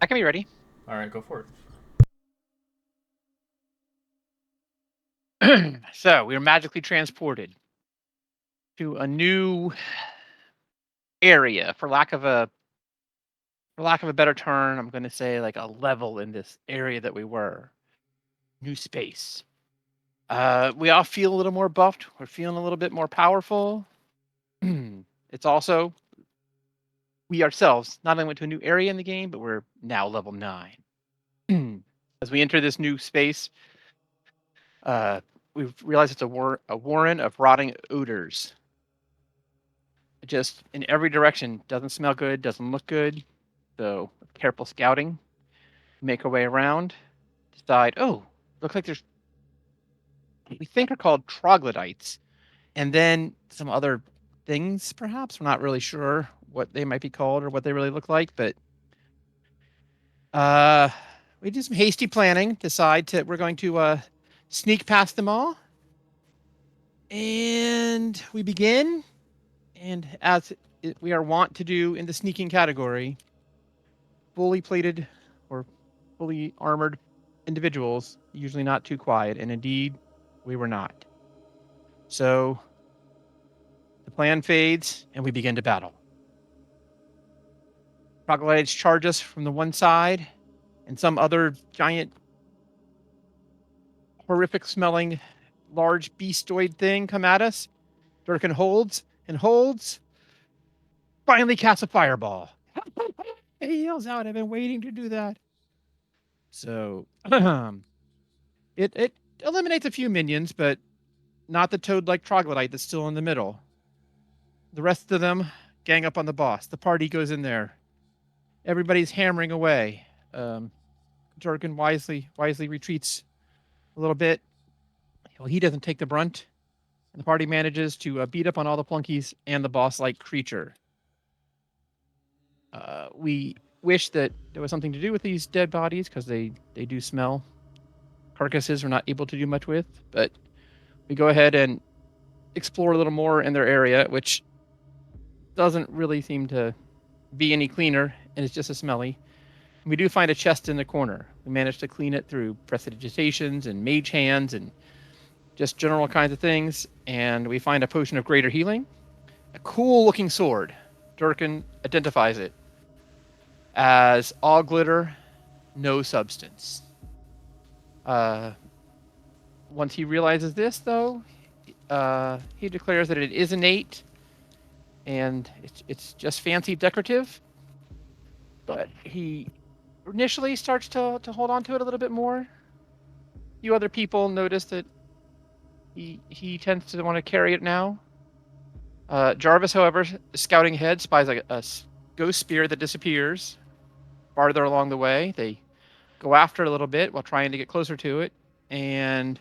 I can be ready. All right, go for So we are magically transported to a new area, for lack of a better term. I'm going to say like a level in this area that we were. New space. We all feel a little more buffed. We're feeling a little bit more powerful. It's also we ourselves not only went to a new area in the game, but we're now level 9. As we enter this new space, uh, we've realized it's a warren of rotting odors. Just in every direction. Doesn't smell good, doesn't look good. So careful scouting. Make our way around. Decide, oh, looks like there's what we think are called troglodytes. And then some other things, perhaps. We're not really sure what they might be called or what they really look like, but uh we do some hasty planning, decide to we're going to sneak past them all. And we begin, and as we are wont to do in the sneaking category, fully plated or fully armored individuals, usually not too quiet, and indeed, we were not. So the plan fades, and we begin to battle. Troglodytes charge us from the one side, and some other giant, horrific smelling, large beastoid thing come at us. Durkin holds and holds, finally casts a fireball. He yells out, I've been waiting to do that. So it eliminates a few minions, but not the toad-like troglodyte that's still in the middle. The rest of them gang up on the boss. The party goes in there. Everybody's hammering away. Durkin wisely retreats a little bit. Well, he doesn't take the brunt, and the party manages to beat up on all the flunkies and the boss-like creature. We wish that there was something to do with these dead bodies because they do smell. Carcasses we're not able to do much with, but we go ahead and explore a little more in their area, which doesn't really seem to be any cleaner, and it's just as smelly. We do find a chest in the corner. We managed to clean it through prestidigitations and mage hands and just general kinds of things, and we find a potion of greater healing. A cool looking sword. Durkin identifies it as all glitter, no substance. Once he realizes this, though, he declares that it is innate and it's just fancy decorative. But he initially starts to hold on to it a little bit more. A few other people notice that he tends to want to carry it now. Jarvis, however, scouting ahead, spies a ghost spear that disappears farther along the way. They go after it a little bit while trying to get closer to it, and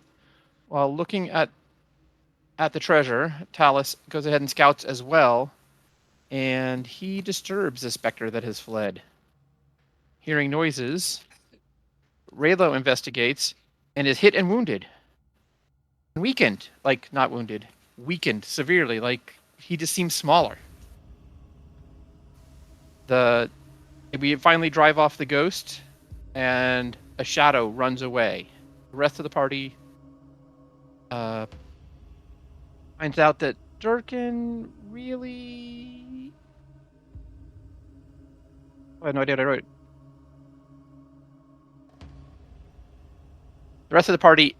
while looking at the treasure, Talus goes ahead and scouts as well, and he disturbs the specter that has fled. Hearing noises, Raylo investigates and is hit and wounded. Weakened, like not wounded, weakened severely, like he just seems smaller. We finally drive off the ghost, and a shadow runs away. The rest of the party finds out that Durkin really. I have no idea what I wrote. The rest of the party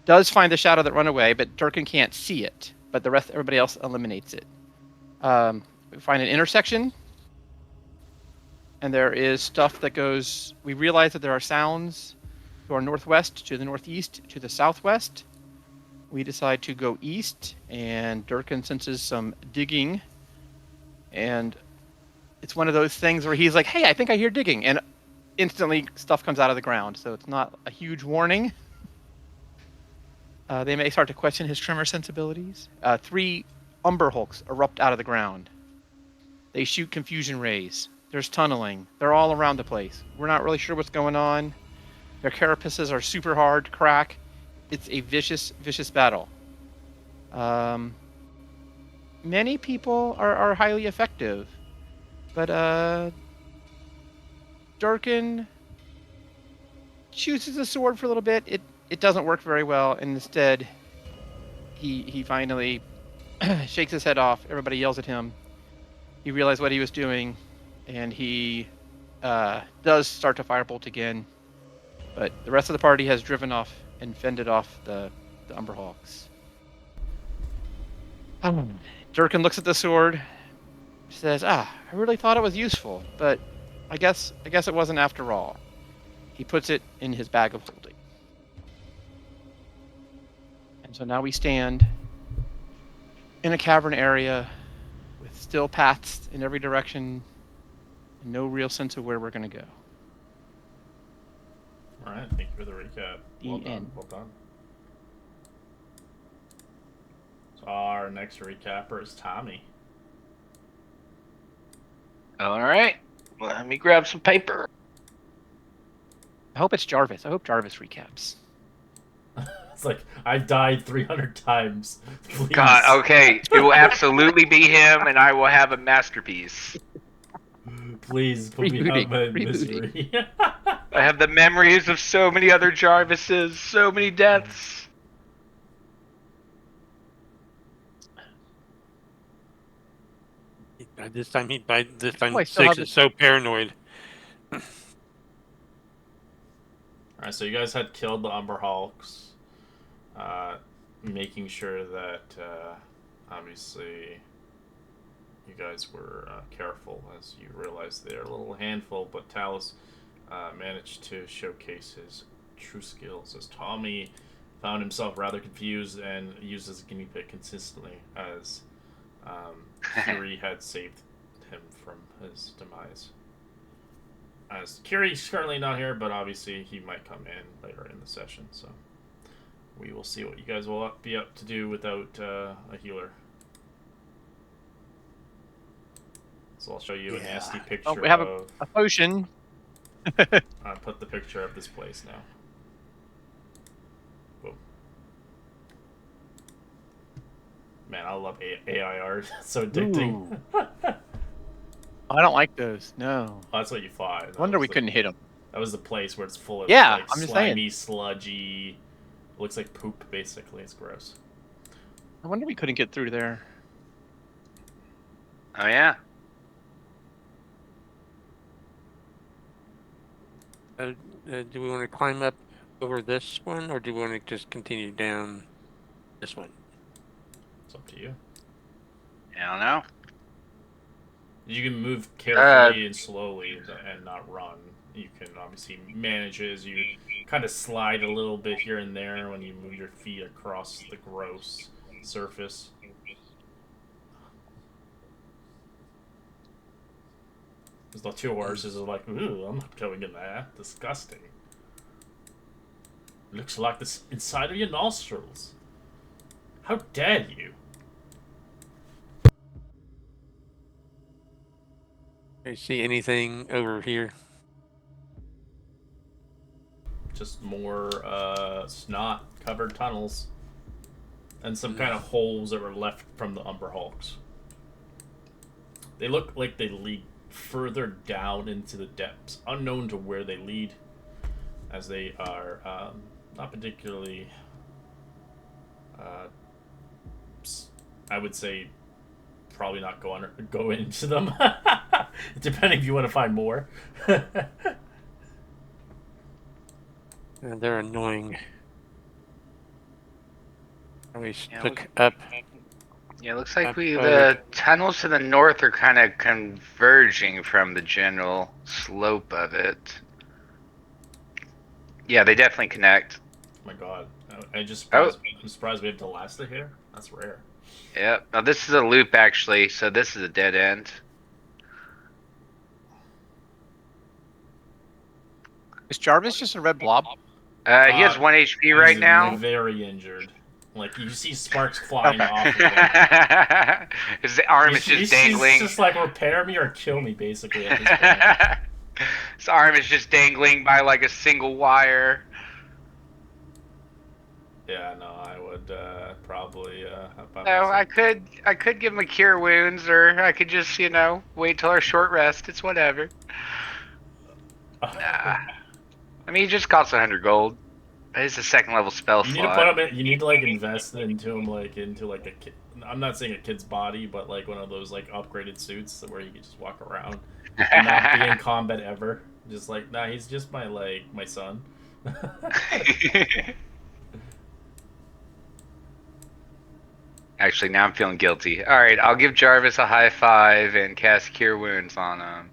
does find the shadow that run away, but Durkin can't see it. But everybody else eliminates it. We find an intersection, and there is stuff that goes. We realize that there are sounds to our northwest, to the northeast, to the southwest. We decide to go east, and Durkin senses some digging, and it's one of those things where he's like, "Hey, I think I hear digging," and instantly stuff comes out of the ground. So it's not a huge warning. They may start to question his tremor sensibilities. 3 Umber Hulks erupt out of the ground. They shoot confusion rays. There's tunneling. They're all around the place. We're not really sure what's going on. Their carapaces are super hard to crack. It's a vicious, vicious battle. Many people are highly effective, but Durkin chooses the sword for a little bit. It doesn't work very well, and instead he finally shakes his head off. Everybody yells at him. He realized what he was doing, and he does start to firebolt again. But the rest of the party has driven off and fended off the Umberhawks. Durkin looks at the sword, says, I really thought it was useful, but I guess it wasn't after all. He puts it in his bag of holding. And so now we stand in a cavern area with still paths in every direction and no real sense of where we're going to go. All right, thank you for the recap. Well done. So our next recapper is Tommy. All right, let me grab some paper. I hope it's Jarvis. I hope Jarvis recaps. It's like, I've died 300 times. Please. God, okay, it will absolutely be him, and I will have a masterpiece. Please put me out of my misery. I have the memories of so many other Jarvises, so many deaths. This time he died. This time 6 is so paranoid. Alright, so you guys had killed the Umberhawks. Making sure that, obviously, you guys were careful as you realized they're a little handful, but Talus managed to showcase his true skills as Tommy found himself rather confused and used as a guinea pig consistently as Kiri had saved him from his demise. As Kiri's currently not here, but obviously he might come in later in the session, so we will see what you guys will be up to do without a healer. So I'll show you a nasty picture. Oh, we have a potion. I'll put the picture of this place now. Whoa. Man, I love AI art. It's so addicting. I don't like those. No. Oh, that's what you thought. I wonder we couldn't hit them. That was the place where it's full of I'm just slimy, saying. sludgy. Looks like poop, basically. It's gross. I wonder we couldn't get through there. Oh yeah. Do we want to climb up over this one, or do we want to just continue down this one? It's up to you. I don't know. You can move carefully and slowly and not run. You can obviously manage it as you kind of slide a little bit here and there when you move your feet across the gross surface. Because the two horses are like, ooh, I'm not going in there. Disgusting. Looks like the inside of your nostrils. How dare you? Do you see anything over here? Just more snot-covered tunnels. And some kind of holes that were left from the Umberhawks. They look like they lead further down into the depths, unknown to where they lead, as they are not particularly, I would say, probably not go into them, depending if you want to find more. They're annoying. Always look up. Yeah, it looks like the tunnels to the north are kind of converging from the general slope of it. Yeah, they definitely connect. Oh my god. I'm surprised we have Celestia here. That's rare. Yep. Now this is a loop actually, so this is a dead end. Is Jarvis just a red blob? He has 1 HP right now. Very injured. Like, you see sparks flying off of him. His arm is just dangling. He's just like, repair me or kill me, basically, at this point. His arm is just dangling by, like, a single wire. Yeah, no, I would probably... No, I could give him a cure wounds, or I could just, wait till our short rest. It's whatever. Nah. I mean, he just costs 100 gold. It's a second level spell You need to slot. put him in. You need to like invest into him, like into like a kid. I'm not saying a kid's body, but like one of those like upgraded suits where you can just walk around and not be in combat ever. Just like, nah, he's just my my son. Actually, now I'm feeling guilty. All right, I'll give Jarvis a high five and cast Cure Wounds on him.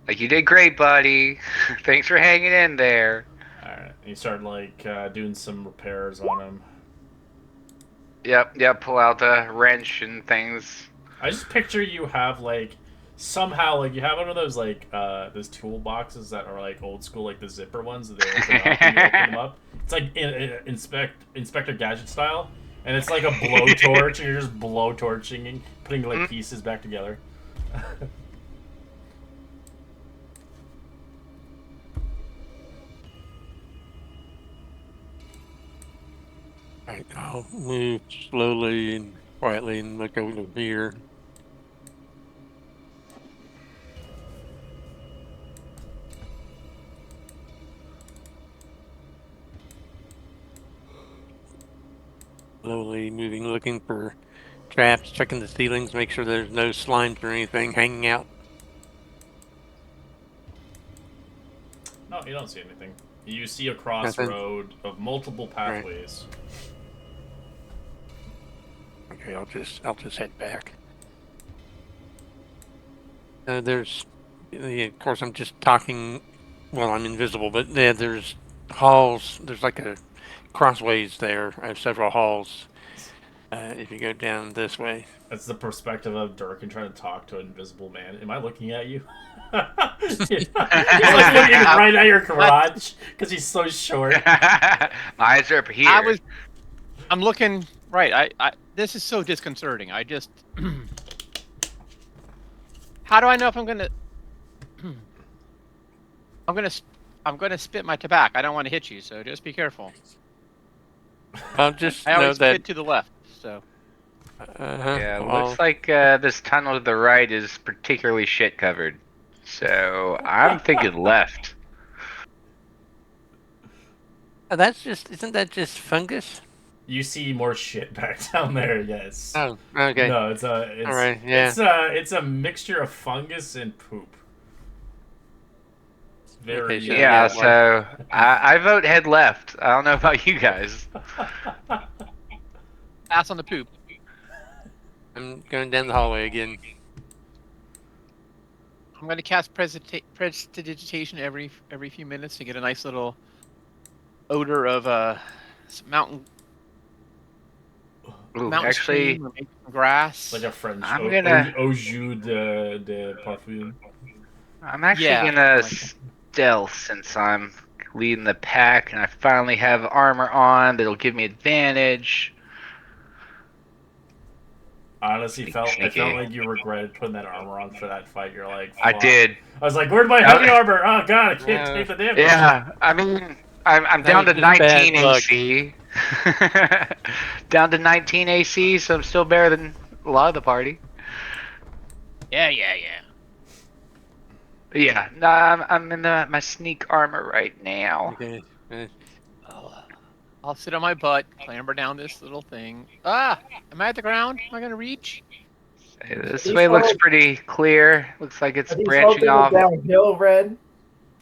Like, you did great, buddy. Thanks for hanging in there. Alright, you start like doing some repairs on him. Yep, pull out the wrench and things. I just picture you have like somehow like you have one of those like those toolboxes that are like old school, like the zipper ones that they open up and you open them up. It's like Inspector Gadget style, and it's like a blowtorch, and you're just blowtorching and putting like pieces back together. Alright, I'll move slowly and quietly and look over here. Slowly moving, looking for traps, checking the ceilings, make sure there's no slimes or anything hanging out. No, you don't see anything. You see a Nothing. crossroad of multiple pathways. Okay, I'll just head back. There's, of course, I'm just talking. Well, I'm invisible, but yeah, there's halls. There's like a crossways there. I have several halls. If you go down this way. That's the perspective of Durkin trying to talk to an invisible man. Am I looking at you? He's like looking right at your garage because he's so short. My eyes are up here. I'm looking right. I this is so disconcerting. I just how do I know if I'm gonna I'm gonna spit my tobacco. I don't want to hit you, so just be careful. I'll just I know always that. spit to the left. So Yeah, well, looks like this tunnel to the right is particularly shit covered. So I'm thinking left. isn't that just fungus? You see more shit back down there. Yes. Oh, okay. No, it's All right, yeah. it's a mixture of fungus and poop. It's very Okay, so Yeah, yeah, so I vote head left. I don't know about you guys. pass on the poop. I'm going down the hallway again. I'm gonna cast prestidigitation every few minutes to get a nice little odor of some mountain Ooh, mountain actually, stream or maybe some grass. like a French I'm gonna- au jus de parfum. I'm actually Yeah, gonna like that. stealth since I'm leading the pack and I finally have armor on that'll give me advantage. Honestly, I felt Sneaky. like you regretted putting that armor on for that fight. You're like, I fuck. did. I was like, where'd my heavy armor? Oh god, I can't Yeah. take the damage. Yeah, I mean, I'm That down was to just bad 19 luck. AC. Down to 19 AC, so I'm still better than a lot of the party. Yeah. Yeah, no, I'm in my sneak armor right now. Okay. I'll sit on my butt, clamber down this little thing. Ah, am I at the ground? Am I gonna reach? This way looks pretty clear. Looks like it's Are these branching all off. downhill, Red?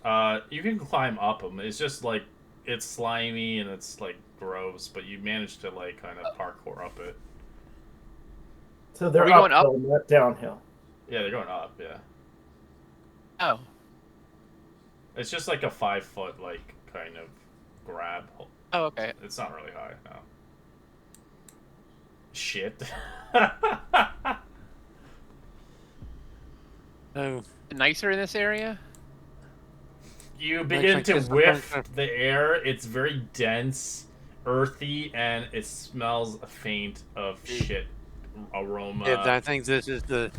You can climb up them. It's just like it's slimy and it's like gross, but you managed to like kind of parkour up it. So they're Are we going up? uphill, not downhill. Yeah, they're going up. Yeah, Oh, it's just like a 5-foot like kind of grab. oh, okay. It's not really high. No. Shit. Oh, Nicer in this area. You begin like to this- whiff the air. It's very dense, earthy, and it smells faint of shit aroma. yeah, I think this is the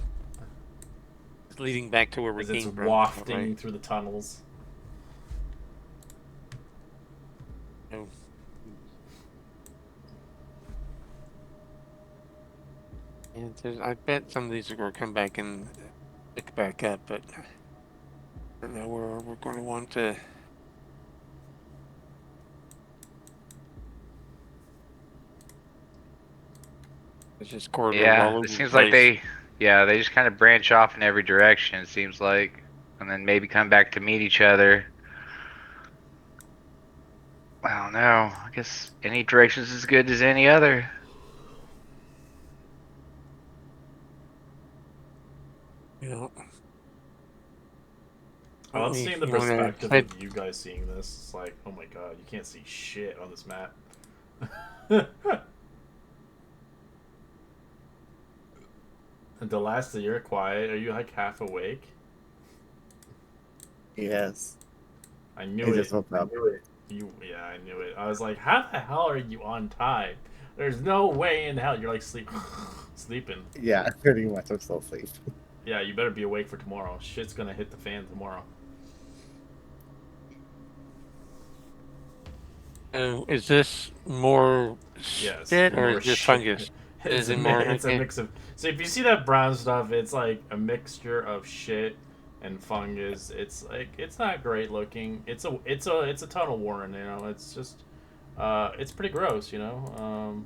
leading back to where we as it's came from. wafting right? through the tunnels. Oh. And I bet some of these are going to come back and pick back up, but I don't know where we're going to want to. It's just corridors all Yeah, over it the seems like place. they just kind of branch off in every direction. It seems like, and then maybe come back to meet each other. I don't know. I guess any direction's as good as any other. You know. I love seeing the You wanna perspective head- of you guys seeing this. It's like, oh my god, you can't see shit on this map. And the last that you're quiet, are you like half awake? Yes. I knew He it. just woke up. Yeah, I knew it. I was like, how the hell are you on time? There's no way in hell you're like sleeping. Yeah, pretty much. I'm still asleep. Yeah, you better be awake for tomorrow. Shit's gonna hit the fan tomorrow. is this more Yes, shit or more is this shit. fungus? It's Is a it more? it's a Okay. mix of. So if you see that brown stuff, it's like a mixture of shit and fungus. It's like it's not great looking. It's a tunnel warren. You know, it's just it's pretty gross. You know.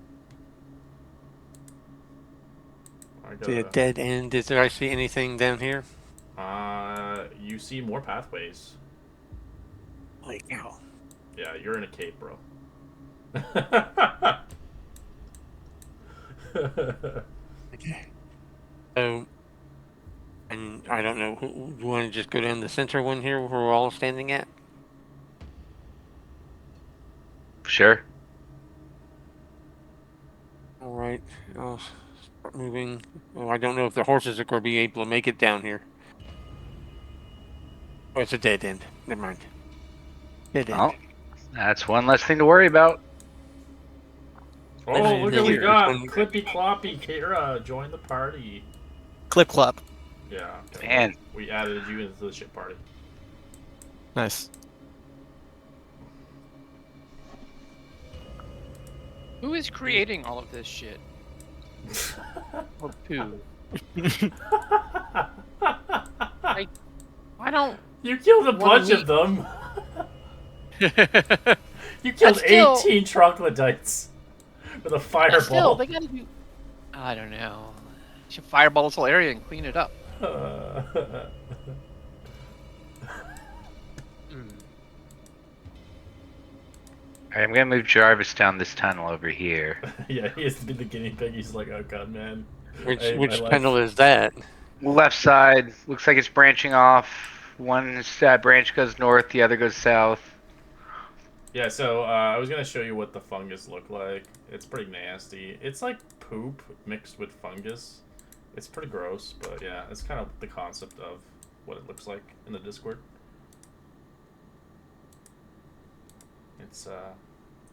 I See a gotta, dead end. Did I see anything down here? you see more pathways. Like hell. Yeah, you're in a cave, bro. Okay. So, and I don't know. You want to just go down the center one here where we're all standing at? Sure. All right. I'll start moving. Oh, I don't know if the horses are going to be able to make it down here. Oh, it's a dead end. Never mind. Dead end. Oh, that's one less thing to worry about. Oh, look what we Here, got! this one- Clippy Cloppy Kira, join the party. Clip clop. Yeah. Okay. Man. We added you into the shit party. Nice. Who is creating all of this shit? Or poo? Why don't? You killed a What bunch a of them. You killed still- 18 troglodytes with a But fireball. still, they gotta do. I don't know. You should fireball this whole area and clean it up. Alright, I'm gonna move Jarvis down this tunnel over here. Yeah, he has to be the guinea pig. He's like, oh god, man. Which My life- tunnel is that? Left side looks like it's branching off. One branch goes north, the other goes south. Yeah, so I was gonna show you what the fungus looked like. It's pretty nasty. It's like poop mixed with fungus. It's pretty gross, but yeah, it's kind of the concept of what it looks like in the Discord.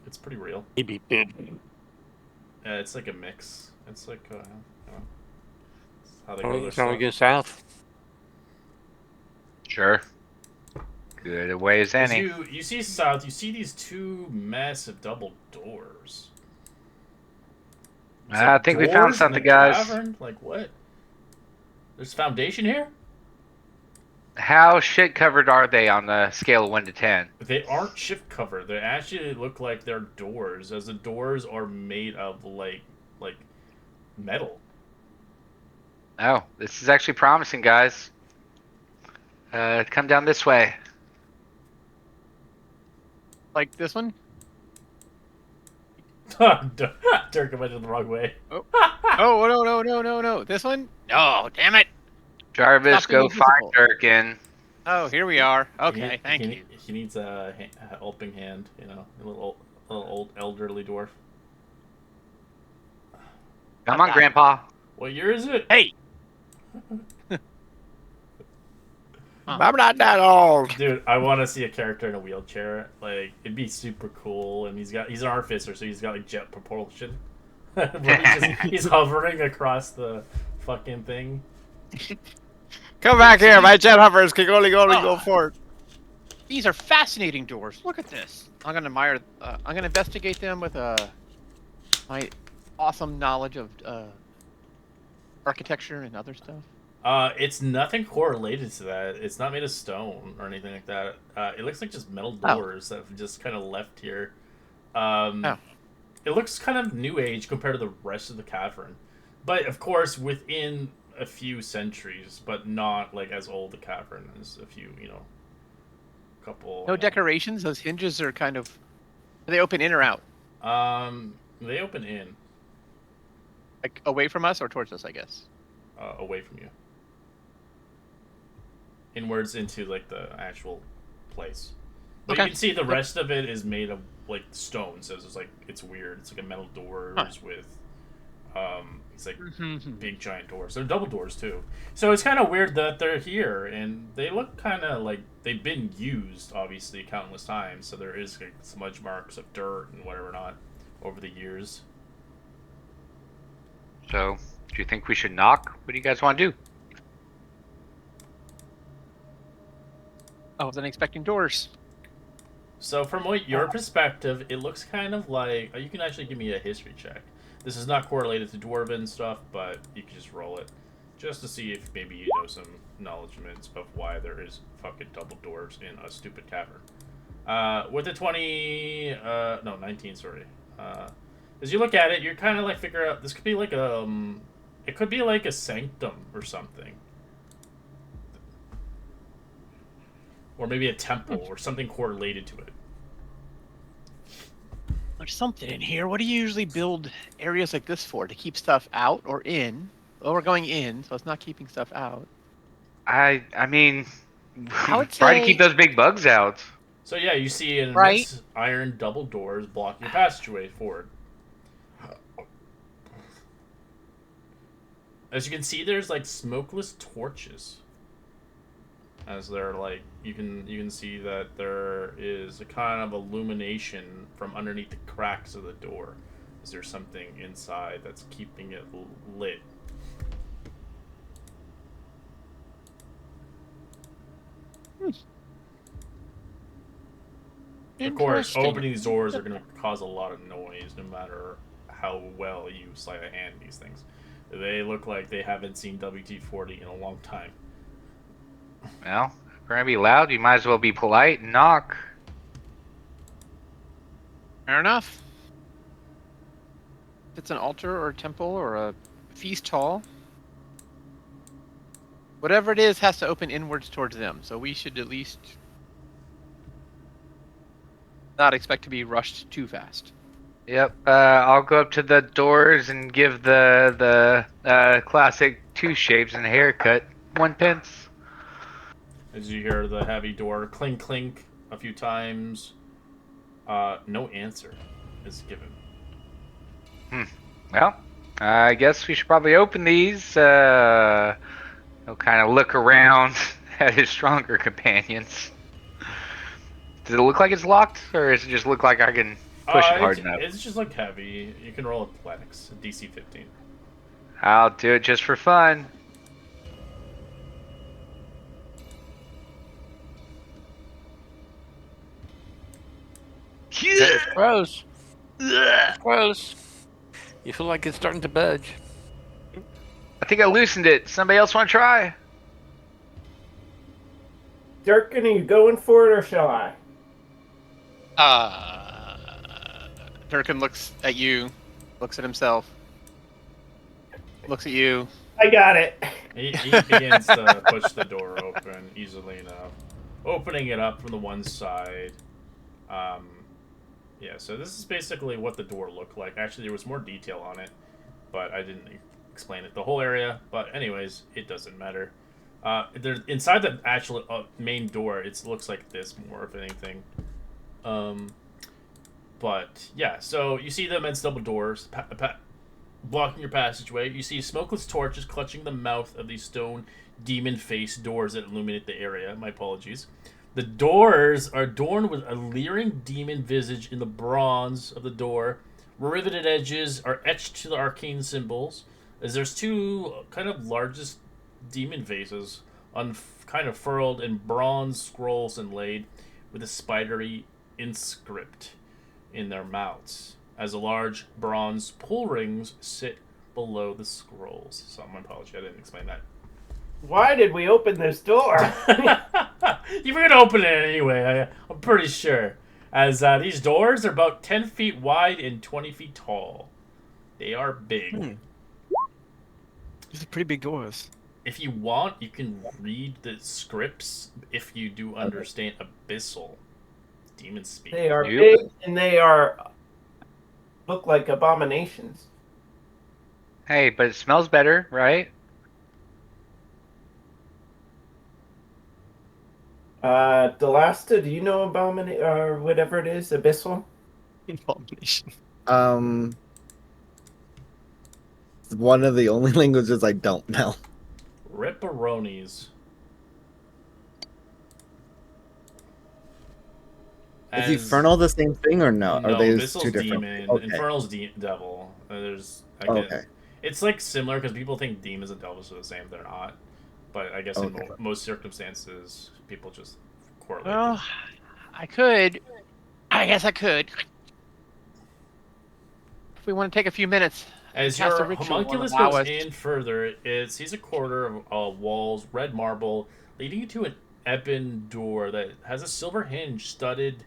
It's pretty real. Maybe big. Yeah, it's like a mix. It's like you know, it's how they grow their Shall we stuff. go south? Sure. Good a way as any. You see south. You see these two massive double doors. Is I that think we doors found in something, the guys. cavern? Like what? There's foundation here? How shit covered are they on the scale of 1 to 10? They aren't shift covered. They actually look like they're doors, as the doors are made of like metal. Oh, this is actually promising, guys. Come down this way. Like this one? Dirk went in the wrong way. Oh no! This one? No, damn it! Jarvis, Stop being go find invisible. Durkin. Oh, here we are. Okay, thank you. He needs a helping hand, you know, a little old elderly dwarf. Come on, Grandpa. What year is it? Hey, I'm not that old. Dude, I want to see a character in a wheelchair. Like, it'd be super cool. And he's an artificer, so he's got like jet propulsion. Where he's hovering across the fucking thing. Come back here. My jet hovers can only go forward. these are fascinating doors. Look at this. I'm gonna investigate them with my awesome knowledge of architecture and other stuff. It's nothing correlated to that. It's not made of stone or anything like that. It looks like just metal Oh. doors that have just kind of left here. Oh. It looks kind of new age compared to the rest of the cavern, but of course within a few centuries, but not like as old a cavern as a few, couple. No decorations. Those hinges are kind of. Are they open in or out? They open in, Like away from us or towards us, I guess. away from you, inwards into like the actual place. But Okay. you can see the rest of it is made of like stone, so it's weird. It's like a metal doors with it's like big giant doors. They're double doors too. So it's kind of weird that they're here, and they look kind of like they've been used obviously countless times. So there is like smudge marks of dirt and whatever not over the years. So, do you think we should knock? What do you guys want to do? I wasn't expecting doors. So from your perspective, it looks kind of like you can actually give me a history check. This is not correlated to dwarven stuff, but you can just roll it, just to see if maybe you know some acknowledgements of why there is fucking double doors in a stupid cavern. With a 19, sorry. As you look at it, you're kind of like figure out this could be like it could be like a sanctum or something. Or maybe a temple or something correlated to it. There's something in here. What do you usually build areas like this for? To keep stuff out or in? Well, we're going in, so it's not keeping stuff out. I mean, I would try to say- keep those big bugs out. So yeah, you see an Right. immense iron double doors blocking your passageway forward. As you can see, there's like smokeless torches. As they're like, you can see that there is a kind of illumination from underneath the cracks of the door. Is there something inside that's keeping it lit? Of course, Interesting. opening these doors are going to cause a lot of noise, no matter how well you sleight of hand these things. They look like they haven't seen WT-40 in a long time. Well, if we're gonna be loud, you might as well be polite and knock. Fair enough. If it's an altar or a temple or a feast hall, whatever it is has to open inwards towards them. So we should at least not expect to be rushed too fast. Yep. I'll go up to the doors and give the classic two shapes and a haircut 1 pence. As you hear the heavy door clink clink a few times, no answer is given. Well, I guess we should probably open these. He'll kind of look around at his stronger companions. Does it look like it's locked, or does it just look like I can push it hard enough? It's just like heavy. You can roll athletics, DC 15. I'll do it just for fun. It's gross. It's gross. You feel like it's starting to budge. I think I loosened it. Somebody else want to try? Durkin, are you going for it or shall I? Durkin looks at you, looks at himself, looks at you. I got it. He begins to push the door open easily enough, opening it up from the one side. Yeah, so this is basically what the door looked like. Actually, there was more detail on it, but I didn't explain it the whole area. But anyways, it doesn't matter. There's inside the actual main door. It looks like this more of anything. But yeah, so you see the immense double doors blocking your passageway. You see smokeless torches clutching the mouth of these stone demon face doors that illuminate the area. My apologies. The doors are adorned with a leering demon visage in the bronze of the door. Riveted edges are etched to the arcane symbols, as there's two kind of largest demon faces kind of furled in bronze scrolls inlaid with a spidery inscript in their mouths, as a large bronze pull rings sit below the scrolls. So my apology, I didn't explain that. Why did we open this door? You were gonna open it anyway. I'm pretty sure, as these doors are about 10 feet wide and 20 feet tall. They are big. These are pretty big doors. If you want, you can read the scripts if you do understand Abyssal. Demon speak. They are Yep. big and they look like abominations. Hey, but it smells better, right? Delasta, do you know or whatever it is, Abyssal? Abomination. It's one of the only languages I don't know. Ripperonis. Is Infernal the same thing or no? No, Are they Abyssal's two different? demon. Okay. Infernal's devil. Okay. It's like similar because people think demons and devils are the same. They're not. But I guess in Okay. most circumstances, people just correlate. Well, them. I guess I could. If we want to take a few minutes. As cast your a ritual homunculus allow goes us- in further, it sees a corridor of walls, red marble, leading you to an ebon door that has a silver hinge studded.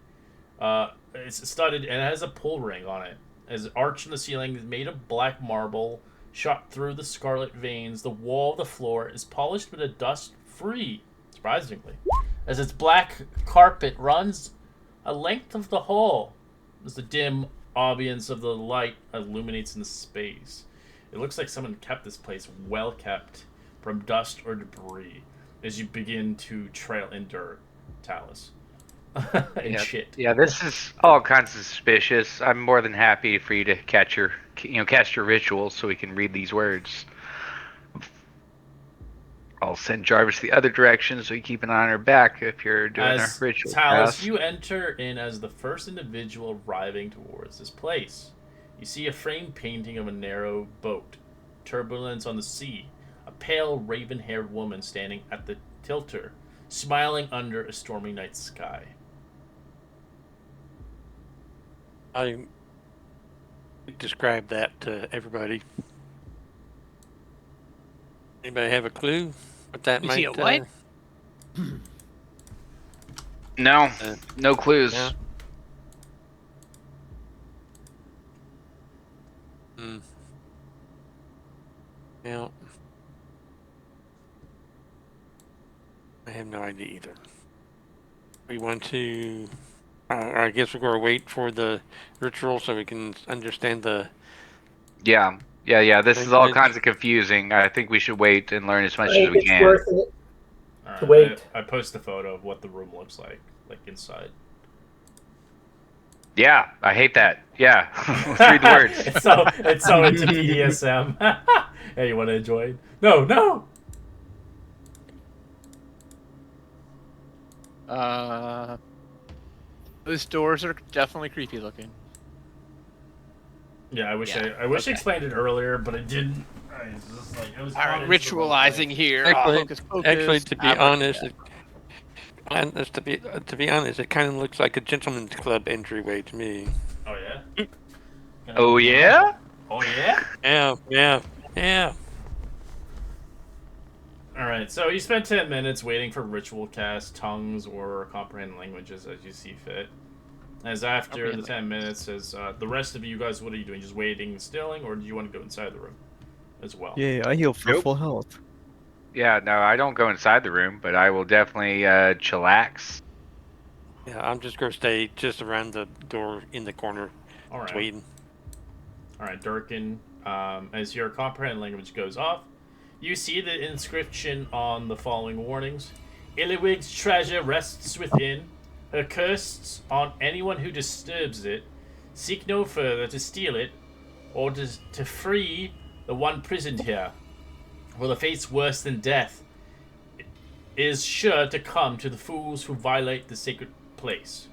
It's studded and it has a pull ring on it. As arch in the ceiling is made of black marble, shot through the scarlet veins. The wall of the floor is polished with a dust-free, surprisingly, as its black carpet runs a length of the hall. As the dim ambience of the light illuminates in the space, it looks like someone kept this place well kept from dust or debris. As you begin to trail in dirt, Talus. And shit. Yeah, this is all kinds of suspicious. I'm more than happy for you to cast your ritual so we can read these words. I'll send Jarvis the other direction so you keep an eye on her back if you're doing As a ritual Talus, cast. you enter in as the first individual arriving towards this place. You see a framed painting of a narrow boat, turbulence on the sea, a pale raven-haired woman standing at the tilter, smiling under a stormy night sky. I describe that to everybody. Anybody have a clue what that You might? see a what? No, no clues. Yeah. Hmm. Yeah. I have no idea either. We want to. I guess we're going to wait for the ritual so we can understand the. Yeah. This is all Language. kinds of confusing. I think we should wait and learn as I much as think we it's can. worth it. Alright, To wait. I post a photo of what the room looks like inside. Yeah, I hate that. Yeah, let's read the words. It's so into BDSM. Hey, you want to join? No. Those doors are definitely creepy looking. Yeah, I wish Yeah, I wish I okay. explained it earlier, but I didn't. It's just like it was. All right, honest to the role play. ritualizing here. Actually- Hocus pocus, Actually, to be abracadabra. honest, to be honest, it kind of looks like a gentleman's club entryway to me. Oh yeah. Oh yeah? Oh yeah. Yeah. All right. So you spent 10 minutes waiting for ritual cast, tongues, or comprehend languages as you see fit. As after the 10 minutes, as the rest of you guys, what are you doing? Just waiting and stilling, or do you want to go inside the room as well? Yeah, I heal for Nope. full health. Yeah, no, I don't go inside the room, but I will definitely chillax. Yeah, I'm just going to stay just around the door in the corner, All right. waiting. All right, Durkin. As your comprehend language goes off, you see the inscription on the following warnings: Illywig's treasure rests within. Her curses on anyone who disturbs it. Seek no further to steal it, or to free the one prisoned here. For the fate's worse than death is sure to come to the fools who violate the sacred place.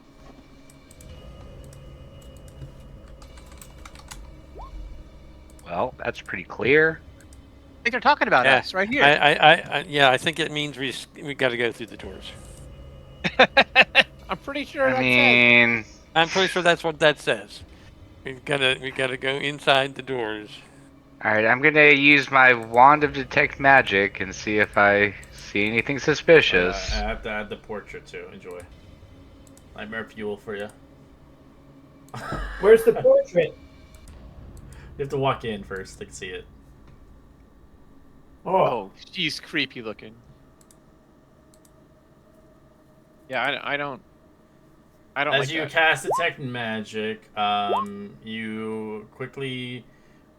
Well, that's pretty clear. I think they're talking about Yeah. us right here. I think it means we got to go through the doors. I'm pretty sure I that's it. mean, I'm pretty sure that's what that says. We gotta go inside the doors. Alright, I'm gonna use my wand of detect magic and see if I see anything I suspicious. have to add the portrait too. Enjoy. Nightmare fuel for you. Where's the portrait? You have to walk in first to see it. Oh, Oh, she's creepy looking. Yeah, I don't As like you that. cast detect magic, you quickly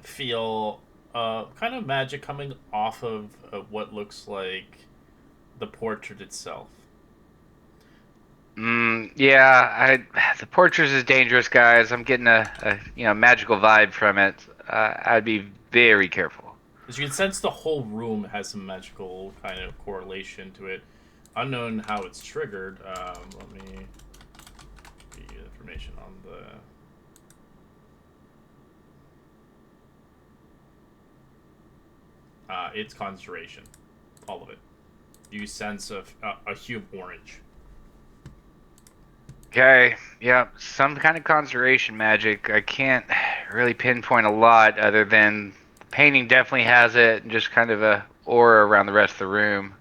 feel kind of magic coming off of what looks like the portrait itself. Yeah, the portrait is dangerous, guys. I'm getting a magical vibe from it. I'd be very careful. As you can sense, the whole room has some magical kind of correlation to it. Unknown how it's triggered. Let me get you information on the. It's conjuration, all of it. You sense a hue of orange. Okay, yeah, some kind of conjuration magic. I can't really pinpoint a lot other than the painting definitely has it, and just kind of a aura around the rest of the room.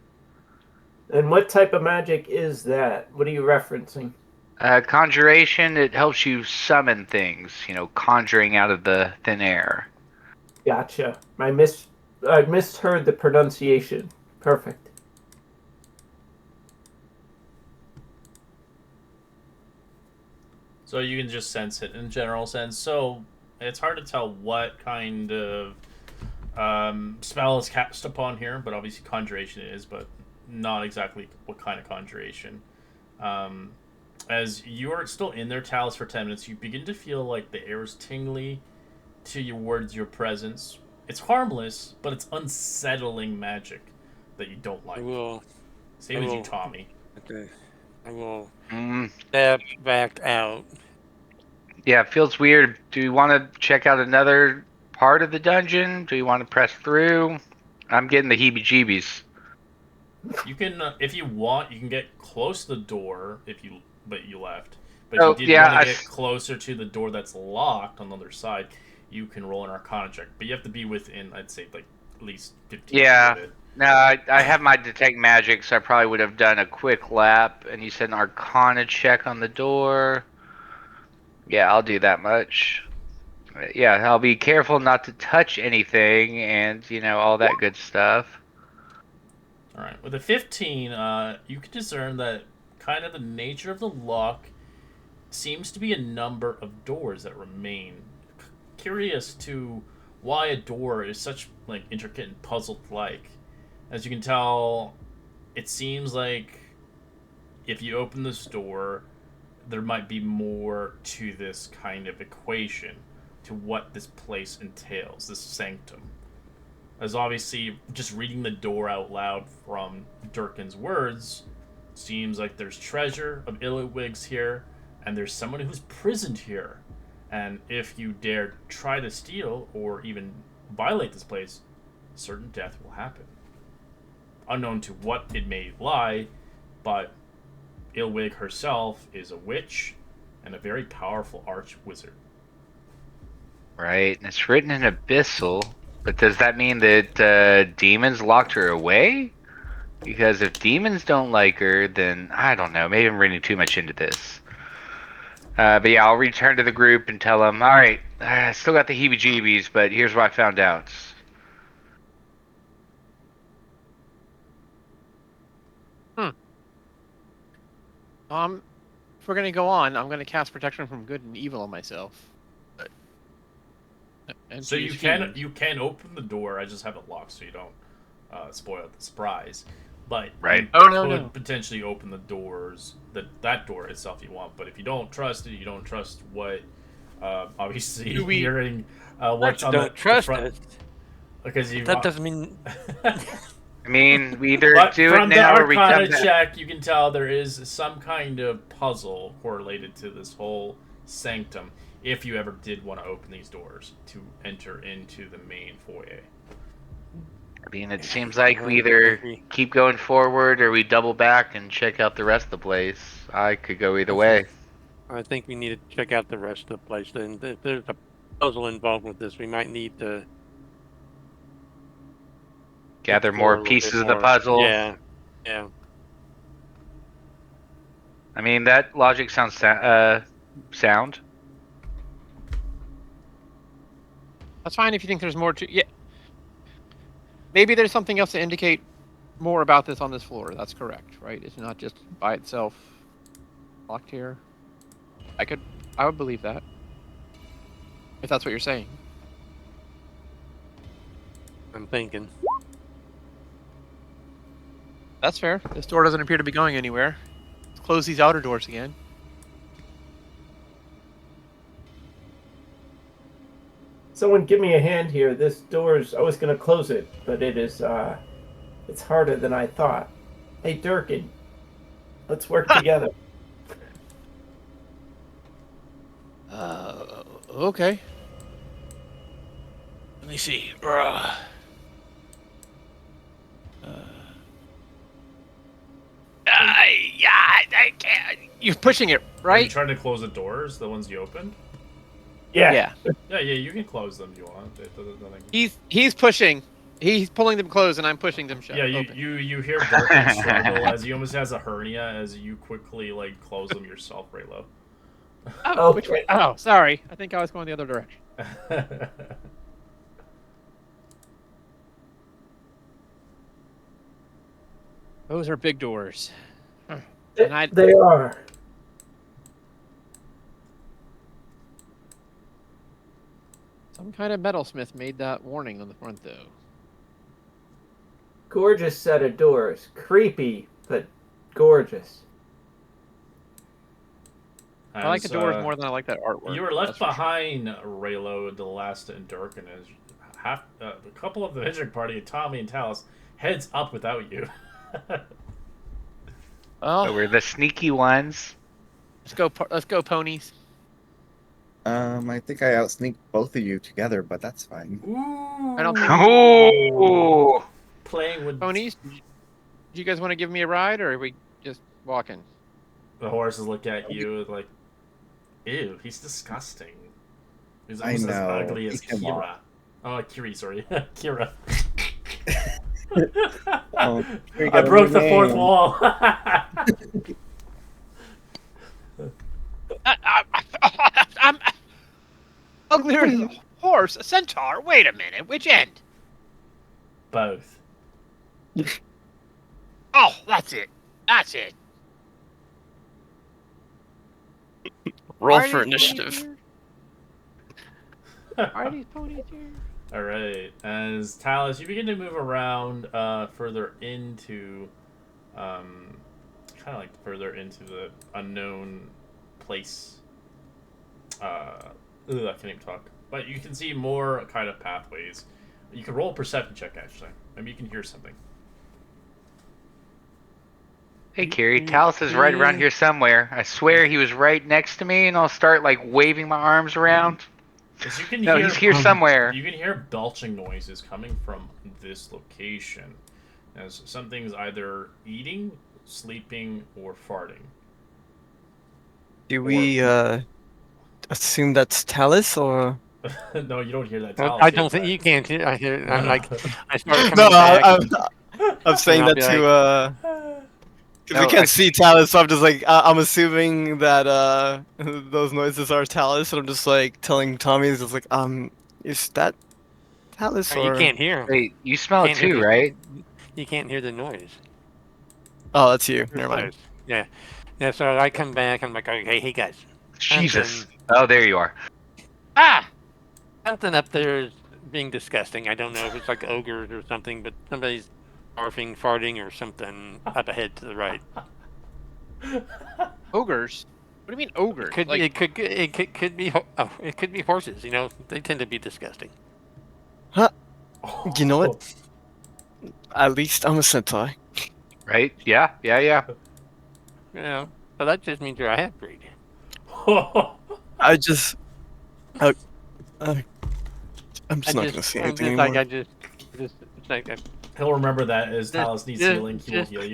and what type of magic is that? What are you referencing? Conjuration, it helps you summon things, conjuring out of the thin air. Gotcha. I misheard the pronunciation. Perfect. So you can just sense it in a general sense. So it's hard to tell what kind of spell is cast upon here, but obviously conjuration is, but not exactly what kind of conjuration. Um, as you are still in there, Talus, for 10 minutes, you begin to feel like the air is tingly towards your presence. It's harmless, but it's unsettling magic that you don't like. Same as you, Tommy. Okay. I will Mm, step back out. yeah, it feels weird. Do you want to check out another part of the dungeon? Do you want to press through? I'm getting the heebie-jeebies. You can, if you want, you can get close to the door but you left. But if Oh, you did yeah, want to get closer to the door that's locked on the other side, you can roll an Arcana check. But you have to be within, I'd say, like at least 15 feet yeah. of it. No, I have my detect magic, so I probably would have done a quick lap. And you said an Arcana check on the door. Yeah, I'll do that much. Yeah, I'll be careful not to touch anything and, all that good stuff. All right, with a 15, you can discern that kind of the nature of the lock seems to be a number of doors that remain. Curious to why a door is such like intricate and puzzled like. As you can tell, it seems like if you open this door, there might be more to this kind of equation to what this place entails, this sanctum. As obviously, just reading the door out loud from Durkin's words, seems like there's treasure of Illitwigs here, and there's someone who's prisoned here. And if you dare try to steal or even violate this place, certain death will happen. Unknown to what it may lie, but Illwig herself is a witch and a very powerful arch wizard. Right, and it's written in Abyssal, but does that mean that demons locked her away? Because if demons don't like her, then I don't know. Maybe I'm reading too much into this. But yeah, I'll return to the group and tell them, all right, I still got the heebie-jeebies, but here's what I found out. If we're gonna go on, I'm gonna cast protection from good and evil on myself. And So choose you can open the door. I just have it locked so you don't spoil the surprise. But Right. you Oh, no, could no. potentially open the doors, that door itself you want. But if you don't trust it, you don't trust what obviously Do we- hearing what's on Don't the trust front. it. Because you That doesn't mean I mean, we either But do from it the now or we come Arcana back. check, you can tell there is some kind of puzzle correlated to this whole sanctum. If you ever did want to open these doors to enter into the main foyer. I mean, it seems like we either keep going forward or we double back and check out the rest of the place. I could go either way. I think we need to check out the rest of the place. Then if there's a puzzle involved with this, we might need to Gather explore more a little bit pieces of the more. puzzle. Yeah, yeah. I mean, that logic sounds sound. That's fine if you think there's more to. Yeah. Maybe there's something else to indicate more about this on this floor. That's correct, right? It's not just by itself locked here. I would believe that. If that's what you're saying. I'm thinking. That's fair. This door doesn't appear to be going anywhere. Let's close these outer doors again. Someone give me a hand here. This door's... I was going to close it, but it is, it's harder than I thought. Hey, Durkin, let's work together. Okay. Let me see. I can't. You're pushing it, Are you right? trying to close the doors, the ones you opened? Yeah. Yeah, you can close them if you want. It doesn't, nothing... He's pushing. He's pulling them closed, and I'm pushing them shut. Yeah, open. you hear Durkin struggle as he almost has a hernia as you quickly like close them yourself, Raylo. Oh, which way? Oh, sorry. I think I was going the other direction. Those are big doors. And They are. Some kind of metalsmith made that warning on the front, though. Gorgeous set of doors. Creepy, but gorgeous. I like the doors more than I like that artwork. You were left that's for sure. behind, Raylo, Delasta, and Durkin as a couple of the Hydric party, Tommy and Talus, heads up without you. So we're the sneaky ones. Let's go, ponies. I think I outsneaked both of you together, but that's fine. Ooh. I don't think- Oh, Playing with Ponies. Do you guys want to give me a ride, or are we just walking? the horses look at you like, ew, he's disgusting. He's almost as know. ugly as Eat him Kira. up. Oh, Kiri, sorry. Kira. Oh, Kiri I got a broke new the fourth name. wall. I'm uglier than a horse, a centaur. Wait a minute, which end? Both. Oh, that's it. That's it. Roll Are for these ponies initiative. here? Are these ponies here? All right. As Talus, you begin to move around further into, kind of like further into the unknown place. I can't even talk. But you can see more kind of pathways. You can roll a perception check, actually. Maybe you can hear something. hey, Kiri, Talus is right around here somewhere. I swear he was right next to me, and I'll start like waving my arms around. As you can No, hear, he's here somewhere. You can hear belching noises coming from this location, as something's either eating, sleeping, or farting. Do we assume that's Talus or? No, you don't hear that. I Talus don't hears think that. you can't hear. I hear. I'm like, I start coming No, back. I'm saying I'll that be to because we can't see Talus, so I'm just like I'm assuming that those noises are Talus, and I'm just like telling Tommy, is just like is that Talus or? You can't hear. Wait, you smell it Can't hear too, the- right? You can't hear the noise. Oh, that's you. It's Never mind. close. Yeah, yeah. So I come back. I'm like, okay, hey guys, Jesus. Oh, there you are. Ah! something up there is being disgusting. I don't know if it's like ogres or something, but somebody's barfing, farting, or something up ahead to the right. Ogres? What do you mean ogres? Could Like, it could be it could be horses. You know, they tend to be disgusting. You know what? At least I'm a centaur. Right? Yeah. You know, so that just means you're a half breed. I just, I'm just not gonna say anything Like anymore. I just it's like He'll remember that as Talus needs just- healing, he will heal you.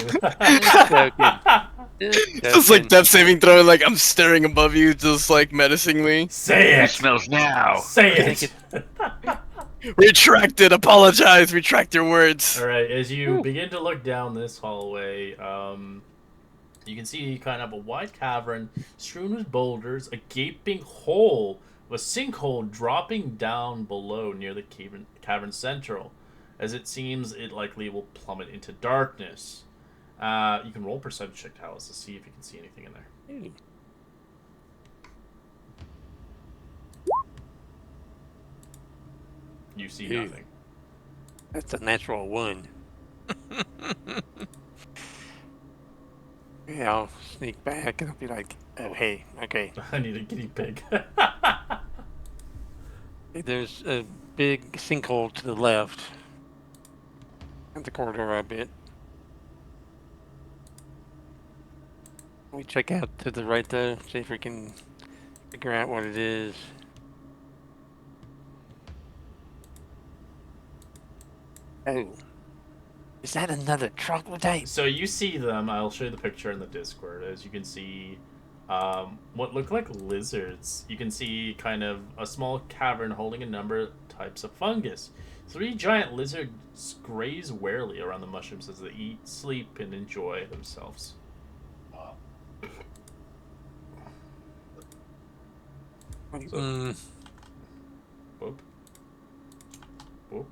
Just like death saving throw, like I'm staring above you, just like menacingly. Say Who it! smells now? Say I think it! Retracted. Apologize. Retract your words. All right, as you begin to look down this hallway, you can see kind of a wide cavern strewn with boulders, a gaping hole, a sinkhole dropping down below near the cavern central. As it seems, it likely will plummet into darkness. You can roll perception check, Talos, to see if you can see anything in there. You see nothing. That's a natural 1. Yeah, I'll sneak back and I'll be like, oh, hey, okay. I need a guinea pig. There's a big sinkhole to the left. At the corridor a bit. We check out to the right though, see if we can figure out what it is. Oh. Is that another troglodyte? So you see them. I'll show you the picture in the Discord. As you can see, what look like lizards. You can see kind of a small cavern holding a number of types of fungus. 3 giant lizards graze warily around the mushrooms as they eat, sleep, and enjoy themselves. Whoop. Whoop. Whoop.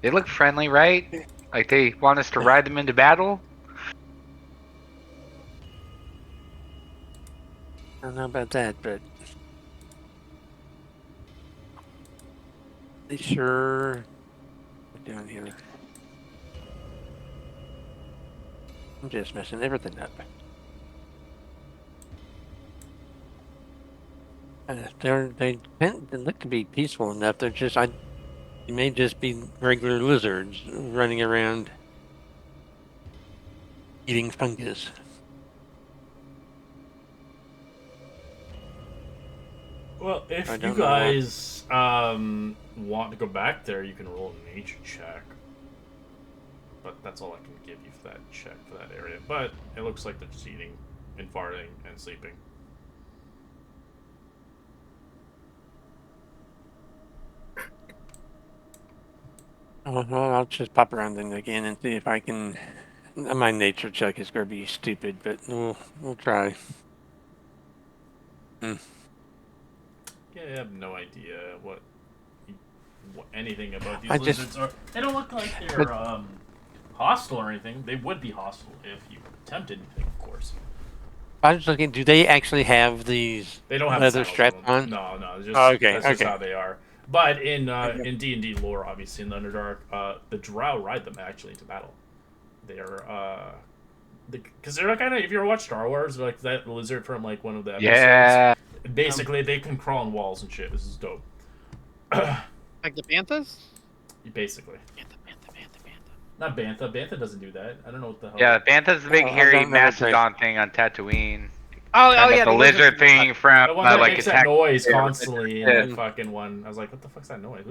They look friendly, right? Like they want us to ride them into battle? I don't know about that, but they sure down here. I'm just messing everything up. They look to be peaceful enough. They're just they may just be regular lizards running around eating fungus. Well, if I you don't know guys want to go back there, you can roll a nature check. But that's all I can give you for that check for that area. But it looks like they're just eating and farting and sleeping. Oh, well, I'll just pop around them again and see if I can. My nature check is going to be stupid, but we'll try. Yeah, I have no idea what anything about these lizards are. They don't look like they're hostile or anything. They would be hostile if you attempted anything, of course. I was looking. Do they actually have these? They don't have leather saddles strap on. No, just, okay, that's just how they are. But in D&D lore, obviously in the Underdark, the Drow ride them actually into battle. They're because they're kind of, if you ever watch Star Wars, like that lizard from like one of the episodes. Yeah. Basically, they can crawl on walls and shit. This is dope. Like the Banthas? Basically. Bantha. Not Bantha. Bantha doesn't do that. I don't know what the hell. Yeah, Bantha's the big I hairy don't know what they- mastodon thing on Tatooine. Oh And yeah, the lizard thing from The one that like makes that Attack. noise constantly in Yeah. that fucking one. I was like, what the fuck's that noise?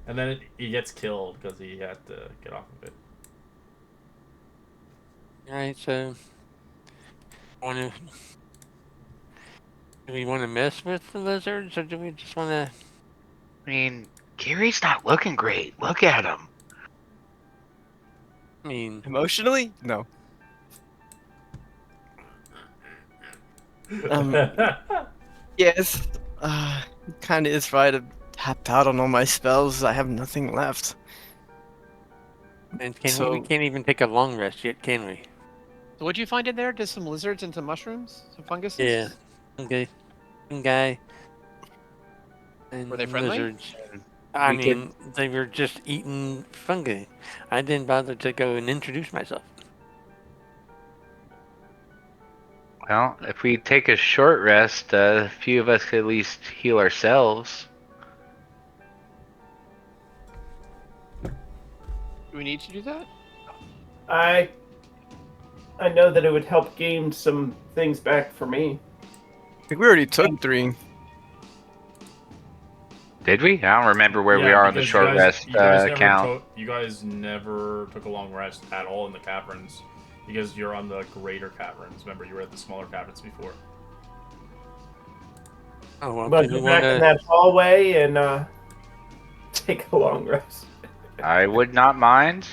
And then he gets killed because he had to get off of it. All right, so do we want to mess with the lizards, or do we just want to? I mean, Gary's not looking great. Look at him. I mean, Emotionally? No. Yes. Kind of is right. I've tapped out on all my spells. I have nothing left. and So- we can't even take a long rest yet, can we? So what'd you find in there? Just some lizards and some mushrooms? Some fungus? Yeah. Okay. Guy. And Were they friendly? lizards. I We mean, they were just eating fungi. I didn't bother to go and introduce myself. Well, if we take a short rest, a few of us could at least heal ourselves. Do we need to do that? I know that it would help gain some things back for me. I think we already took 3. Did we? I don't remember where we Yeah, are on the because short rest you guys never count. you guys never took a long rest at all in the caverns. Because you're on the greater caverns. Remember, you were at the smaller caverns before. Oh, well, But do we go back in want that hallway and take a long rest. I would not mind.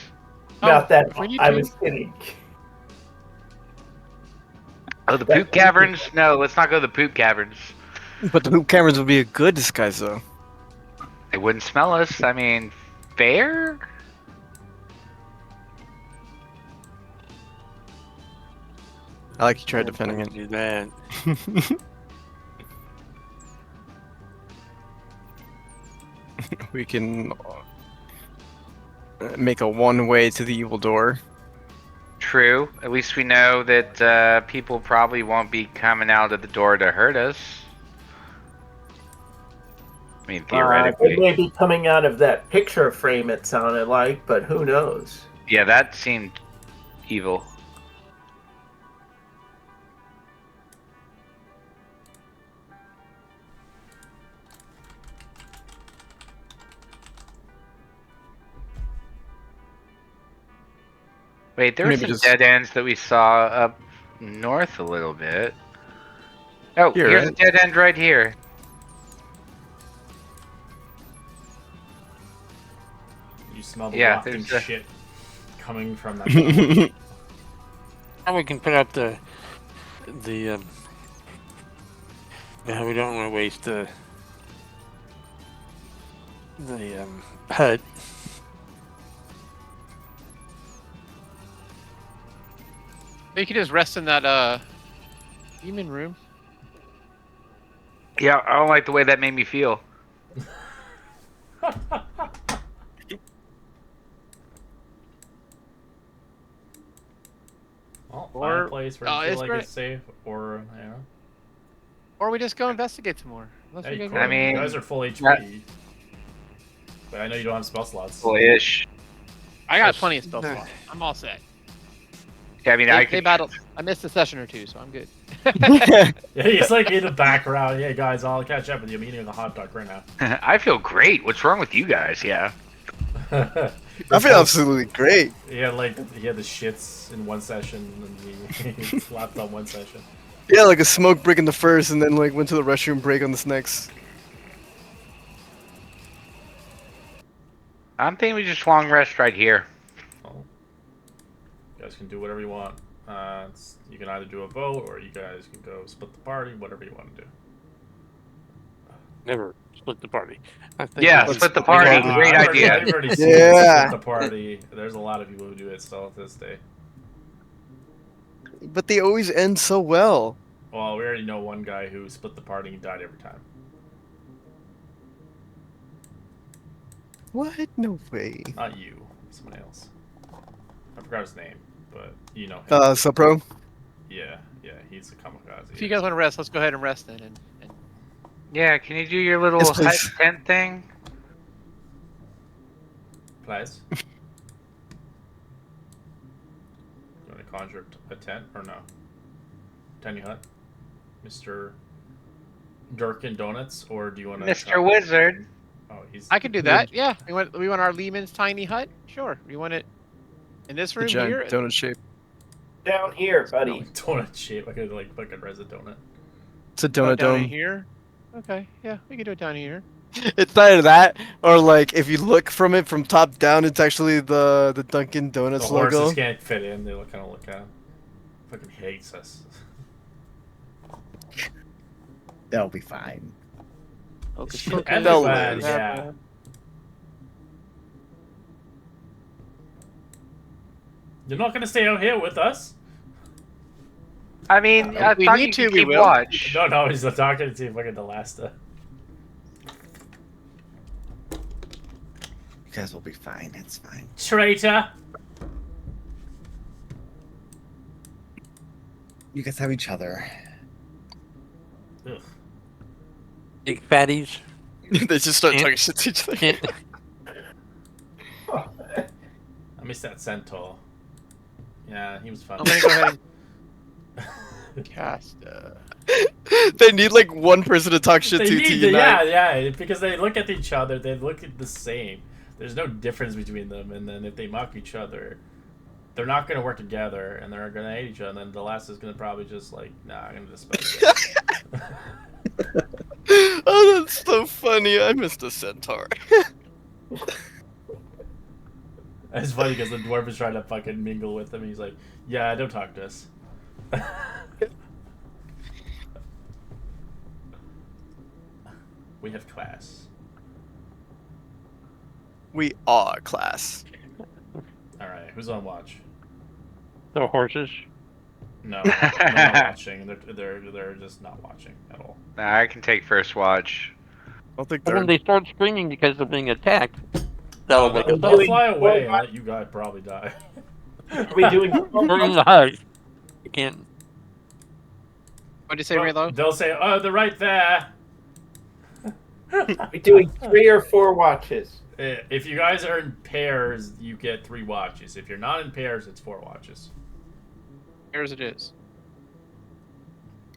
About that, if we need I to. was kidding. Oh, the poop caverns? No, let's not go to the poop caverns. But the poop caverns would be a good disguise, though. They wouldn't smell us. I mean, fair? I like you tried defending it. do that? We can make a one-way to the evil door. True. At least we know that people probably won't be coming out of the door to hurt us. I mean, They theoretically. may be coming out of that picture frame, it sounded like, but who knows? Yeah, that seemed evil. Wait, there were Maybe some just- dead ends that we saw up north a little bit. Oh, Here, here's right? a dead end right here. You smell the Yeah, wafting there's a- shit coming from that tunnel. Now we can put out the yeah, we don't want to waste the hut. You can just rest in that demon room. Yeah, I don't like the way that made me feel. Well, find Or- a place where oh, you feel it's like great. it's safe, or Or we just go investigate some more. Unless Hey, we get cool. I mean, you guys are full HP. that- But I know you don't have spell slots. Boyish. I got plenty of spell slots. I'm all set. Yeah, I mean, They battled. I missed a session or two, so I'm good. Yeah, he's like in the background. Hey guys, I'll catch up with you. I'm eating a hot dog right now. I feel great. What's wrong with you guys? Yeah. I feel absolutely great. he had the shits in one session, and he slapped on one session. Yeah, like a smoke break in the first, and then like went to the restroom break on this next. I'm thinking we just long rest right here. Well, you guys can do whatever you want. You can either do a vote, or you guys can go split the party. Whatever you want to do. Never split the party. I think Yeah, that's- split the party. Yeah. Great I've already- idea. I've already seen Yeah. split the party. There's a lot of people who do it still to this day. But they always end so well. Well, we already know one guy who split the party and died every time. What? No way. Not you, someone else. I forgot his name, but you know him. Supro? Yeah, he's a kamikaze. If you guys want to rest, let's go ahead and rest then. And Yeah, can you do your little Yes, hut please. tent thing? Please. You want to conjure a tent or no? Tiny hut, Mr. Durkin Donuts, or do you want to? Mr. Wizard. Oh, he's. I could do that. Yeah, we want our Lehman's tiny hut. Sure. We want it in this The room giant here. donut shape. Down here, buddy. Donut shape. I could like fucking res a donut. It's a Oh, donut down in dome. here. Okay. Yeah, we can do it down here. It's either that, or like if you look from it from top down, it's actually the Dunkin' The Donuts horses logo. can't fit in. They kind of look at. Fucking hates us. That'll be fine. And They'll bad, lose. yeah. You're not gonna stay out here with us? I mean, I If we thought need you to, could we keep will. watch. No, he's not talking to fucking Delasta. You guys will be fine. It's fine. Traitor. You guys have each other. Ugh. Big fatties. They just start Yeah. talking shit to each other. Can't- I missed that centaur. Yeah, he was fun. I'm gonna go ahead and cast. They need like one person to talk shit They to need to, unite. yeah, because they look at each other, they look at the same. There's no difference between them, and then if they mock each other, they're not going to work together, and they're going to hate each other. And then the last is going to probably just like, nah, I'm going to dispel you. Oh, that's so funny. I missed a centaur. It's funny because the dwarf is trying to fucking mingle with him. And he's like, yeah, don't talk to us. We have class. We are class. All right, who's on watch? The horses. No, they're not watching. They're just not watching at all. Nah, I can take first watch. I'll take But when third. they start screaming because they're being attacked, that'll wake us They'll up. fly away and let you guys probably die. Are we doing? We're in the hive. You can't. What'd you say, Raylo? They'll say, "Oh, they're right there." Are we doing 3 or 4 watches? If you guys are in pairs, you get 3 watches. If you're not in pairs, it's 4 watches. Here's it is.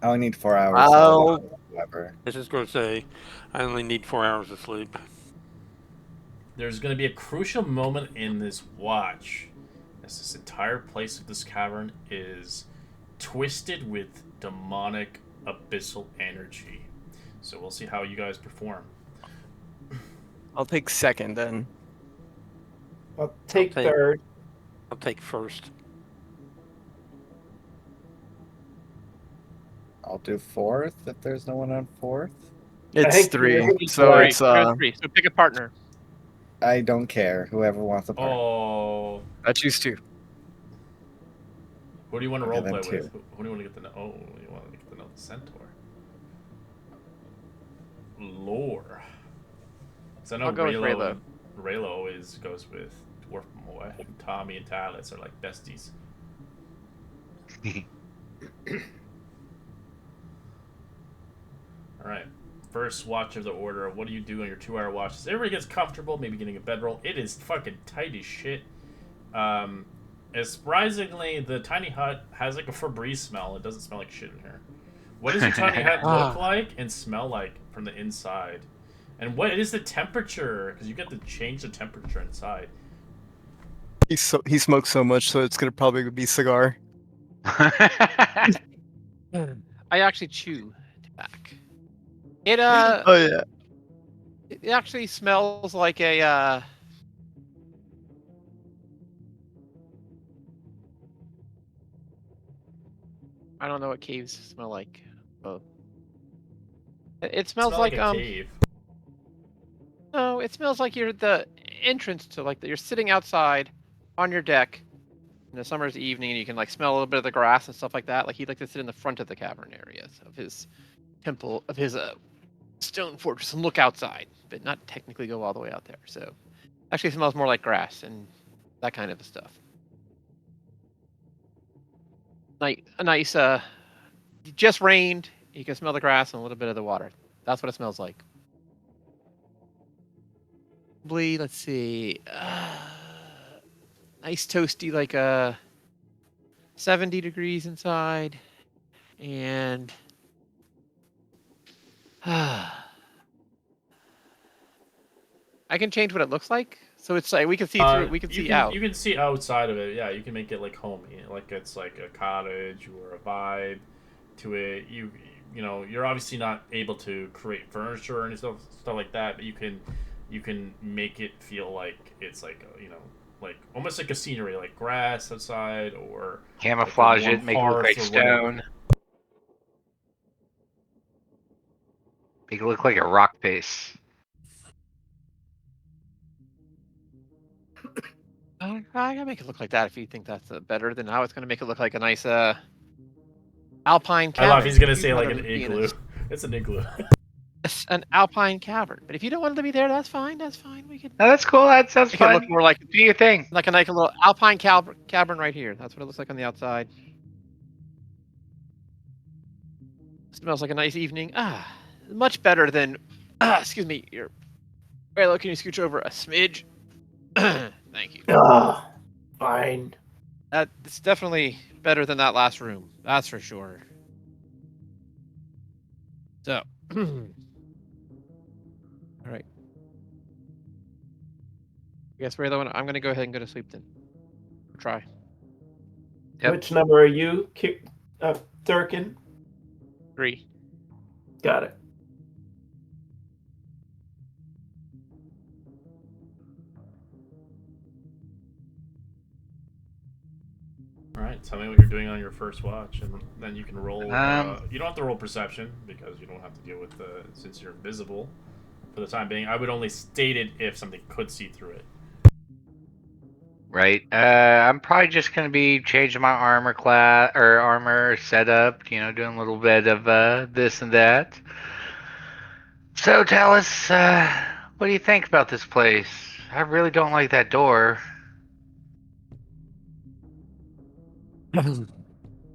I only need 4 hours. I'll- So whatever. I was just going to say, I only need 4 hours of sleep. There's going to be a crucial moment in this watch, as this entire place of this cavern is twisted with demonic abyssal energy. So we'll see how you guys perform. I'll take second then. I'll take I'll take- 3rd. I'll take first. I'll do 4th if there's no one on 4th. It's think 3. everybody's So right. it's Here's 3. So pick a partner. I don't care. Whoever wants a part. Oh, I choose 2. who do you want to Okay, roleplay them with? Who do you want to get to know? Oh, you want to get to know the centaur. Lore. So I know I'll go with Raylo. Raylo always goes with Dwarf Boy. Tommy and Talus are like besties. All right. First watch of the order. What do you do on your 2-hour watches? Everybody gets comfortable, maybe getting a bedroll. It is fucking tight as shit. Surprisingly, the tiny hut has like a Febreze smell. It doesn't smell like shit in here. What does your tiny hut look like and smell like from the inside? And what is the temperature? Because you get to change the temperature inside. He smokes so much, so it's gonna probably be cigar. I actually chew tobacco. It Oh yeah. it actually smells like a I don't know what caves smell like. Oh. It smells Smell like a cave. No, it smells like you're the entrance to like you're sitting outside on your deck in a summer's evening and you can like smell a little bit of the grass and stuff like that. Like he'd like to sit in the front of the cavern areas of his temple of his stone fortress and look outside, but not technically go all the way out there. So actually it smells more like grass and that kind of stuff. Like a nice it just rained, you can smell the grass and a little bit of the water. That's what it smells like. Probably, let's see, nice toasty, like 70 degrees inside, and I can change what it looks like. So it's like we can see through. We can see out. You can see outside of it. Yeah, you can make it like homey, like it's like a cottage or a vibe to it. You know, you're obviously not able to create furniture or any stuff like that, but you can make it feel like it's like like almost like a scenery, like grass outside or Camouflage like it, make it look like hearth or whatever. stone. Make it look like a rock face. I can make it look like that if you think that's better. Then how it's going to make it look like a nice alpine I cavern. love. He's gonna If you say like wanted an it to be in igloo. It's an igloo. an alpine cavern. But if you don't want it to be there, that's fine. That's fine. We could No, that's cool. That sounds make it look fun. more like Do your thing. a nice little alpine cavern right here. That's what it looks like on the outside. Smells like a nice evening. Much better than. Excuse me. Raylo, can you scooch over a smidge? Thank you. Fine. It's definitely better than that last room. That's for sure. So, all right. I guess Raylo, I'm going to go ahead and go to sleep then. Try. Yep. Which number are you, Durkin? 3. Got it. All right, tell me what you're doing on your first watch, and then you can roll. You don't have to roll perception because you don't have to deal with since you're invisible for the time being. I would only state it if something could see through it. Right. I'm probably just gonna be changing my armor class or armor setup. You know, doing a little bit of this and that. So tell us, what do you think about this place? I really don't like that door.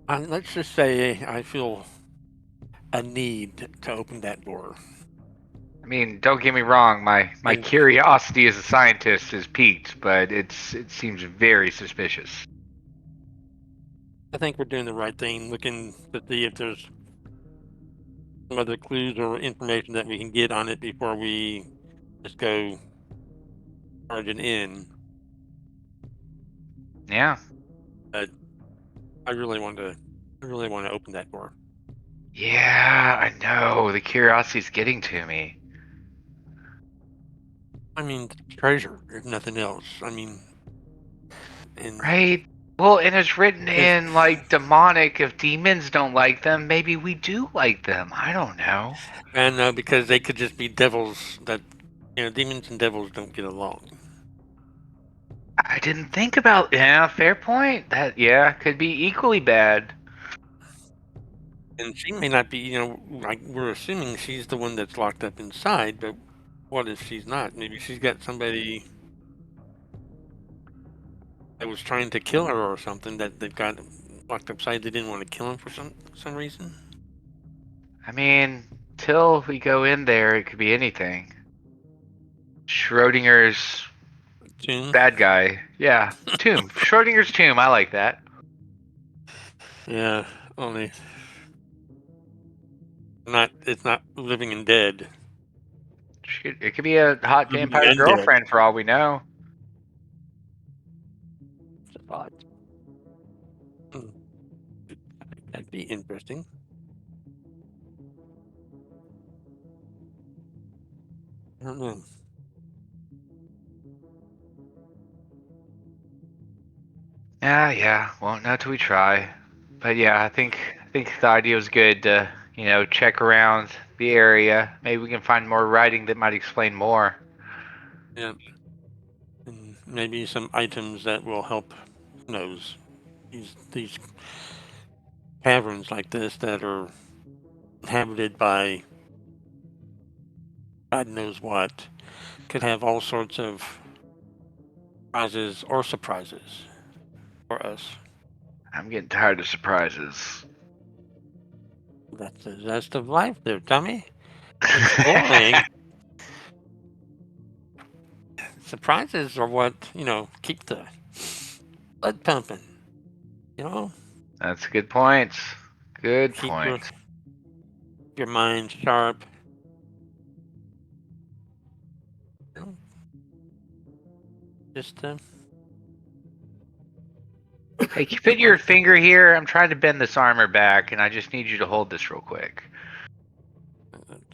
Let's just say I feel a need to open that door. I mean, don't get me wrong. My And- curiosity as a scientist is piqued, but it seems very suspicious. I think we're doing the right thing, looking to see if there's some other clues or information that we can get on it before we just go charging in. Yeah. I really want to open that door. Yeah, I know. The curiosity's getting to me. I mean, treasure, if nothing else. I mean, and Right? Well, and it's written If- in like demonic. If demons don't like them, maybe we do like them. I don't know. and because they could just be devils that, demons and devils don't get along. I didn't think about. Yeah, fair point. That could be equally bad. And she may not be, like we're assuming she's the one that's locked up inside, but what if she's not? Maybe she's got somebody that was trying to kill her or something that they've got locked upside. They didn't want to kill him for some reason. I mean, till we go in there, it could be anything. Schrodinger's Tomb. bad guy. Yeah, tomb. Schrodinger's tomb. I like that. Yeah, only it's not living and dead. It could be a hot Living vampire and dead. girlfriend for all we know. It's a thought. That'd be interesting. I don't know. Yeah. Won't know till we try. But yeah, I think the idea was good to, check around the area. Maybe we can find more writing that might explain more. Yeah. And maybe some items that will help. Who knows? These caverns like this that are inhabited by God knows what could have all sorts of prizes or surprises for us. I'm getting tired of surprises. That's the zest of life there, Tommy. Exploring. Surprises are what, keep the blood pumping. That's good points. Good Keep points. your mind sharp. Just Hey, can you fit your finger here? I'm trying to bend this armor back, and I just need you to hold this real quick.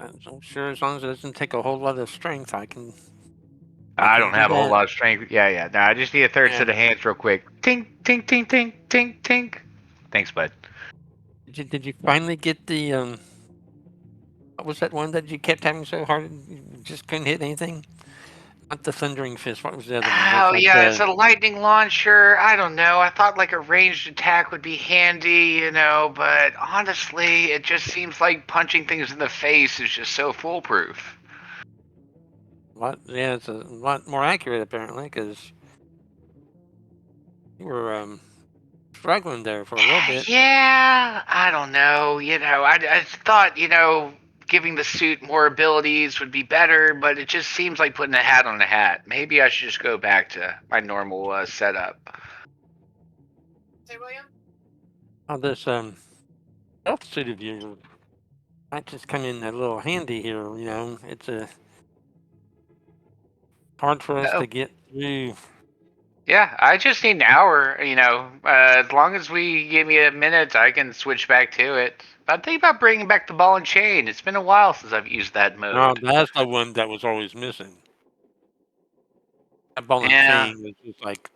I'm sure as long as it doesn't take a whole lot of strength, I can. I don't have a whole that. lot of strength. Yeah. No, I just need a third Yeah. set of hands real quick. Tink, tink, tink, tink, tink, tink. Thanks, bud. Did you finally get the what was that one that you kept having so hard you just couldn't hit anything? Not the thundering fist. What was the other one? Oh, Like yeah, it's a lightning launcher. I don't know. I thought like a ranged attack would be handy, but honestly, it just seems like punching things in the face is just so foolproof. it's a lot more accurate apparently because you were struggling there for a little bit. Yeah, I don't know. I thought, giving the suit more abilities would be better, but it just seems like putting a hat on a hat. Maybe I should just go back to my normal setup. Say, William? Oh, this health suit of yours might just come in a little handy here. It's hard for us to get through Yeah, I just need an hour. As long as we give me a minute, I can switch back to it. But I'm thinking about bringing back the ball and chain. It's been a while since I've used that No, mode. that's the one that was always missing. That ball and Yeah. chain was just like,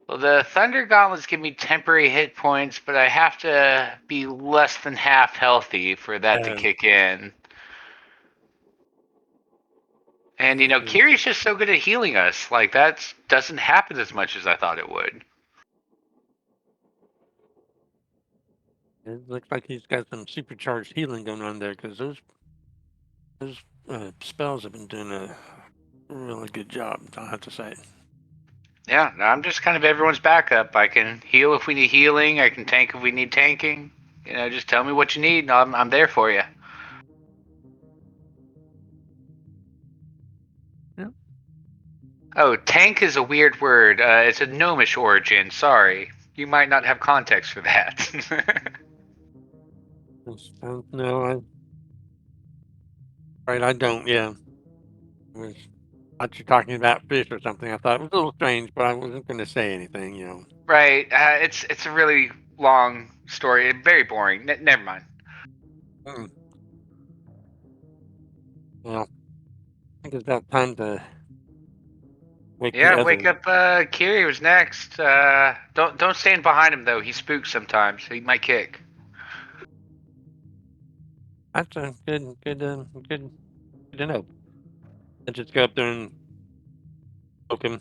Well, the Thunder Gauntlets give me temporary hit points, but I have to be less than half healthy for that to kick in. And Kiri's just so good at healing us. Like that doesn't happen as much as I thought it would. it looks like he's got some supercharged healing going on there because those spells have been doing a really good job, I'll have to say. Yeah, I'm just kind of everyone's backup. I can heal if we need healing. I can tank if we need tanking. Just tell me what you need, and I'm there for you. Yeah. Oh, tank is a weird word. It's a gnomish origin. Sorry, you might not have context for that. No, I don't. Yeah, I thought you're talking about fish or something. I thought it was a little strange, but I wasn't going to say anything. Right. It's a really long story. Very boring. Never mind. Well, I think it's about time to wake the Yeah, other. wake up. Kiri was next. Don't stand behind him though. He spooks sometimes. He might kick. That's a good to know. I just go up there and poke him.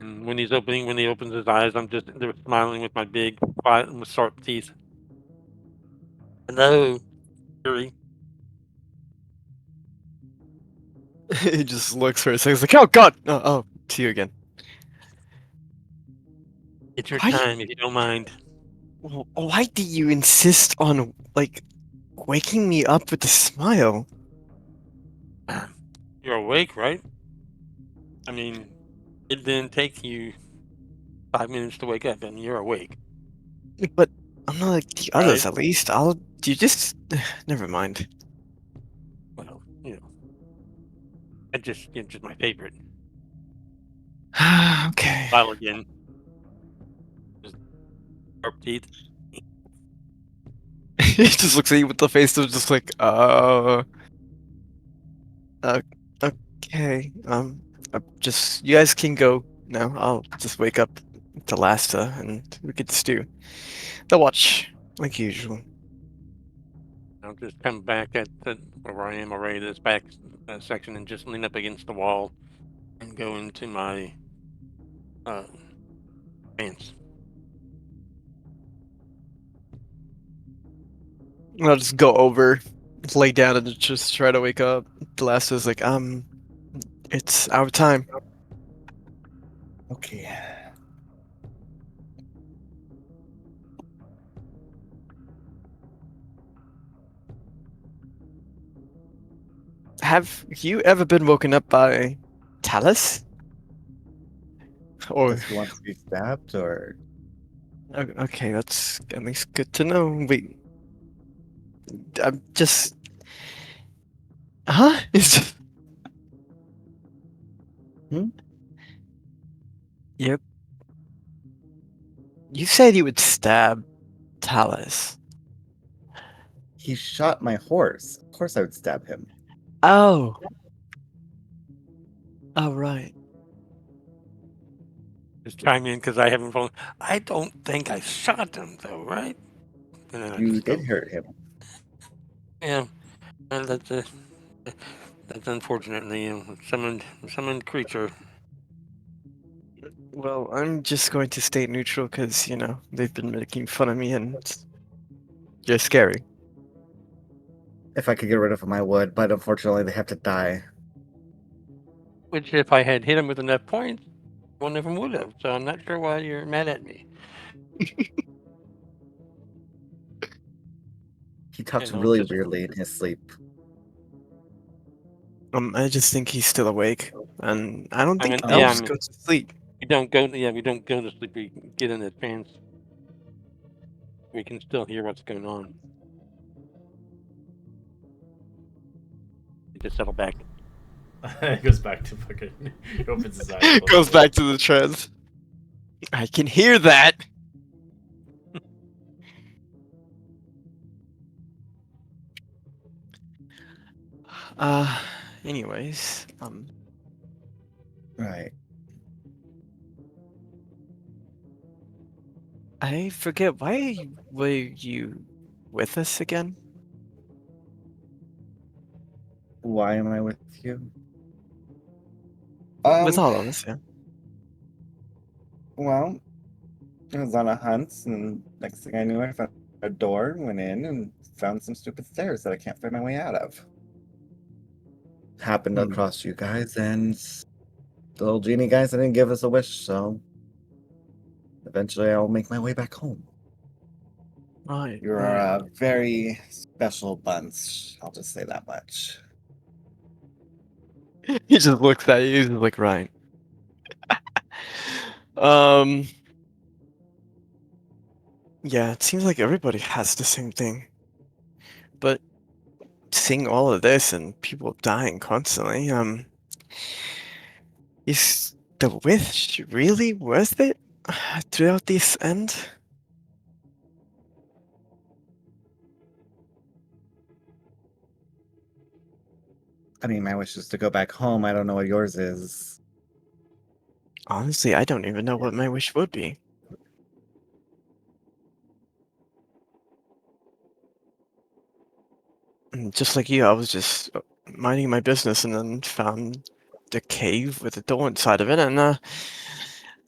And when he opens his eyes, I'm just there smiling with my big, sharp teeth. Hello, Yuri. He just looks for a second. He's like, oh god! Oh, to you again. It's your Why? time if you don't mind. Why do you insist on waking me up with a smile? You're awake, right? I mean, it didn't take you 5 minutes to wake up, and you're awake. But I'm not like the others. Right. At least you just. Never mind. Well, you're just my favorite. Okay. Smile again. Just sharp teeth. He just looks at you with the face of just like, okay. Just you guys can go now. I'll just wake up to Lasta and we could just do the watch like usual. I'll just come back at where I am already, this back section, and just lean up against the wall and go into my pants. I'll just go over, lay down, and just try to wake up. The Lasta's like, it's our time. Okay. Have you ever been woken up by Talus? Or Does he want to be stabbed or? okay, that's at least good to know. Wait, I'm just, huh? It's just... Yep. You said you would stab Talus. He shot my horse. Of course I would stab him. Oh. Oh, right. Just chime in because I haven't fallen. I don't think I shot him, though, right? And then I You just go, did hurt him. yeah, that's unfortunately summoned creature. Well, I'm just going to stay neutral because, they've been making fun of me and you're scary. If I could get rid of him, I would, but unfortunately they have to die. Which, if I had hit him with enough points, one of them would have. So I'm not sure why you're mad at me. He talks You know, really just- weirdly in his sleep. I just think he's still awake, and I don't I think mean, yeah, elves go to sleep. We don't go to sleep. We get in advance. We can still hear what's going on. We just settle back. It goes back to fucking. He opens his eyes. a little Goes bit. back to the trance. I can hear that. Uh, anyways, Right. I forget, why were you with us again? Why am I with you? With all of us, yeah. Well, I was on a hunt, and next thing I knew, I found a door, went in, and found some stupid stairs that I can't find my way out of. Happened Hmm. across you guys, and the little genie guys didn't give us a wish, so eventually I'll make my way back home. Right, You're right. a very special bunch. I'll just say that much. He just looks at you, he's just like, right. Um, yeah, it seems like everybody has the same thing. But seeing all of this and people dying constantly, is the wish really worth it throughout this end? I mean, my wish is to go back home. I don't know what yours is. Honestly, I don't even know what my wish would be. Just like you, I was just minding my business and then found the cave with a door inside of it, and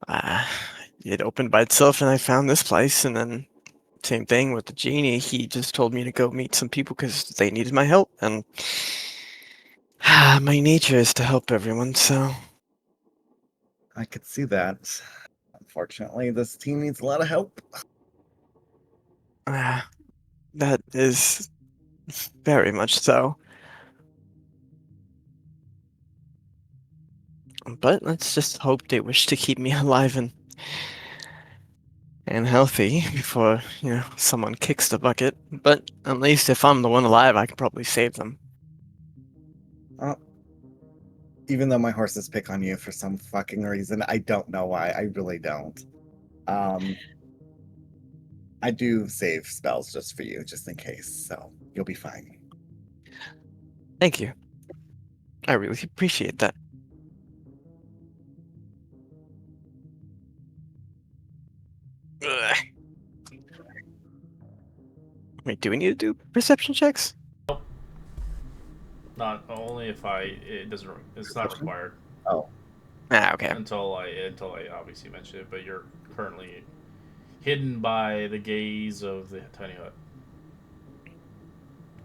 uh, it opened by itself, and I found this place, and then same thing with the genie. He just told me to go meet some people because they needed my help, and my nature is to help everyone, so I could see that. Unfortunately, this team needs a lot of help. uh, that is very much so. But let's just hope they wish to keep me alive and healthy before, someone kicks the bucket. But at least if I'm the one alive, I can probably save them. Even though my horses pick on you for some fucking reason, I don't know why. I really don't. I do save spells just for you, just in case, so you'll be fine. Thank you. I really appreciate that. Ugh. Wait, do we need to do perception checks? Not only if it doesn't. It's not required Oh, Okay. until I obviously mention it. But you're currently hidden by the gaze of the tiny hut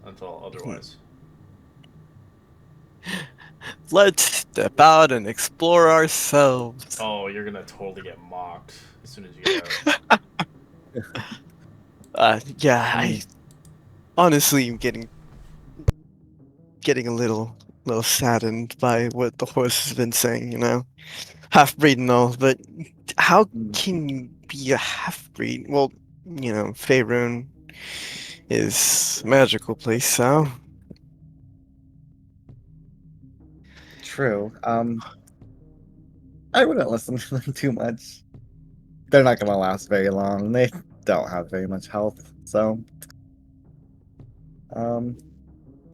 until otherwise. Let's step out and explore ourselves. Oh, you're gonna totally get mocked as soon as you get out. Yeah, I honestly am getting a little saddened by what the horse has been saying, half-breed and all, but how can you be a half-breed? Well, Faerun is a magical place, so true. I wouldn't listen to them too much. They're not gonna last very long. They don't have very much health, so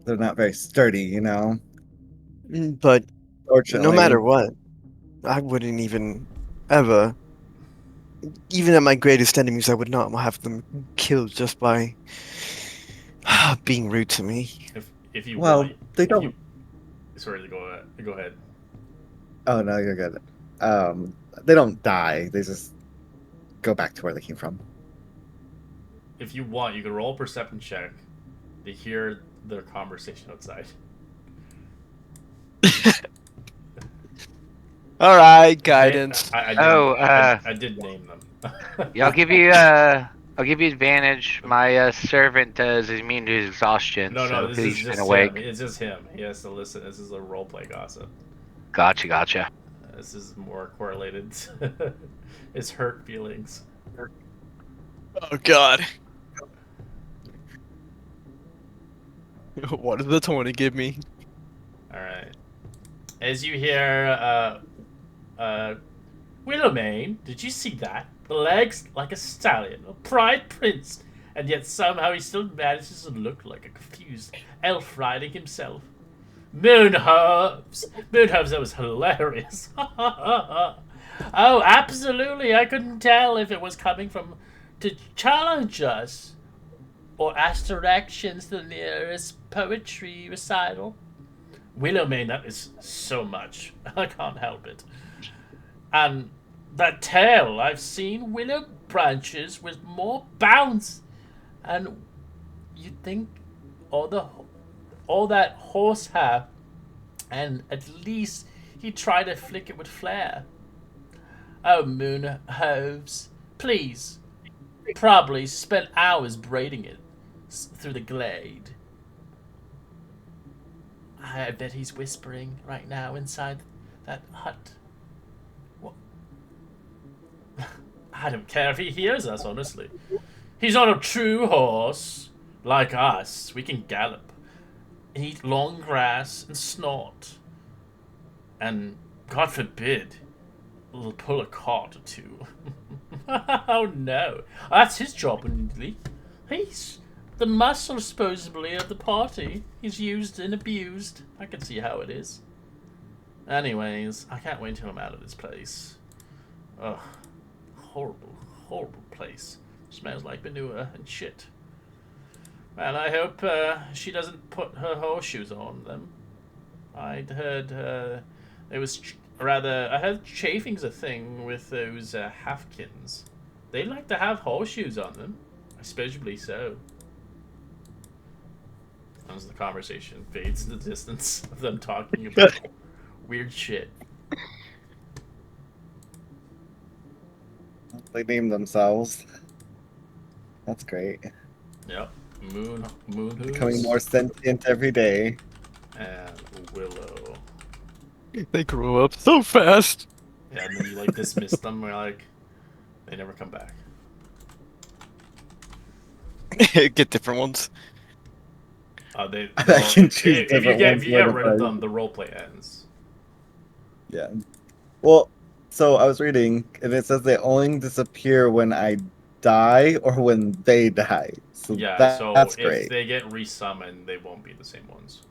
they're not very sturdy, but Fortunately, no matter what, I wouldn't even ever, even at my greatest enemies, I would not have them killed just by being rude to me. If you well, want, they if don't. you- sorry, go ahead. Go ahead. Oh no, you're good. They don't die. They just go back to where they came from. If you want, you can roll a perception check to hear their conversation outside. All right, guidance. I did name them. Yeah, I'll give you advantage. My servant is immune to exhaustion, No, so this is he's been just awake. him. It's just him. He has to listen. This is a roleplay gossip. Gotcha. This is more correlated. His hurt feelings. Oh God. What does the 20 give me? All right. as you hear, Willowmane, did you see that? The legs like a stallion, a pride prince, and yet somehow he still manages to look like a confused elf riding himself. Moonhubs! Moonhubs, that was hilarious. Oh, absolutely. I couldn't tell if it was coming from to challenge us or ask directions to the nearest poetry recital. Willowmane, that is so much. I can't help it. And that tail, I've seen willow branches with more bounce. And you'd think all that horse hair, and at least he'd try to flick it with flair. Oh, moon hooves, please. Probably spent hours braiding it through the glade. I bet he's whispering right now inside that hut. What? I don't care if he hears us, honestly. He's not a true horse. Like us, we can gallop, eat long grass, and snort. And, God forbid, we'll pull a cart or two. Oh no, that's his job, indeed. He's the muscle, supposedly, of the party. He's used and abused. I can see how it is. Anyways, I can't wait till I'm out of this place. Ugh. Horrible, horrible place. Smells like manure and shit. And I hope she doesn't put her horseshoes on them. I'd heard it was I heard chafing's a thing with those halfkins. They like to have horseshoes on them. Especially so. As the conversation fades in the distance of them talking about weird shit. They name themselves. That's great. Yep. Moon Becoming more sentient every day. and Willow. They grew up so fast. Yeah, and then you like dismiss them. We're like, they never come back. Get different ones. They. I can choose if different you ones get for rid the of them, the roleplay ends. Yeah. Well, so I was reading, and it says they only disappear when I die or when they die. So Yeah, so that's if great. they get resummoned, they won't be the same ones.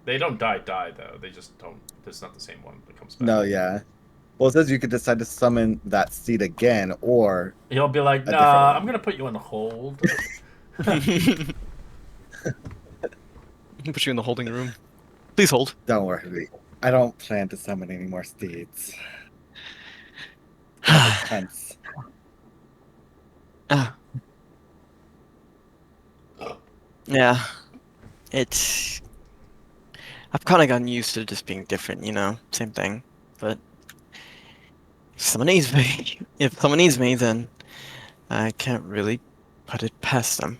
They don't die though. They just don't. It's not the same one that comes back. No, yeah. Well, it says you could decide to summon that seed again, or He'll be like, different nah, one. I'm gonna put you on hold. Put you in the holding room. Please hold. don't worry. I don't plan to summon any more steeds. Hunts. Yeah. It's... I've kind of gotten used to just being different, you know? Same thing. But... if someone needs me, then I can't really put it past them.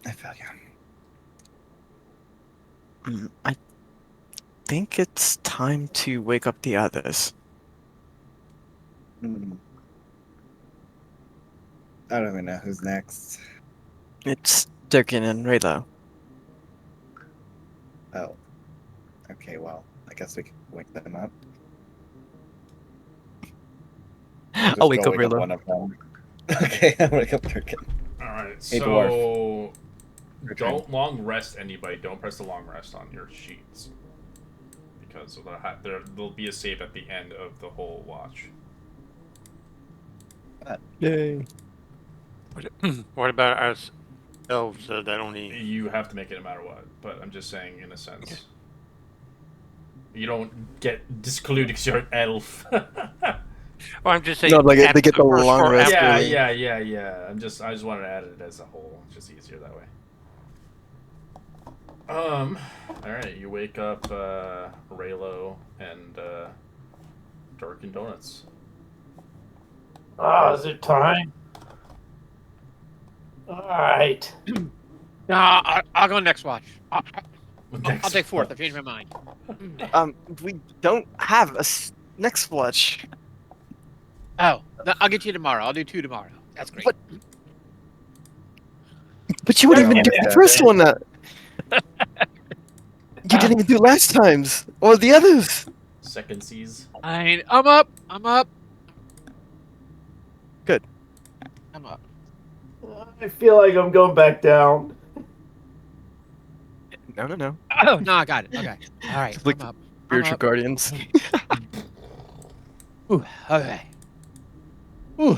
I feel you. I think it's time to wake up the others. Hmm. I don't even know who's next. It's Durkin and Raylo. Oh. Okay, well, I guess we can wake them up. I'll wake up One Raylo. of them. Okay, I'll wake up Durkin. Alright, Hey, so dwarf. Your turn. don't long rest anybody. Don't press the long rest on your sheets. Because there'll be a save at the end of the whole watch. Yay. What about us elves that only... You have to make it no matter what, but I'm just saying in a sense. You don't get discluded because you're an elf. Well, I'm just saying... No, like, they after get the first long four rest. hours- Yeah. I just wanted to add it as a whole. It's just easier that way. Alright, you wake up Raylo and Dark and Donuts. Ah, is it time? Alright. Nah, I'll go next watch. I'll Next take fourth. watch. I've changed my mind. We don't have a next watch. Oh, I'll get you tomorrow. I'll do 2 tomorrow. That's great. What? But you wouldn't even do Yeah. the first one. You didn't even do last time's or the others. Second seas. I'm up. I'm up. Good. I'm up. I feel like I'm going back down. No. Oh no, I got it. Okay. All right. Just like I'm up. Spiritual up. guardians. Ooh, okay. Ooh.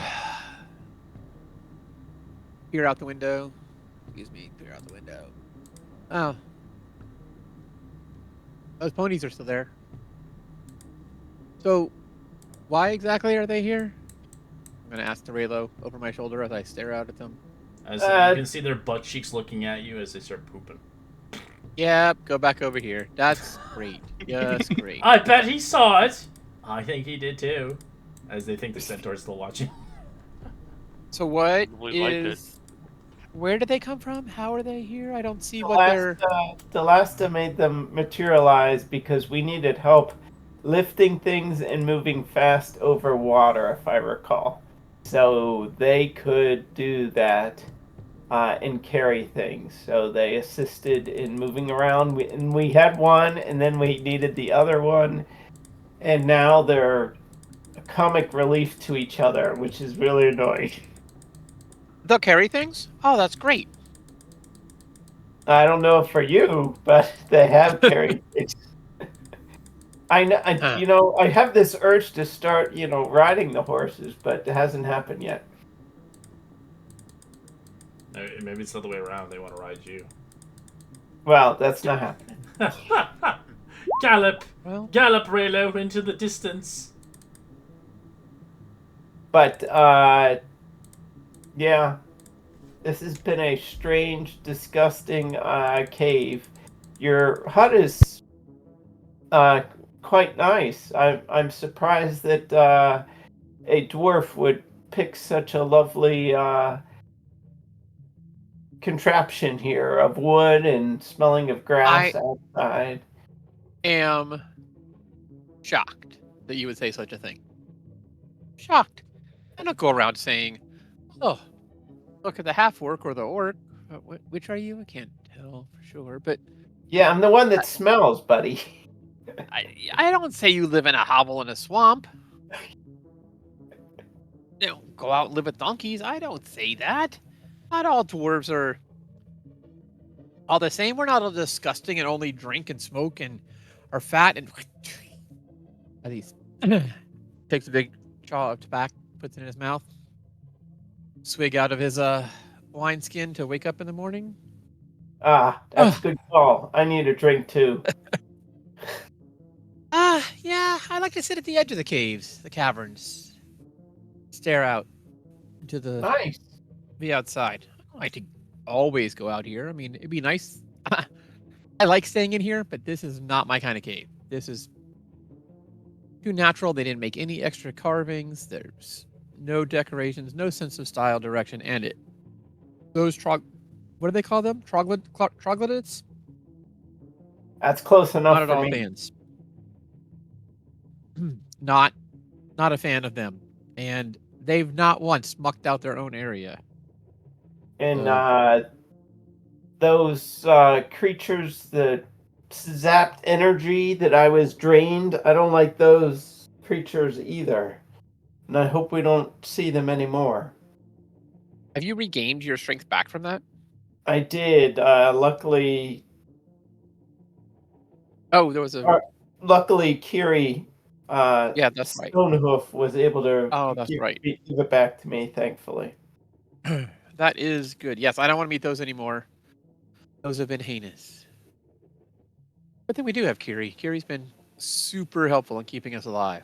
Peer out the window. Excuse me. Peer out the window. Oh. Those ponies are still there. So, why exactly are they here? I'm gonna ask the Raylo over my shoulder as I stare out at them. As you can see their butt cheeks looking at you as they start pooping. Yep, go back over here. That's great. Yes, great. I bet he saw it. I think he did too. As they think the centaur's still watching. So what We liked it. is? Where did they come from? How are they here? I don't see what they're. Delasta made them materialize because we needed help lifting things and moving fast over water, if I recall. So they could do that and carry things. So they assisted in moving around. We had one, and then we needed the other one. And now they're a comic relief to each other, which is really annoying. They'll carry things? Oh, that's great. I don't know for you, but they have carried things. I know, I have this urge to start, riding the horses, but it hasn't happened yet. Maybe it's the other way around. They want to ride you. Well, that's not happening. Gallop! Well, Gallop, Raylo, into the distance. But, yeah. This has been a strange, disgusting cave. Your hut is quite nice. I'm surprised that a dwarf would pick such a lovely contraption here of wood and smelling of grass outside. am shocked that you would say such a thing. Shocked. I don't go around saying, "Oh, look at the half-orc or the orc." Which are you? I can't tell for sure, but Yeah, I'm the one that smells, buddy. I don't say you live in a hovel in a swamp. Go out and live with donkeys. I don't say that. Not all dwarves are all the same. We're not all disgusting and only drink and smoke and are fat and. These takes a big chaw of tobacco, puts it in his mouth, swig out of his wineskin to wake up in the morning. That's a good call. I need a drink too. Yeah, I like to sit at the edge of the caves, the caverns, stare out into Nice. the outside. I don't like to always go out here. I mean, it'd be nice. I like staying in here, but this is not my kind of cave. This is too natural. They didn't make any extra carvings. There's no decorations, no sense of style, direction, and those what do they call them? Troglodytes? That's close enough Not at for all me. fans. Not a fan of them. And they've not once mucked out their own area. And those creatures that zapped energy that I was drained, I don't like those creatures either. And I hope we don't see them anymore. Have you regained your strength back from that? I did. Luckily. Oh, there was a. Luckily, Kiri. Yeah, that's right. Stonehoof was able to. Oh, that's right. Give it back to me, thankfully. That is good. Yes, I don't want to meet those anymore. Those have been heinous. But then we do have Kiri. Kiri's been super helpful in keeping us alive.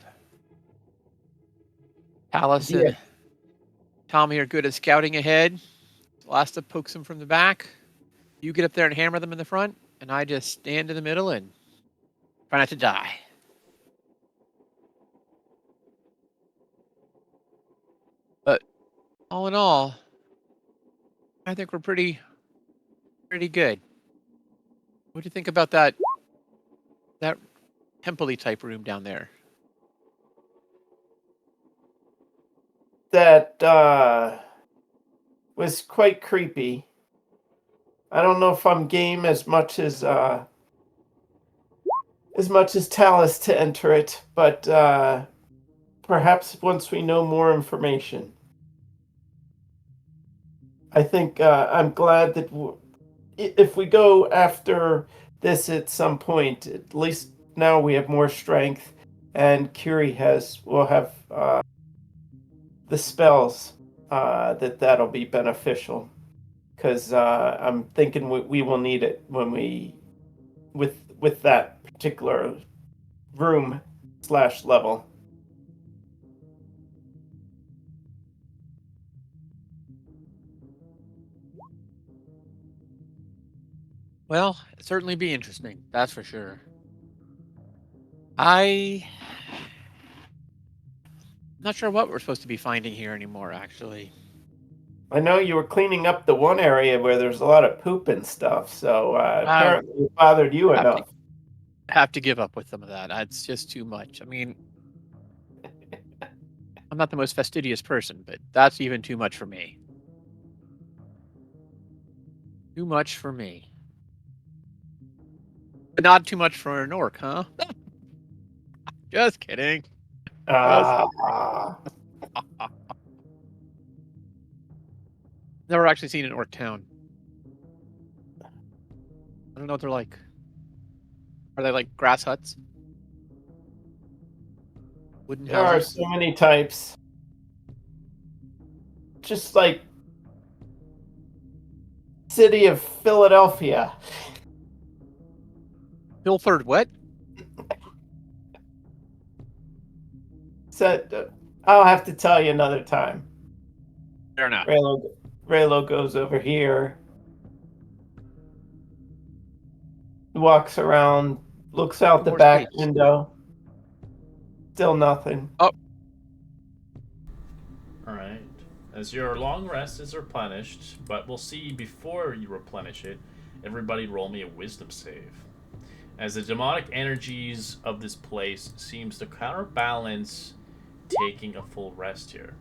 Alice and Tom here good at scouting ahead. Lasta pokes them from the back. You get up there and hammer them in the front, and I just stand in the middle and try not to die. But all in all, I think we're pretty good. What do you think about that temple-y type room down there? That was quite creepy. I don't know if I'm game as much as Talus to enter it, but perhaps once we know more information. I think I'm glad that if we go after this at some point, at least now we have more strength, and Curie will have the spells that'll be beneficial. Because I'm thinking we will need it when with that particular room / level. Well, it'd certainly be interesting. That's for sure. I'm not sure what we're supposed to be finding here anymore, actually. I know you were cleaning up the one area where there's a lot of poop and stuff, so apparently it bothered you enough. Have to give up with some of that. It's just too much. I mean, I'm not the most fastidious person, but that's even too much for me. Too much for me. But not too much for an orc, huh? Just kidding. Never actually seen an orc town. I don't know what they're like. Are they like grass huts? Wooden There are houses? so many types. Just like city of Philadelphia. Pilfered what? So I'll have to tell you another time. Fair enough. Raylo goes over here. Walks around, looks out the More back space. window. Still nothing. Oh. Alright. As your long rest is replenished, but we'll see before you replenish it, everybody roll me a wisdom save. As the demonic energies of this place seems to counterbalance taking a full rest here.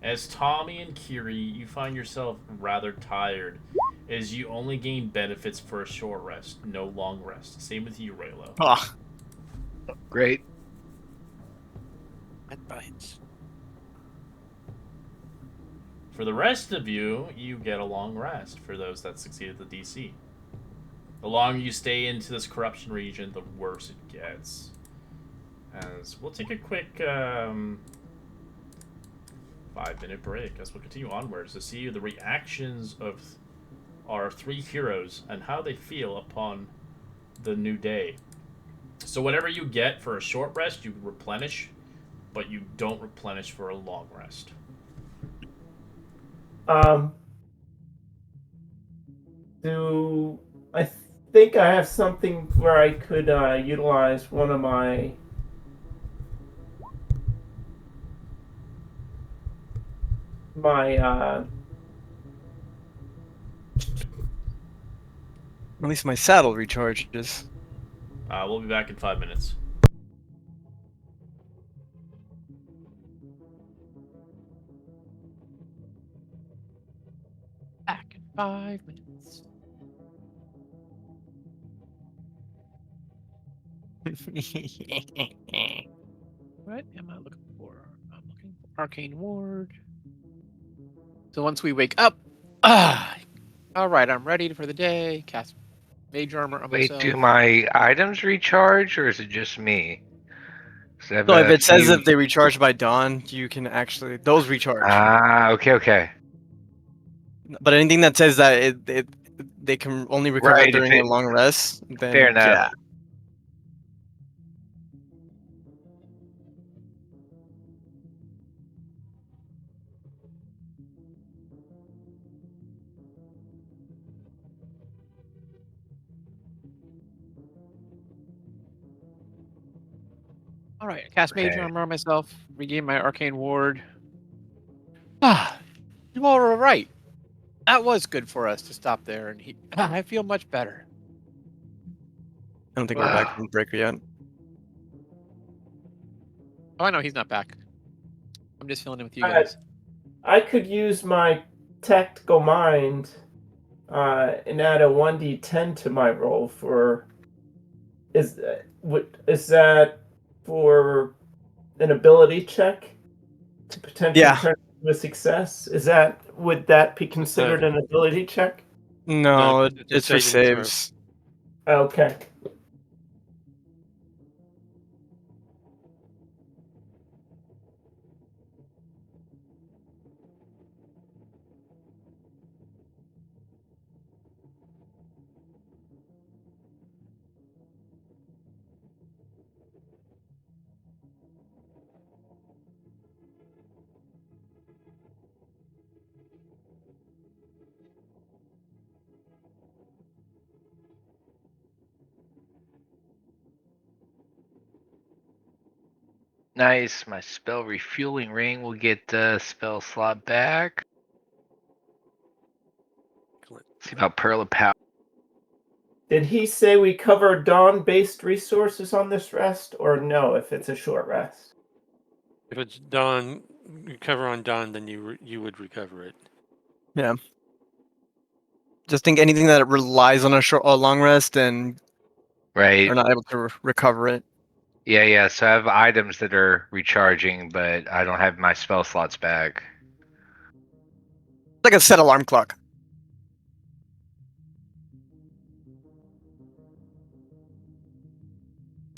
As Tommy and Kiri, you find yourself rather tired, as you only gain benefits for a short rest, no long rest. Same with you, Raylo. Ah, Great. That bites. For the rest of you, you get a long rest for those that succeeded the DC. The longer you stay into this corruption region, the worse it gets. As we'll take a quick 5-minute break as we'll continue onwards to see the reactions of our three heroes and how they feel upon the new day. So whatever you get for a short rest, you replenish, but you don't replenish for a long rest. Do I think I have something where I could utilize one of my at least my saddle recharges. We'll be back in 5 minutes. Back in 5 minutes. What am I looking for? I'm looking for Arcane Ward. So once we wake up, all right, I'm ready for the day. Cast Mage Armor on Wait, myself. do my items recharge, or is it just me? So if it says if they recharge by dawn, you can actually those recharge. Ah, okay. But anything that says that they can only recover Right, during a long rest, then Fair enough. yeah. All right, cast Mage Okay. Armor on myself. Regain my Arcane Ward. You all were right. That was good for us to stop there, and I feel much better. I don't think we're back from breaker yet. Oh, I know he's not back. I'm just filling in with you Alright. guys. I could use my tactical mind and add a 1d10 to my roll for. Is that for an ability check to potentially Yeah. turn into a success? Would that be considered an ability check? No, it's a it's for saving throw. saves. Okay. Nice. My spell refueling ring will get the spell slot back. Excellent. See about Pearl of Power. Did he say we cover dawn-based resources on this rest, or no? If it's a short rest. If it's dawn, recover on dawn, then you would recover it. Yeah. Just think anything that relies on a long rest and Right. are not able to recover it. Yeah. So I have items that are recharging, but I don't have my spell slots back. Like a set alarm clock.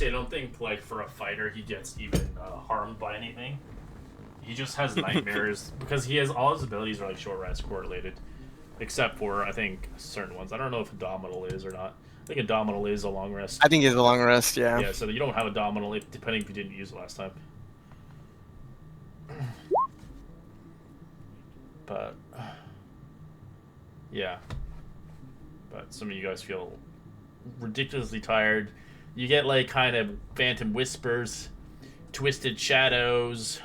I don't think, like, for a fighter, he gets even harmed by anything. He just has nightmares because he has all his abilities are like short rest correlated, except for I think certain ones. I don't know if Abdominal is or not. I think Abdominal is a long rest. I think it's a long rest, yeah. Yeah, so you don't have Abdominal if, depending if you didn't use it last time. But yeah, but some of you guys feel ridiculously tired. You get like kind of phantom whispers, twisted shadows,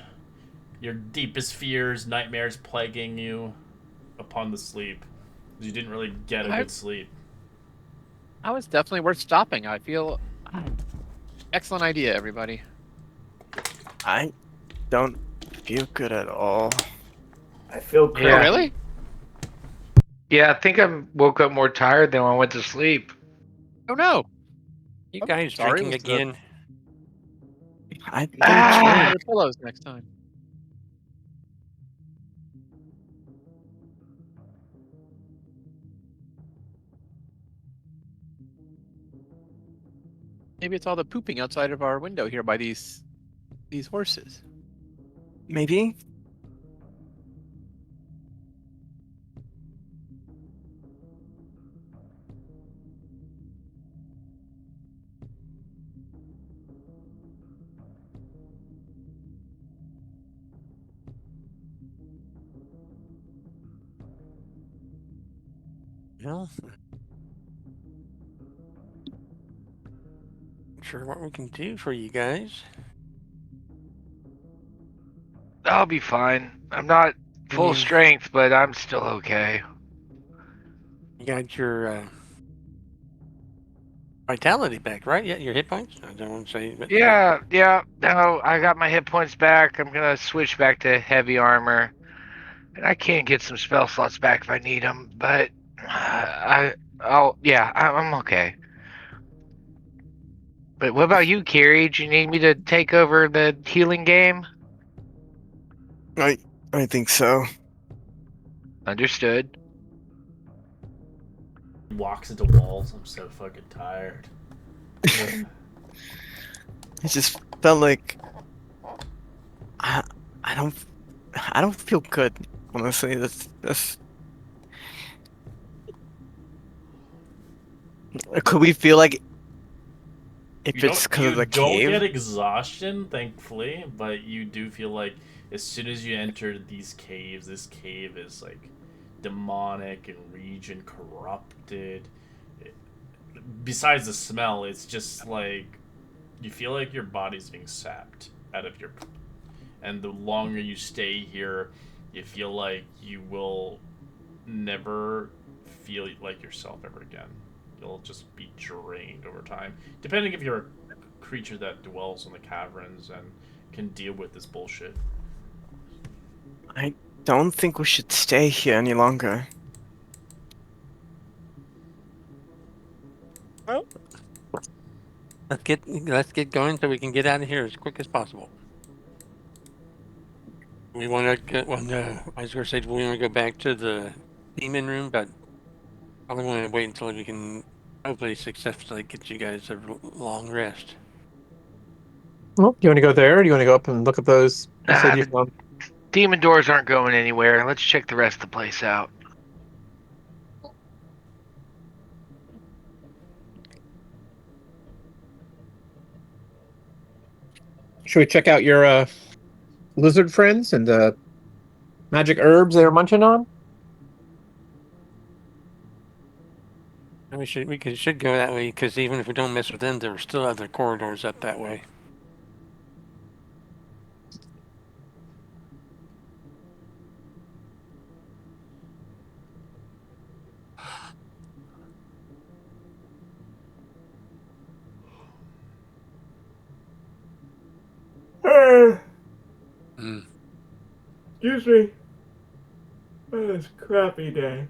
your deepest fears, nightmares plaguing you upon the sleep. You didn't really get a good sleep. That was definitely worth stopping. I feel excellent idea, everybody. I don't feel good at all. I feel Oh, crazy. Yeah. really? Yeah, I think I woke up more tired than when I went to sleep. Oh no! You guys sorry, drinking was the- again? I Maybe just Ah! better pillows next time. Maybe it's all the pooping outside of our window here by these horses. maybe. Well, not sure what we can do for you guys. I'll be fine. I'm not full mean- strength, but I'm still okay. You got your vitality back, right? Yeah, your hit points. I don't want to say, but Yeah. No, I got my hit points back. I'm gonna switch back to heavy armor, and I can get some spell slots back if I need them. But I'm okay. But what about you, Carrie? Do you need me to take over the healing game? I think so. Understood. He walks into walls. I'm so fucking tired. It just felt like I don't feel good. Honestly, that's. Could we feel like if it's because of the don't cave? get exhaustion, thankfully, but you do feel like as soon as you enter these caves, this cave is like demonic and region corrupted. Besides the smell, it's just like you feel like your body's being sapped out of your. And the longer you stay here, you feel like you will never feel like yourself ever again. You'll just be drained over time. Depending if you're a creature that dwells in the caverns and can deal with this bullshit. I don't think we should stay here any longer. Let's get going so we can get out of here as quick as possible. We want to get I was going to say we want to go back to the demon room, but I want to wait until we can hopefully successfully get you guys a long rest. Well, do you want to go there, or do you want to go up and look at those? You said you The found. demon doors aren't going anywhere. Let's check the rest of the place out. Should we check out your lizard friends and the magic herbs they're munching on? And we should go that way because even if we don't mess with them, there are still other corridors up that way. Mm. Excuse me. It's a crappy day.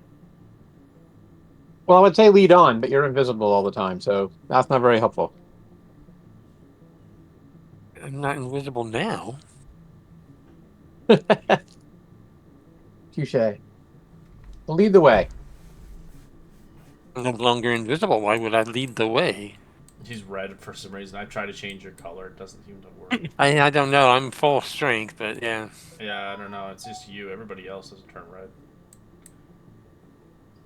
Well, I would say lead on, but you're invisible all the time, so that's not very helpful. I'm not invisible now. Touche. Well, lead the way. I'm no longer invisible. Why would I lead the way? He's red for some reason. I try to change your color. It doesn't seem to work. I don't know. I'm full strength, but yeah. Yeah, I don't know. It's just you. Everybody else doesn't turn red.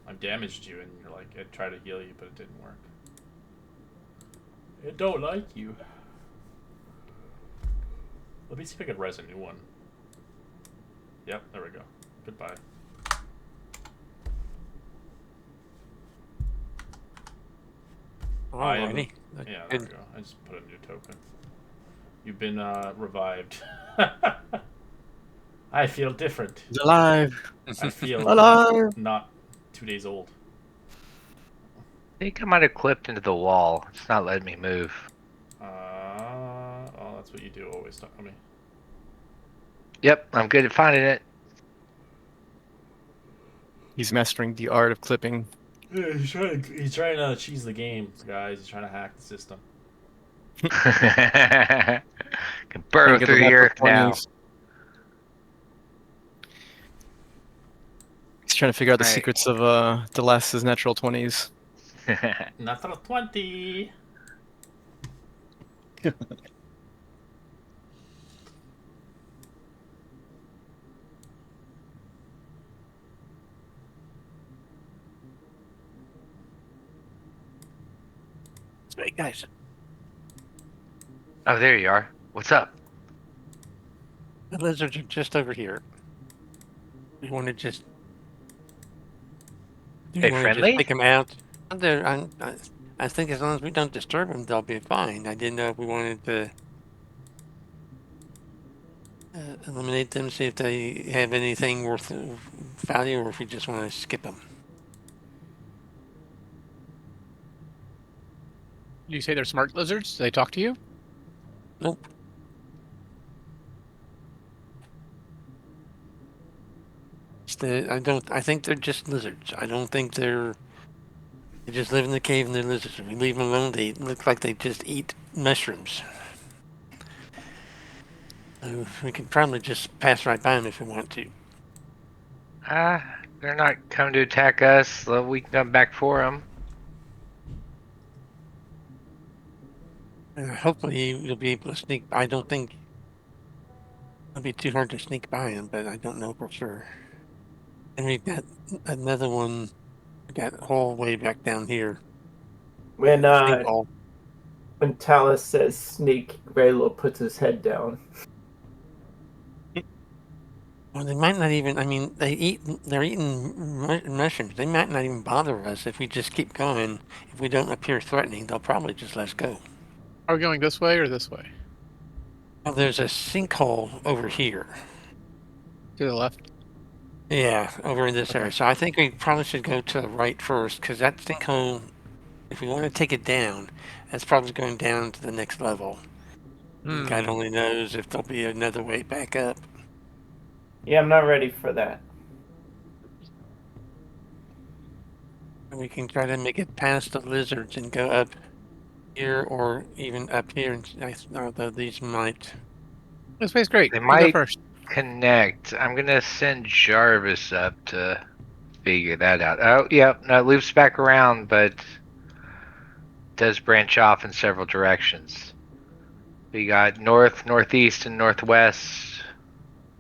I've damaged you, and you're like, I tried to heal you, but it didn't work. It don't like you. Let me see if I can res a new one. Yep, there we go. Goodbye. Alrighty. Yeah, there we go. I just put a new token. You've been revived. I feel different. He's alive. I feel Alive. not 2 days old. I think I might have clipped into the wall. It's not letting me move. Oh, that's what you do. Always talk to me. Yep, I'm good at finding it. He's mastering the art of clipping. Yeah, he's trying to cheese the game, guys. He's trying to hack the system. Can burrow through the earth now. He's trying to figure out the Right. secrets of Delas's natural 20s. Natural 20. Hey guys, Oh, there you are. What's up? the lizards are just over here. You want to just? Do They you wanna friendly? just take them out? I think as long as we don't disturb them, they'll be fine. I didn't know if we wanted to eliminate them, see if they have anything worth value, or if we just want to skip them. You say they're smart lizards? Do they talk to you? Nope. I think they're just lizards. I don't think they just live in the cave and they're lizards. If we leave them alone, they look like they just eat mushrooms. We can probably just pass right by them if we want to. They're not coming to attack us, so we can come back for them. Hopefully you'll be able to sneak. I don't think it'll be too hard to sneak by them, but I don't know for sure. And we've got another one. We got a whole way back down here. When Sinkhole. when Talus says sneak, Raylo puts his head down. Well, they might not even. I mean, they're eating mushrooms. They might not even bother us if we just keep going. If we don't appear threatening, they'll probably just let us go. Are we going this way or this way? Well, there's a sinkhole over here. To the left? Yeah, over in this area. So I think we probably should go to the right first, because that sinkhole, if we want to take it down, that's probably going down to the next level. God only knows if there'll be another way back up. Yeah, I'm not ready for that. We can try to make it past the lizards and go up here or even up here. And although these might. This way's great. They You go might first. connect. I'm gonna send Jarvis up to figure that out. Oh, yep, no, it loops back around, but does branch off in several directions. We got north, northeast, and northwest.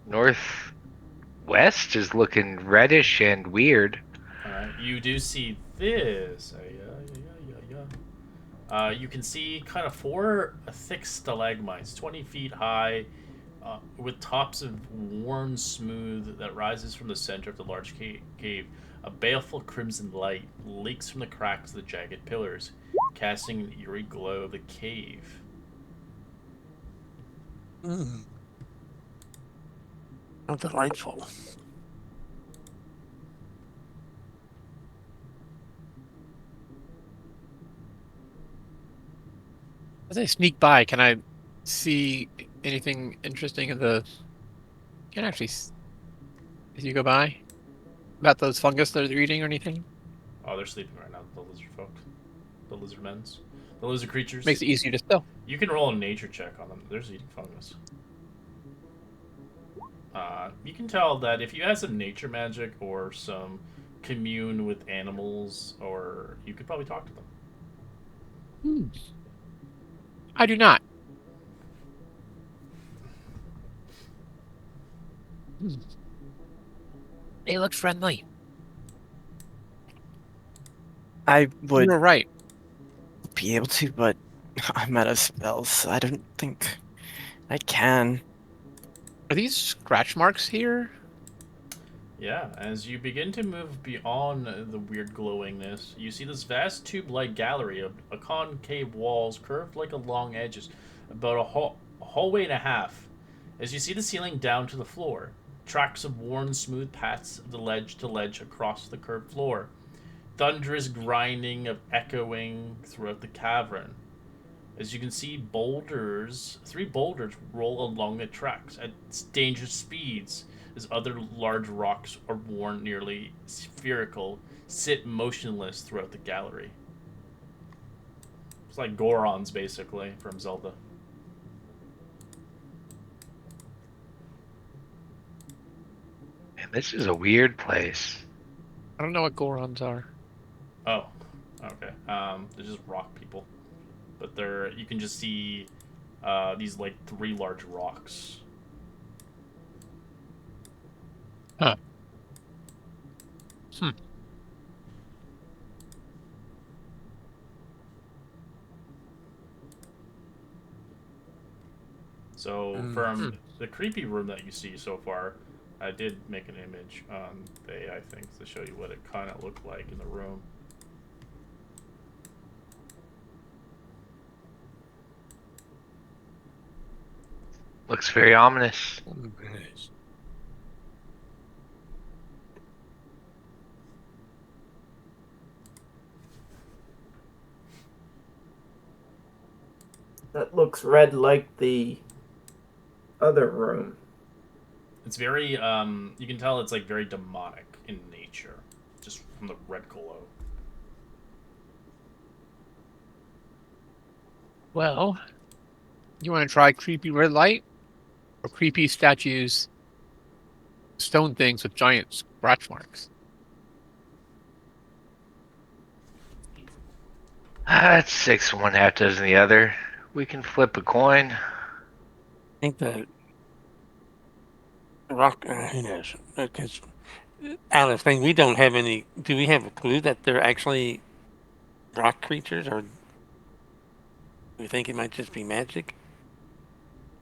Northwest is looking reddish and weird. Alright, you do see this. You can see kind of 4 thick stalagmites, 20 feet high, with tops of worn smooth that rises from the center of the large cave. A baleful crimson light leaks from the cracks of the jagged pillars, casting an eerie glow of the cave. How delightful. As I sneak by, can I see anything interesting in the? Can I actually, as you go by, about those fungus that they're eating or anything? Oh, they're sleeping right now, the lizard folk. The lizard men's. The lizard creatures. Makes it easier to steal. You can roll a nature check on them. They're just eating fungus. You can tell that if you had some nature magic or some commune with animals, or you could probably talk to them. I do not. They look friendly. I would You're right. be able to, but I'm out of spells. I don't think I can. Are these scratch marks here? Yeah, as you begin to move beyond the weird glowingness, you see this vast tube-like gallery of concave walls curved like long edges, about a hallway and a half. As you see the ceiling down to the floor, tracks of worn smooth paths of the ledge to ledge across the curved floor, thunderous grinding of echoing throughout the cavern. As you can see, 3 boulders roll along the tracks at dangerous speeds, as other large rocks are worn nearly spherical, sit motionless throughout the gallery. It's like Gorons, basically, from Zelda. Man, this is a weird place. I don't know what Gorons are. Oh, okay. They're just rock people. But you can just see these, like, 3 large rocks. Huh. So from the creepy room that you see so far, I did make an image on the AI thing to show you what it kind of looked like in the room. Looks very ominous. That looks red like the other room. It's very, you can tell it's like very demonic in nature, just from the red glow. Well, you want to try creepy red light or creepy statues, stone things with giant scratch marks? That's 6 one, half dozen the other. We can flip a coin. I think the rock. Who knows? Because Alice, thing we don't have any. Do we have a clue that they're actually rock creatures, or do we think it might just be magic?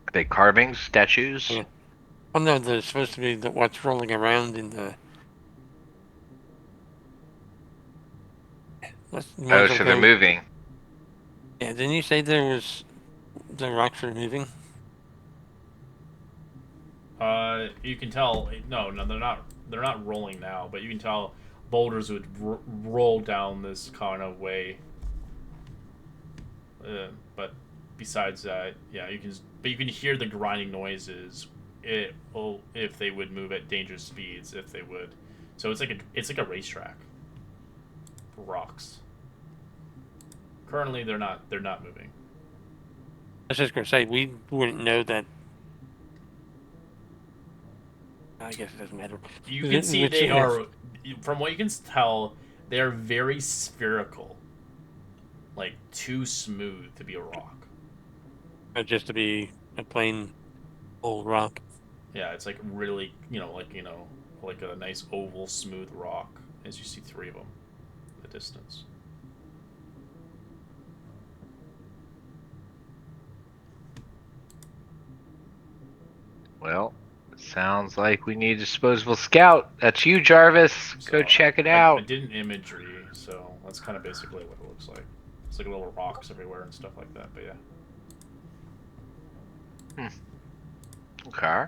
Are they carvings, statues? Yeah. Oh no, there's supposed to be what's rolling around in the. Oh, so they're moving. Yeah, didn't you say there was the rocks are moving? You can tell. No, they're not. They're not rolling now, but you can tell boulders would roll down this kind of way. But besides that, yeah, you can but you can hear the grinding noises. If they would move at dangerous speeds, if they would. So it's like a racetrack for rocks. Currently, they're not moving. I was just gonna say we wouldn't know that. I guess it doesn't matter. You can see they are, from what you can tell, they are very spherical, like too smooth to be a rock. Just to be a plain old rock. Yeah, it's like really, like a nice oval, smooth rock. As you see 3 of them in the distance. Well, sounds like we need a disposable scout. That's you, Jarvis. Go check it out. I did an imagery, so that's kind of basically what it looks like. It's like little rocks everywhere and stuff like that, but yeah. Okay.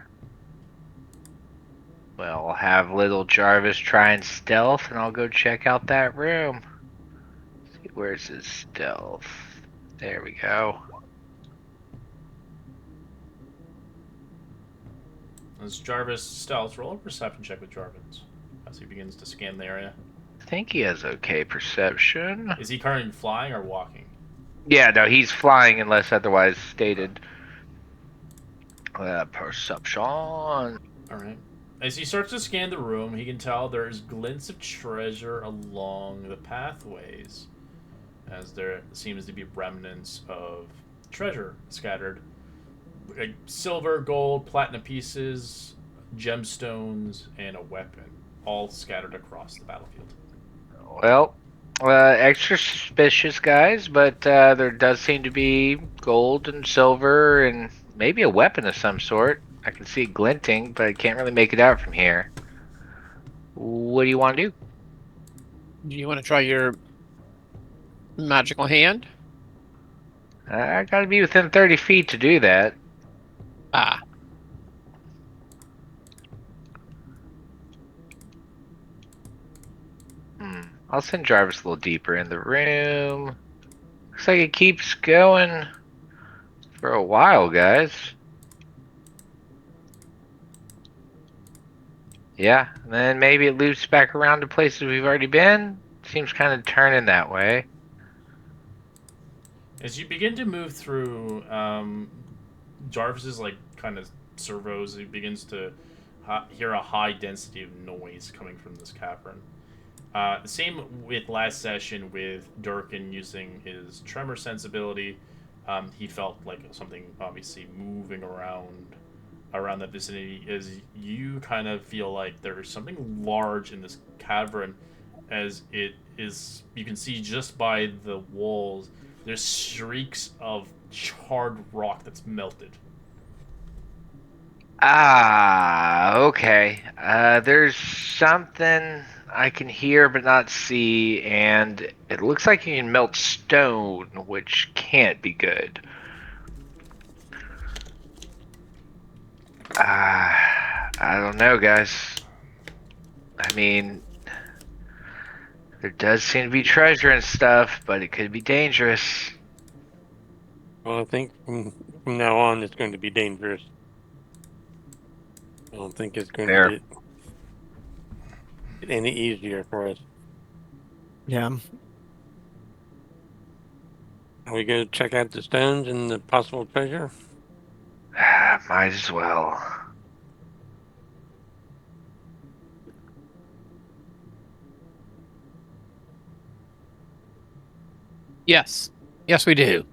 Well, I'll have little Jarvis try and stealth, and I'll go check out that room. See, where's his stealth? There we go. As Jarvis stealth, roll a perception check with Jarvis as he begins to scan the area. I think he has okay perception. Is he currently flying or walking? Yeah, no, he's flying unless otherwise stated. Perception. Alright. As he starts to scan the room, he can tell there's glints of treasure along the pathways, as there seems to be remnants of treasure scattered. Like silver, gold, platinum pieces, gemstones, and a weapon, all scattered across the battlefield. Well, extra suspicious, guys, but there does seem to be gold and silver and maybe a weapon of some sort. I can see it glinting, but I can't really make it out from here. What do you want to do? Do you want to try your magical hand? I gotta be within 30 feet to do that. Ah. I'll send Jarvis a little deeper in the room. Looks like it keeps going for a while, guys. Yeah, and then maybe it loops back around to places we've already been. Seems kind of turning that way. As you begin to move through, Jarvis's kind of servos, he begins to hear a high density of noise coming from this cavern. The same with last session with Durkin using his tremor sensibility. He felt like something obviously moving around the vicinity, as you kind of feel like there is something large in this cavern, as it is, you can see just by the walls, there's streaks of charred rock that's melted. Ah, okay. There's something I can hear but not see, and it looks like you can melt stone, which can't be good. I don't know, guys. I mean, there does seem to be treasure and stuff, but it could be dangerous. Well, I think from now on it's going to be dangerous. I don't think it's going to get any easier for us. Yeah. Are we going to check out the stones and the possible treasure? Might as well. Yes. Yes, we do.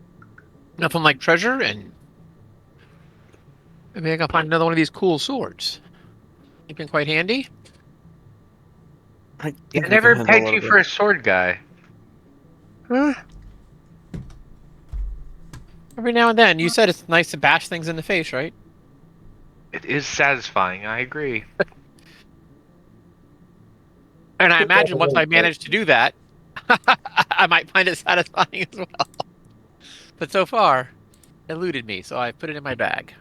Nothing like treasure, and maybe I can find another one of these cool swords. You've been quite handy. I never pegged you for a sword guy. Huh? Every now and then. You said it's nice to bash things in the face, right? It is satisfying, I agree. And I imagine once I manage to do that, I might find it satisfying as well. But so far, it eluded me, so I put it in my bag.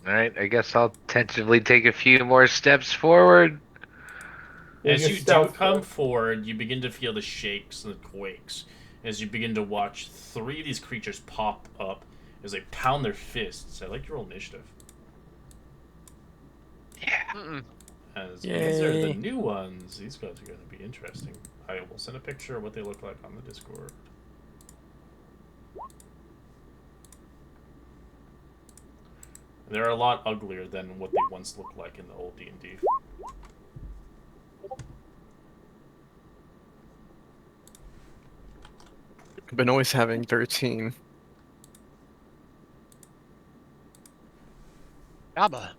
Alright, I guess I'll tentatively take a few more steps forward. As your you do stealth come work. forward, you begin to feel the shakes and the quakes as you begin to watch 3 of these creatures pop up as they pound their fists. I like your roll initiative. Mm-mm. As these are the Yay. new ones. These guys are going to be interesting. I will send a picture of what they look like on the Discord. They're a lot uglier than what they once looked like in the old D&D. I've been always having 13. Jabba.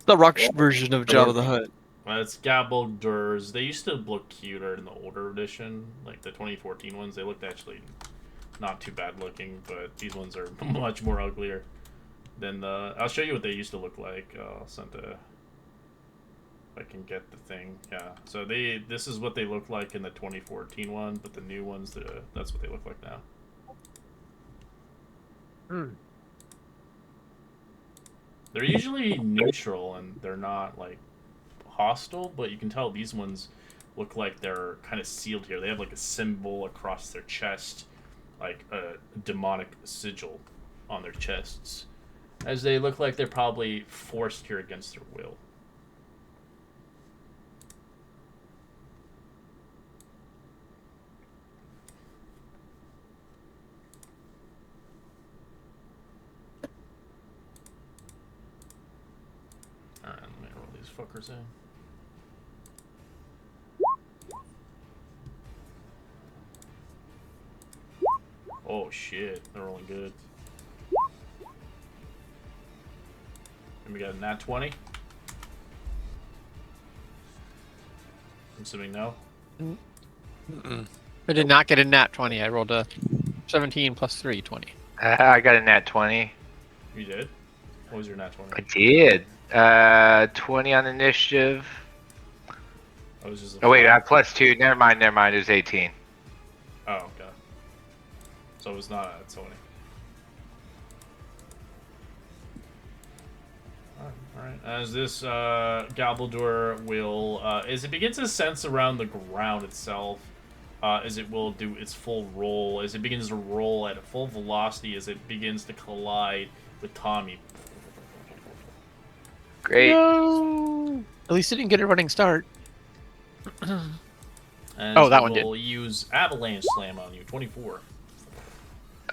The rock version of Jabba the Hutt. It's Gabaldurs. They used to look cuter in the older edition, like the 2014 ones. They looked actually not too bad looking, but these ones are much more uglier than the. I'll show you what they used to look like. I'll send a. If I can get the thing, yeah. So this is what they look like in the 2014 one, but the new ones, that's what they look like now. They're usually neutral and they're not like hostile, but you can tell these ones look like they're kind of sealed here. They have like a symbol across their chest, like a demonic sigil on their chests, as they look like they're probably forced here against their will. Alright, let me roll these fuckers in. Oh shit, they're rolling good. And we got a nat 20. I'm assuming no. Mm-mm. I did not get a nat 20. I rolled a 17 plus 3, 20. I got a nat 20. You did? What was your nat 20? I did. 20 on initiative. That was just a Oh wait, five. plus 2. Never mind. It was 18. Oh, okay. So it was not at 20. Alright. As this Gabaldur will, as it begins to sense around the ground itself, as it will do its full roll, as it begins to roll at a full velocity, as it begins to collide with Tommy. Great. No! At least it didn't get a running start. And Oh, that one did. will use Avalanche Slam on you, 24.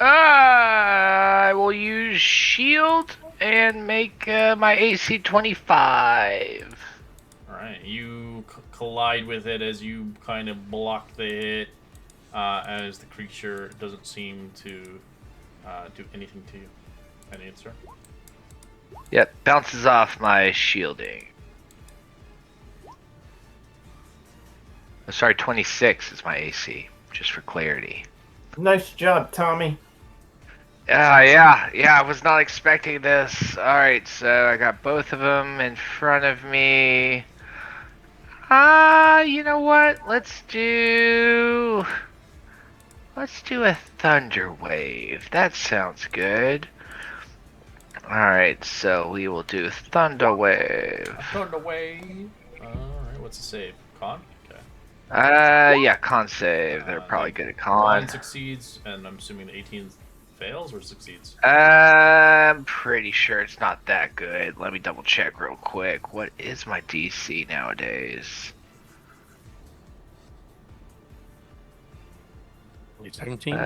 I will use shield and make my AC 25. Alright, you collide with it as you kind of block the hit, as the creature doesn't seem to do anything to you. Any answer? Yep, bounces off my shielding. Oh, sorry, 26 is my AC, just for clarity. Nice job, Tommy. Yeah, I was not expecting this. Alright, so I got both of them in front of me. You know what? Let's do a thunder wave. That sounds good. Alright, so we will do thunder wave. Turned away. Alright, what's the save? Con? Okay. Yeah, con save. They're probably good at con. 1 succeeds, and I'm assuming the 18 fails or succeeds? I'm pretty sure it's not that good. Let me double check real quick. What is my DC nowadays? 17?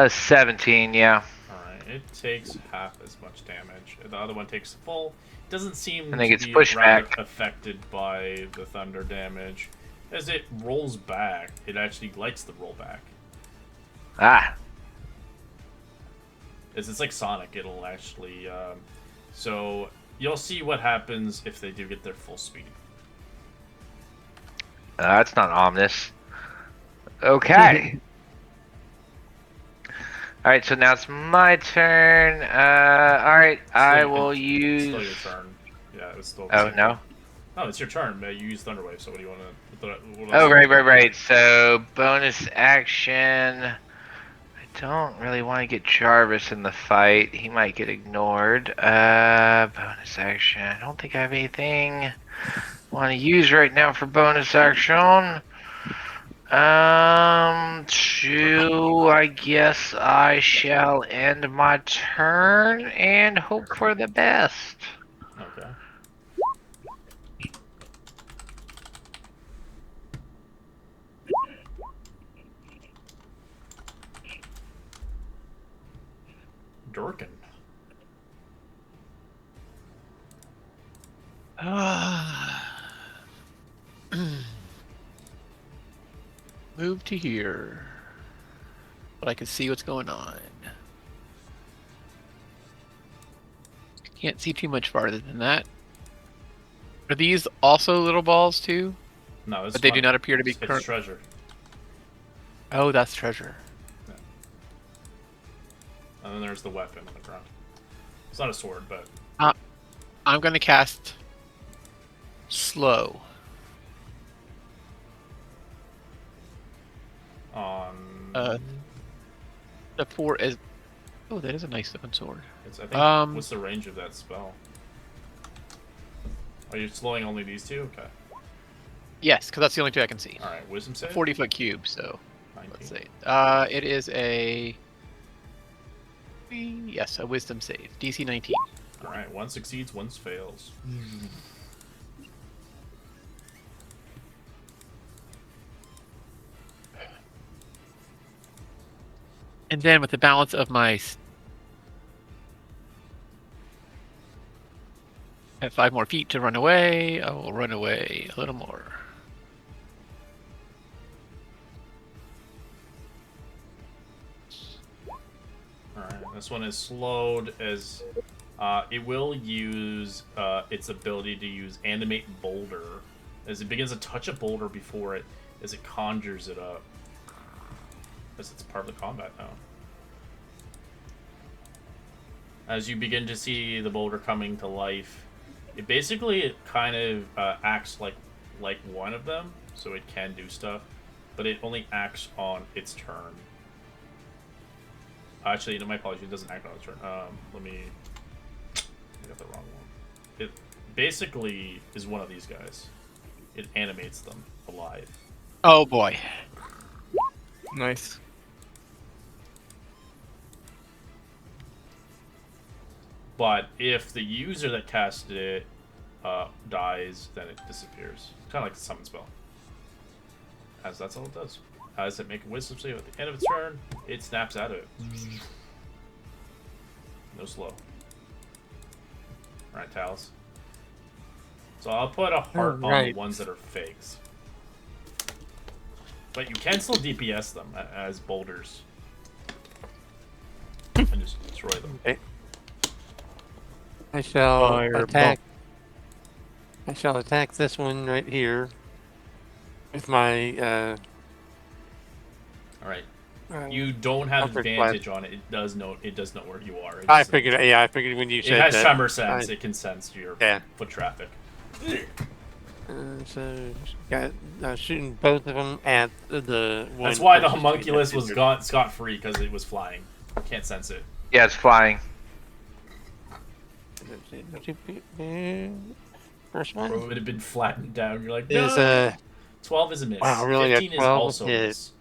17, yeah. Alright, it takes half as much damage. The other one takes full. It doesn't seem I think to it's be pushback. rather affected by the thunder damage. As it rolls back, it actually likes the rollback. Ah, It's like Sonic, it'll actually... so, you'll see what happens if they do get their full speed. that's not ominous. Okay. Alright, so now it's my turn. Alright, I will It's use... still your turn. Yeah, it's still... Oh, no? No, it's your turn. You use Thunderwave, so what do you want to... Oh, right. So, bonus action. I don't really want to get Jarvis in the fight. He might get ignored. Bonus action. I don't think I have anything. want to use right now for bonus action. I guess I shall end my turn and hope for the best. Okay. Dorkin. Move to here. But I can see what's going on. Can't see too much farther than that. Are these also little balls too? No, it's But they do not appear to be It's current. treasure. Oh, that's treasure. And then there's the weapon on the ground. It's not a sword, but I'm going to cast slow. on. The 4 is. Oh, that is a nice looking sword. It's, I think. What's the range of that spell? Are you slowing only these two? Okay. Yes, because that's the only two I can see. All right. Wisdom save. 40-foot cube, so 19. let's see. It is a. Yes, a wisdom save. DC 19. All right. One succeeds, one fails. And then with the balance of my. I have 5 more feet to run away. I will run away a little more. Alright, this one is slowed as it will use its ability to use animate boulder as it begins to touch a boulder before it as it conjures it up. As it's part of the combat now. As you begin to see the boulder coming to life, it kind of acts like one of them, so it can do stuff, but it only acts on its turn. Actually, no, my apologies. It doesn't act on its turn. I got the wrong one. It basically is one of these guys. It animates them alive. Oh boy. Nice. But if the user that casted it dies, then it disappears. Kind of like the summon spell. As that's all it does. As it make a wisdom save at the end of its turn, it snaps out of it. No slow. Alright, Talos. So I'll put a heart on the ones that are fakes. But you can still DPS them as boulders. And just destroy them. Okay. I shall attack. I shall attack this one right here with my. Alright. You don't have Comfort advantage on it. It does know where you are. It I doesn't- figured. Yeah, I figured when you It said has that. tremor sense. It can sense your foot traffic. So got shooting both of them at the one. That's why the closest to me. homunculus was gone scot-free, because it was flying. Can't sense it. Yeah, it's flying. First one Or it would have been flattened down. You're like, is no! 12 is a miss. Wow, really? 15 is 12 also a hit. miss.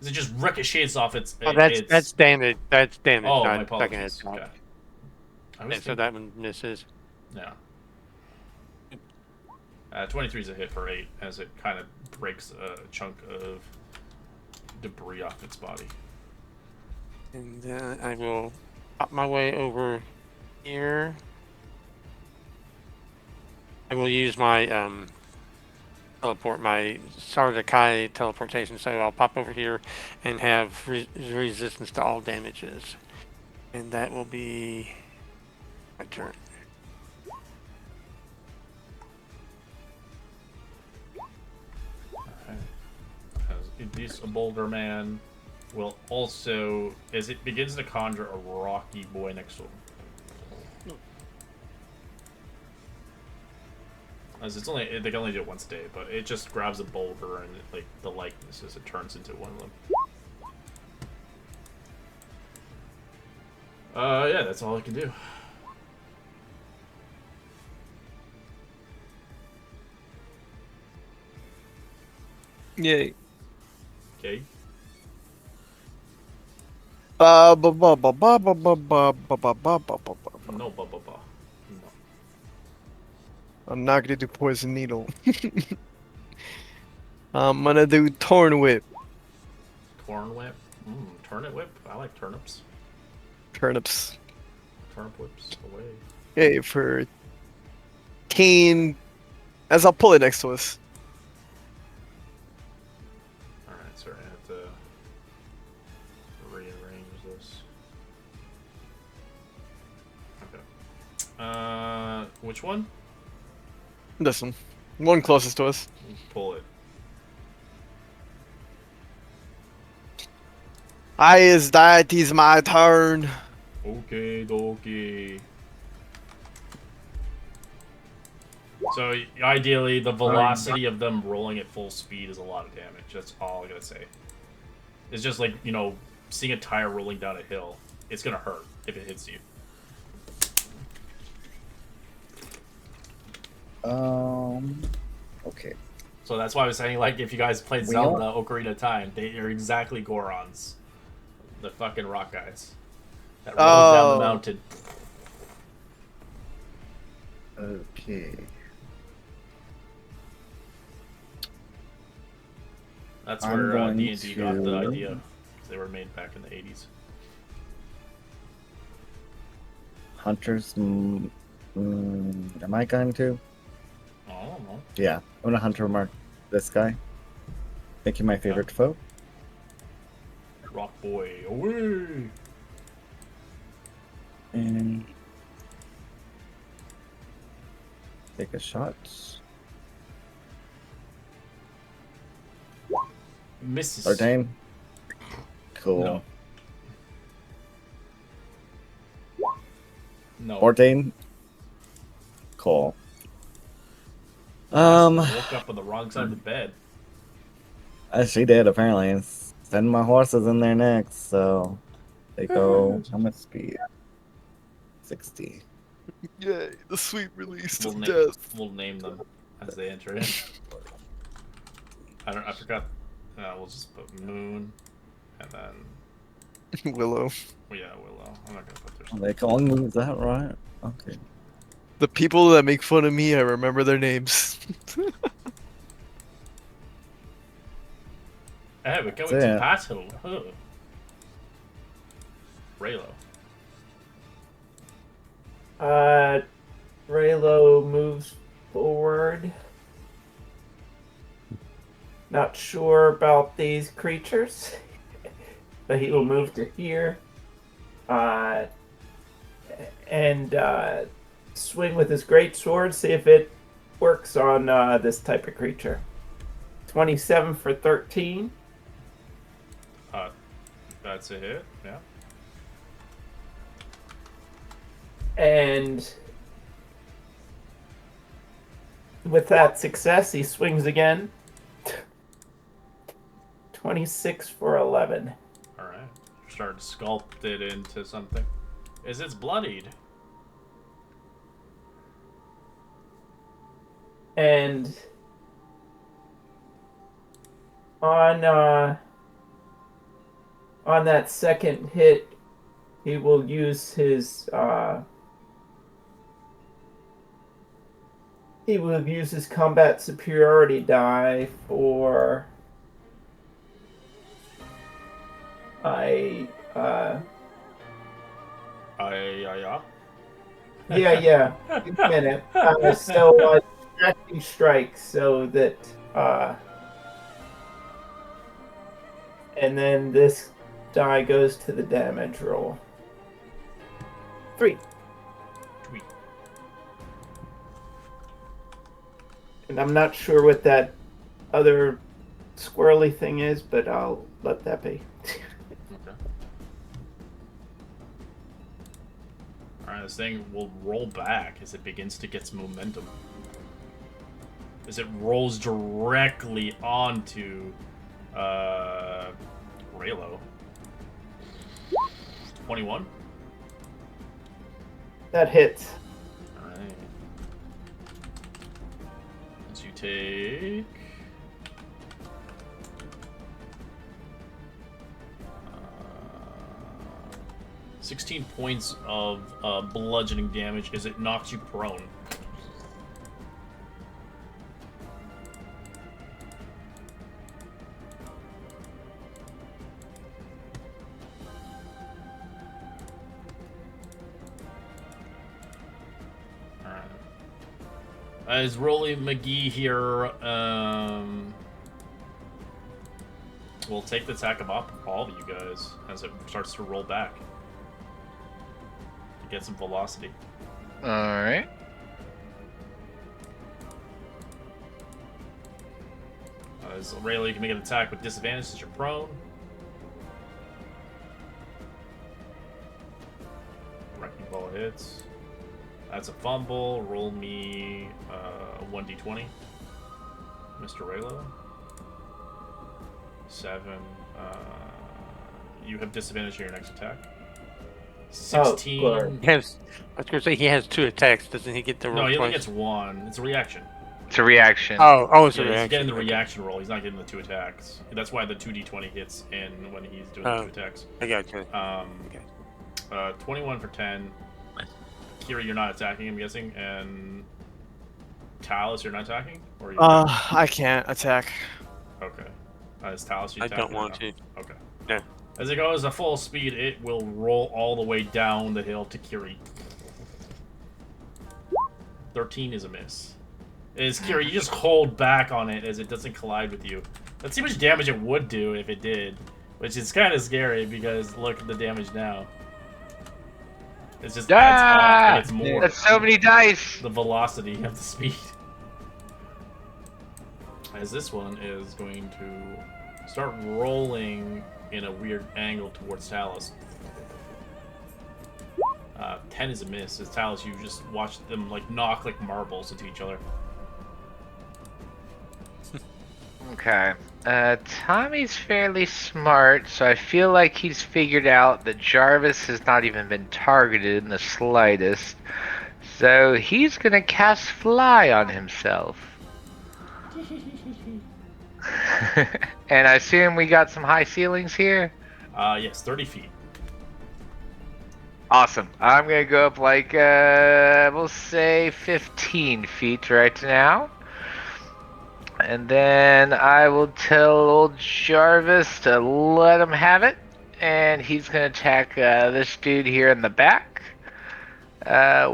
It just ricochets off its... Oh, that's damage. That's damage. Oh, not my apologies. second hit. Okay. Yeah, so that one misses. Yeah. 23 is a hit for 8, as it kind of breaks a chunk of debris off its body. And I will pop my way over here. I will use my teleport, my Sardakai teleportation, so I'll pop over here and have resistance to all damages. And that will be my turn. This boulder man will also, as it begins to conjure a rocky boy next to him. As it's only, they can only do it once a day, but it just grabs a boulder and like the likeness as it turns into one of them. Yeah, that's all I can do. Yay. Okay. Ba ba ba ba ba ba ba ba ba ba ba ba ba. No, No. I'm not gonna do poison needle. I'm gonna do torn whip. Corn whip. Turnip whip. I like turnips. Turnips. Turnip whips away. Okay, for Kane, as I'll pull it next to us. Alright, sorry, I have to rearrange this. Okay. Which one? This one closest to us. Pull it. Is that is my turn. Okay, dokie. So ideally, the velocity of them rolling at full speed is a lot of damage. That's all I gotta say. It's just like, you know, seeing a tire rolling down a hill. It's gonna hurt if it hits you. Okay. So that's why I was saying, like, if you guys played Zelda Ocarina of Time, they are exactly Gorons. The fucking rock guys. That roll down the mountain. Okay. That's I'm where going D&D got the to- idea. 'Cause they were made back in the 80s. Hunters. Am I going to? I don't know. Yeah. I'm gonna hunter mark this guy. Make him my favorite foe. Rock boy, away! And take a shot. Misses. Sartain. Cool. No. No. 14. Cool. Woke up on the wrong side of the bed. She did apparently. Send my horses in there next, so they go. How much speed? 60. Yay, the sweet release We'll of name, death. we'll name them as they enter in. I forgot. We'll just put Moon, and then Willow. well, yeah, Willow. I'm not gonna put Are their. they calling me? Is that right? Okay. The people that make fun of me, I remember their names. Hey, we're going That's to it. battle. Huh. Raylo. Raylo moves forward. Not sure about these creatures, but he will move to here. And swing with his great sword, see if it works on this type of creature. 27 for 13. That's a hit. Yeah. And with that success, he swings again. 26 for 11. All right. Start to sculpt it into something. Is it's bloodied? And on that second hit, he will use his combat superiority die for Yeah. yeah. Give me a minute. Distracting strike, so that and then this die goes to the damage roll. 3. Tweet. And I'm not sure what that other squirrely thing is, but I'll let that be. Okay. Alright, this thing will roll back as it begins to get some momentum. As it rolls directly onto Raylo. 21. That hits. Alright. So you take 16 points of bludgeoning damage as it knocks you prone. As Rolly McGee here, will take the attack of all of you guys as it starts to roll back to get some velocity. All right. As Rayleigh, you can make an attack with disadvantage since you're prone. Wrecking ball hits. That's a fumble. Roll me a 1d20. Mr. Raylo. 7. You have disadvantage here your next attack. 16. Oh, He has, I was going to say he has 2 attacks. Doesn't he get the roll No, he only twice? gets 1. It's a reaction. It's a reaction. Oh, it's a Yeah, reaction. he's getting the Okay. reaction roll. He's not getting the 2 attacks. That's why the 2d20 hits in when he's doing the 2 attacks. I got you. Okay. 21 for 10. Kira, you're not attacking, I'm guessing, and Talus, you're not attacking? Or you I can't attack. Okay. Is Talus you I attacking don't or want no? to. Okay. No. As it goes at full speed, it will roll all the way down the hill to Kiri. 13 is a miss. Kiri, you just hold back on it as it doesn't collide with you. Let's see how much damage it would do if it did. Which is kind of scary because look at the damage now. It's just adds up and it's more. That's so many dice. The velocity of the speed. As this one is going to start rolling in a weird angle towards Talus. 10 is a miss. As Talus, you just watch them like knock like marbles into each other. Okay. Tommy's fairly smart, so I feel like he's figured out that Jarvis has not even been targeted in the slightest. So he's gonna cast Fly on himself. And I assume we got some high ceilings here? Yes, 30 feet. Awesome. I'm gonna go up like, we'll say 15 feet right now. And then I will tell old Jarvis to let him have it. And he's going to attack this dude here in the back.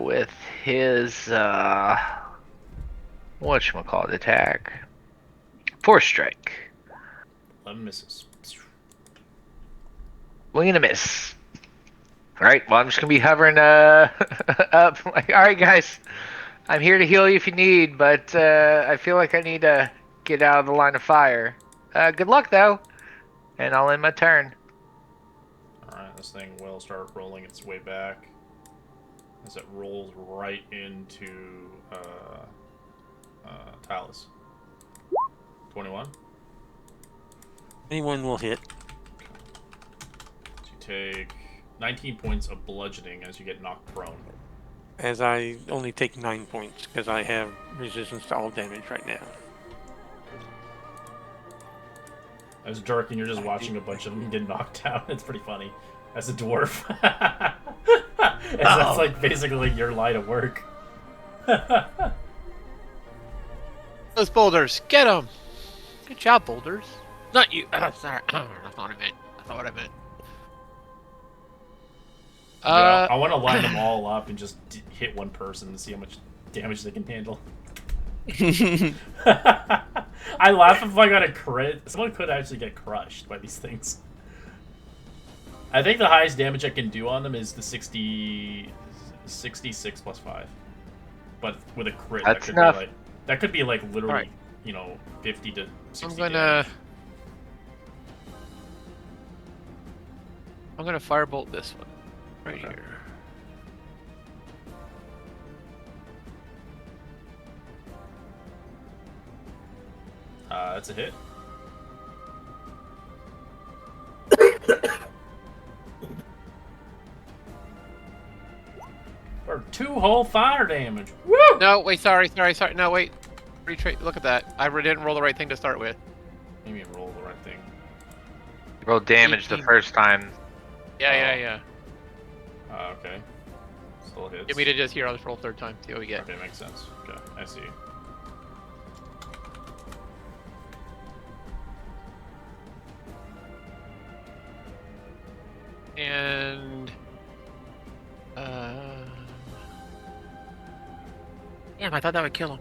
With his, whatchamacallit attack. Force Strike. 11 misses. Wing and a miss. Alright, well I'm just going to be hovering up. Like, alright guys. I'm here to heal you if you need, but I feel like I need to get out of the line of fire. Good luck, though. And I'll end my turn. Alright, this thing will start rolling its way back. As it rolls right into Talus. 21. Anyone will hit. So you take 19 points of bludgeoning as you get knocked prone. As I only take 9 points because I have resistance to all damage right now. As Dirk, and you're just watching a bunch of them get knocked out. It's pretty funny. As a dwarf. That's like basically your line of work. Those boulders, get them! Good job, boulders. Not you. Sorry. That's not what I meant. That's not what I meant. Yeah, I want to line them all up and just hit one person and see how much damage they can handle. I laugh if I got a crit. Someone could actually get crushed by these things. I think the highest damage I can do on them is the 66 plus 5. But with a crit, That's that could enough. be like that could be like literally, Alright. you know, 50 to 60 I'm damage. gonna firebolt this one right Okay. here. That's a hit. For 2 whole fire damage. Woo! No, wait, sorry. No, wait. Retreat. Look at that. I didn't roll the right thing to start with. You mean roll the right thing? Roll damage the 18. first time. Yeah. Okay. Still hits. Get me to just here. I'll just roll third time. See what we get. Okay, makes sense. Okay, I see. And damn, I thought that would kill him.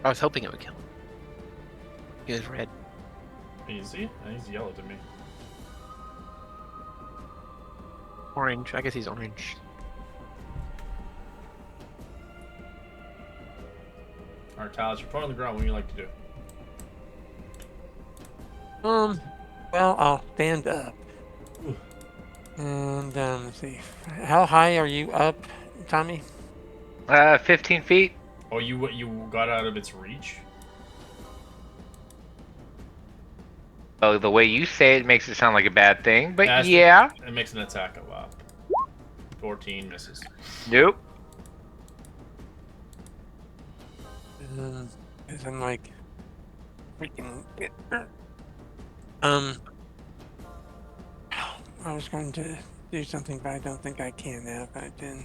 I was hoping it would kill him. He was red. Easy. He's yellow to me. Orange. I guess he's orange. Alright, Talos, you're prone on the ground. What do you like to do? Well, I'll stand up. And let's see. How high are you up, Tommy? 15 feet. Oh, you got out of its reach? Oh, the way you say it makes it sound like a bad thing, but That's yeah. It makes an attack go up. 14 misses. Nope. Because I'm like freaking. I was going to do something, but I don't think I can now. If I did,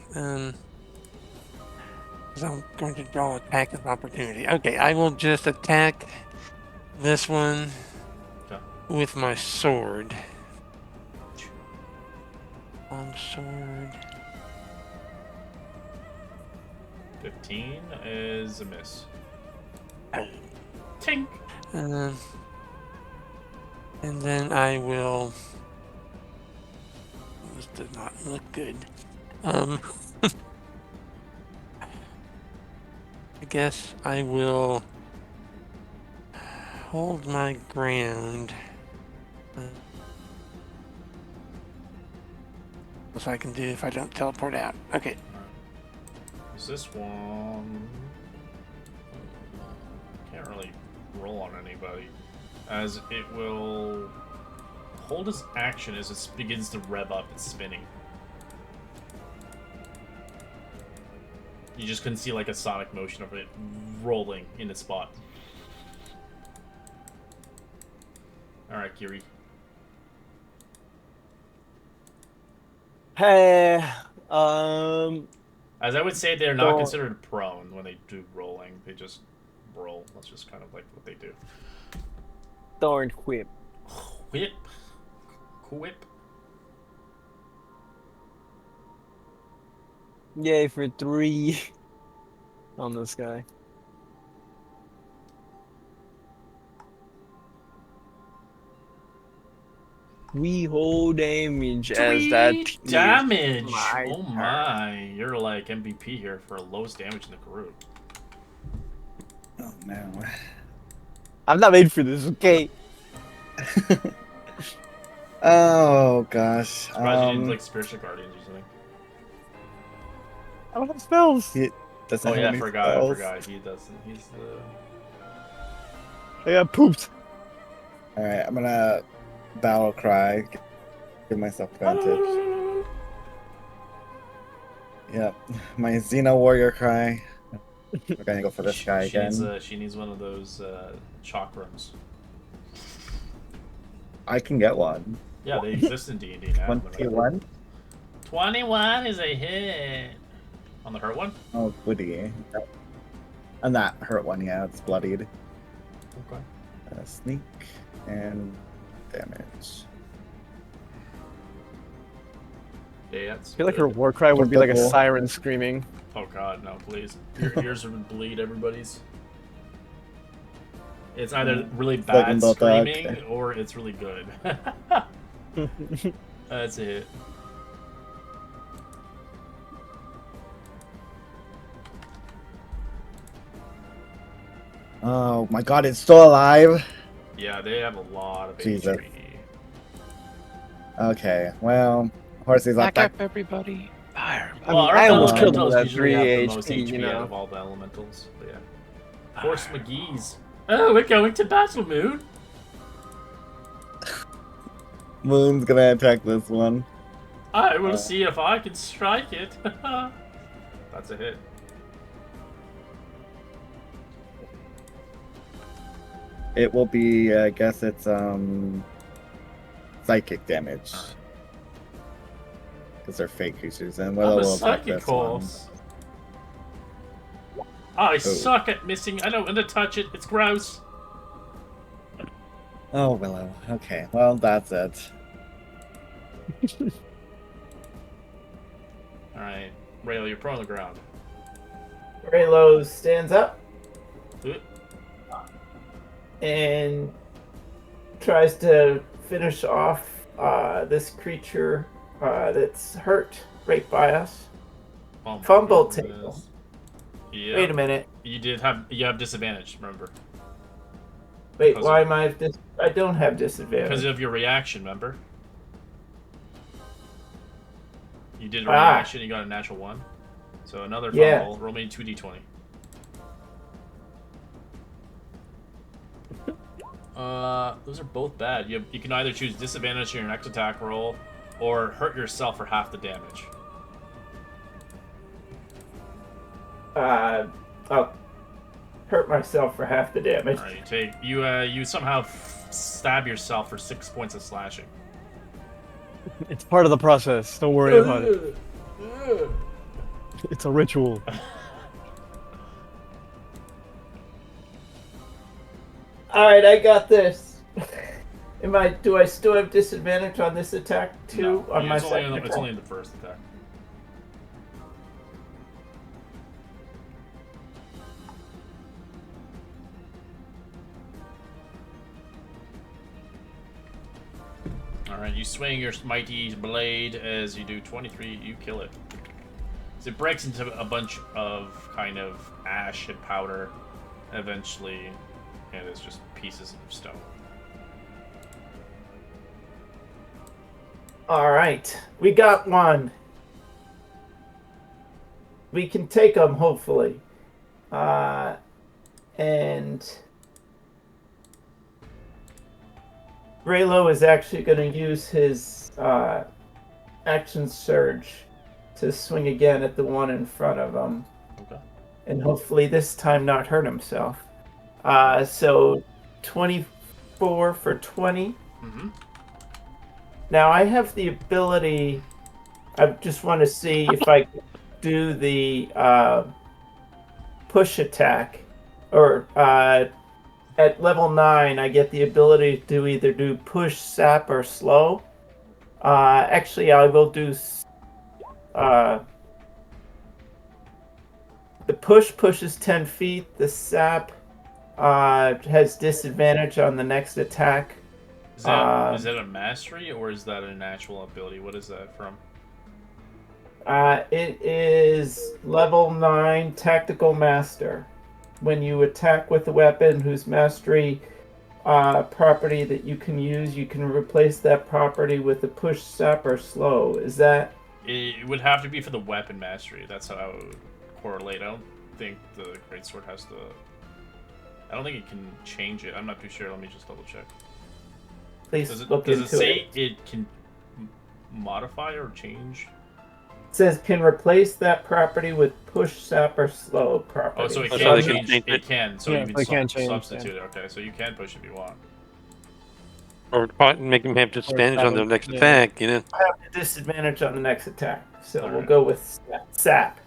because I'm going to draw attack of opportunity. Okay, I will just attack this one Okay. with my sword. On sword. 15 is a miss. Tink! And then I will. This does not look good. I guess I will hold my ground. What I can do if I don't teleport out. Okay. Is this one? Can't really roll on anybody, as it will hold its action as it begins to rev up and spinning. You just couldn't see like a sonic motion of it rolling in its spot. Alright, Kiri. Hey, As I would say, they're not So- considered prone when they do rolling. They just roll. That's just kind of like what they do. Thorn Whip. Whip. Quip. Yay for 3 on this guy. We hold damage as that Three damage! my Oh my. You're like MVP here for lowest damage in the group. Oh no. I'm not made for this, okay? Oh gosh. Surprised you didn't like Spiritual Guardians or something. I don't have spells. He doesn't Oh have yeah, I any forgot. spells. He doesn't. He's the... I got pooped. Alright, I'm gonna battle cry. Give myself advantage. Yep. My Xena warrior cry. We're gonna go for this guy again. She needs one of those chakrams. I can get one. Yeah, they exist in D&D now. 21? 21 is a hit. On the hurt one? Oh, goody. And that hurt one, yeah, it's bloodied. Okay. Sneak and damage. Yeah, it's I feel like her war cry would be like a Cool. siren screaming. Oh god, no, please. Your ears would bleed, everybody's. It's either really bad both screaming or it's really good. That's a hit. Oh my god, it's still alive? Yeah, they have a lot of Jesus. HP. Okay, well, Horsey's not Back that. up, everybody. Fire. I mean, our I almost killed him elementals with that usually 3 have the most HP, you out know. of all the elementals. But yeah. Horse McGee's. Oh, we're going to battle, Moon. Moon's gonna attack this one. I will see if I can strike it. That's a hit. It will be, I guess it's, psychic damage. Because they're fake creatures. And what I'm a level attack psychic this one? horse. I suck at missing. I don't want to touch it. It's gross. Oh, Willow. Okay, well, that's it. Alright. Rail, you're prone on the ground. Raylo stands up Good. and tries to finish off this creature that's hurt right by us. Fumble tail. Yeah. Wait a minute. You have disadvantage, remember? Wait, Because why of- am I don't have disadvantage. Because of your reaction, remember? You did a reaction, you got a natural 1. So another Yeah. fumble. Roll me 2d20. Those are both bad. You can either choose disadvantage in your next attack roll, or hurt yourself for half the damage. I'll hurt myself for half the damage. Alright, you somehow stab yourself for 6 points of slashing. It's part of the process. Don't worry about it. It's a ritual. Alright, I got this. Do I still have disadvantage on this attack too? No. On Yeah, my it's only second it's attack? only in the first attack. Alright, you swing your mighty blade as you do 23, you kill it. So it breaks into a bunch of kind of ash and powder. Eventually, and it's just pieces of stone. Alright, we got one. We can take them, hopefully. And Raylo is actually going to use his action surge to swing again at the one in front of him. Okay. And hopefully this time not hurt himself. So 24 for 20. Mm-hmm. Now I have the ability. I just want to see if I can do the push attack, or at level 9 I get the ability to either do push, sap, or slow. Actually, I will do. The push pushes 10 feet. The sap has disadvantage on the next attack. Is that a mastery, or is that an actual ability? What is that from? It is level 9 tactical master. When you attack with a weapon whose mastery property that you can use, you can replace that property with a push, sap, or slow. Is that? It would have to be for the weapon mastery. That's how I would correlate. I don't think the greatsword has the. I don't think it can change it. I'm not too sure. Let me just double check. Please Does look it into say it. it can modify or change? It says can replace that property with push, sap, or slow property. Oh, so it So can they can change. change It it. can. So Yeah, you can they can change, substitute it. Okay, so you can push if you want. Or make them have disadvantage on their next yeah. attack, you know? I have a disadvantage on the next attack, so we'll Alright. go with sap.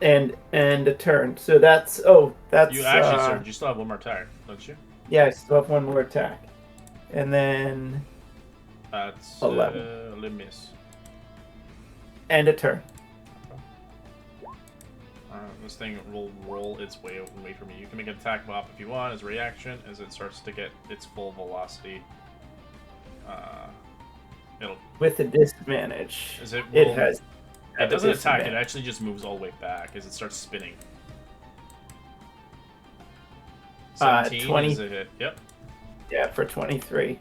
And a turn. So that's that's You actually, sir, you still have one more attack, don't you? yeah, I still have one more attack. And then That's 11. a miss. and a turn. This thing will roll its way away from you. You can make an attack bop if you want as a reaction as it starts to get its full velocity. It'll. With a disadvantage. Is it? It will- has. It doesn't attack. It disadvantage. actually just moves all the way back as it starts spinning. 17 20. is a hit. Yep. Yeah, for 23.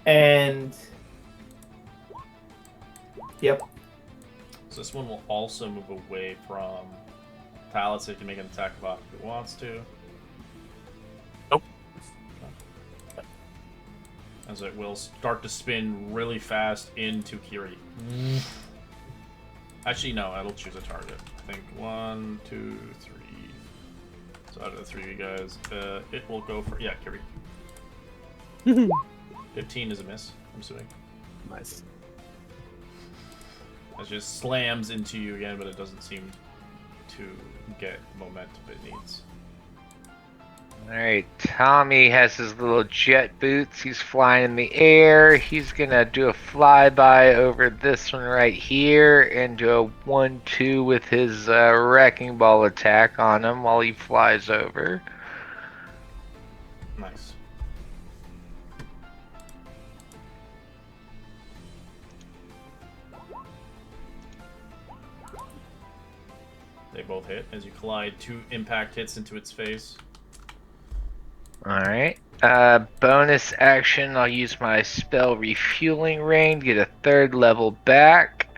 And yep. So this one will also move away from Talus. So it can make an attack bop if it wants to. Nope. As it will start to spin really fast into Kiri. Actually, no, it'll choose a target. I think 1, 2, 3, So out of the 3 of you guys, it will go for Kirby. 15 is a miss. I'm assuming. Nice. It just slams into you again, but it doesn't seem to get the momentum it needs. Alright, Tommy has his little jet boots. He's flying in the air. He's gonna do a flyby over this one right here and do a 1-2 with his wrecking ball attack on him while he flies over. Nice. They both hit as you collide. 2 impact hits into its face. Alright. Bonus action, I'll use my spell Refueling Ring to get a 3rd level back.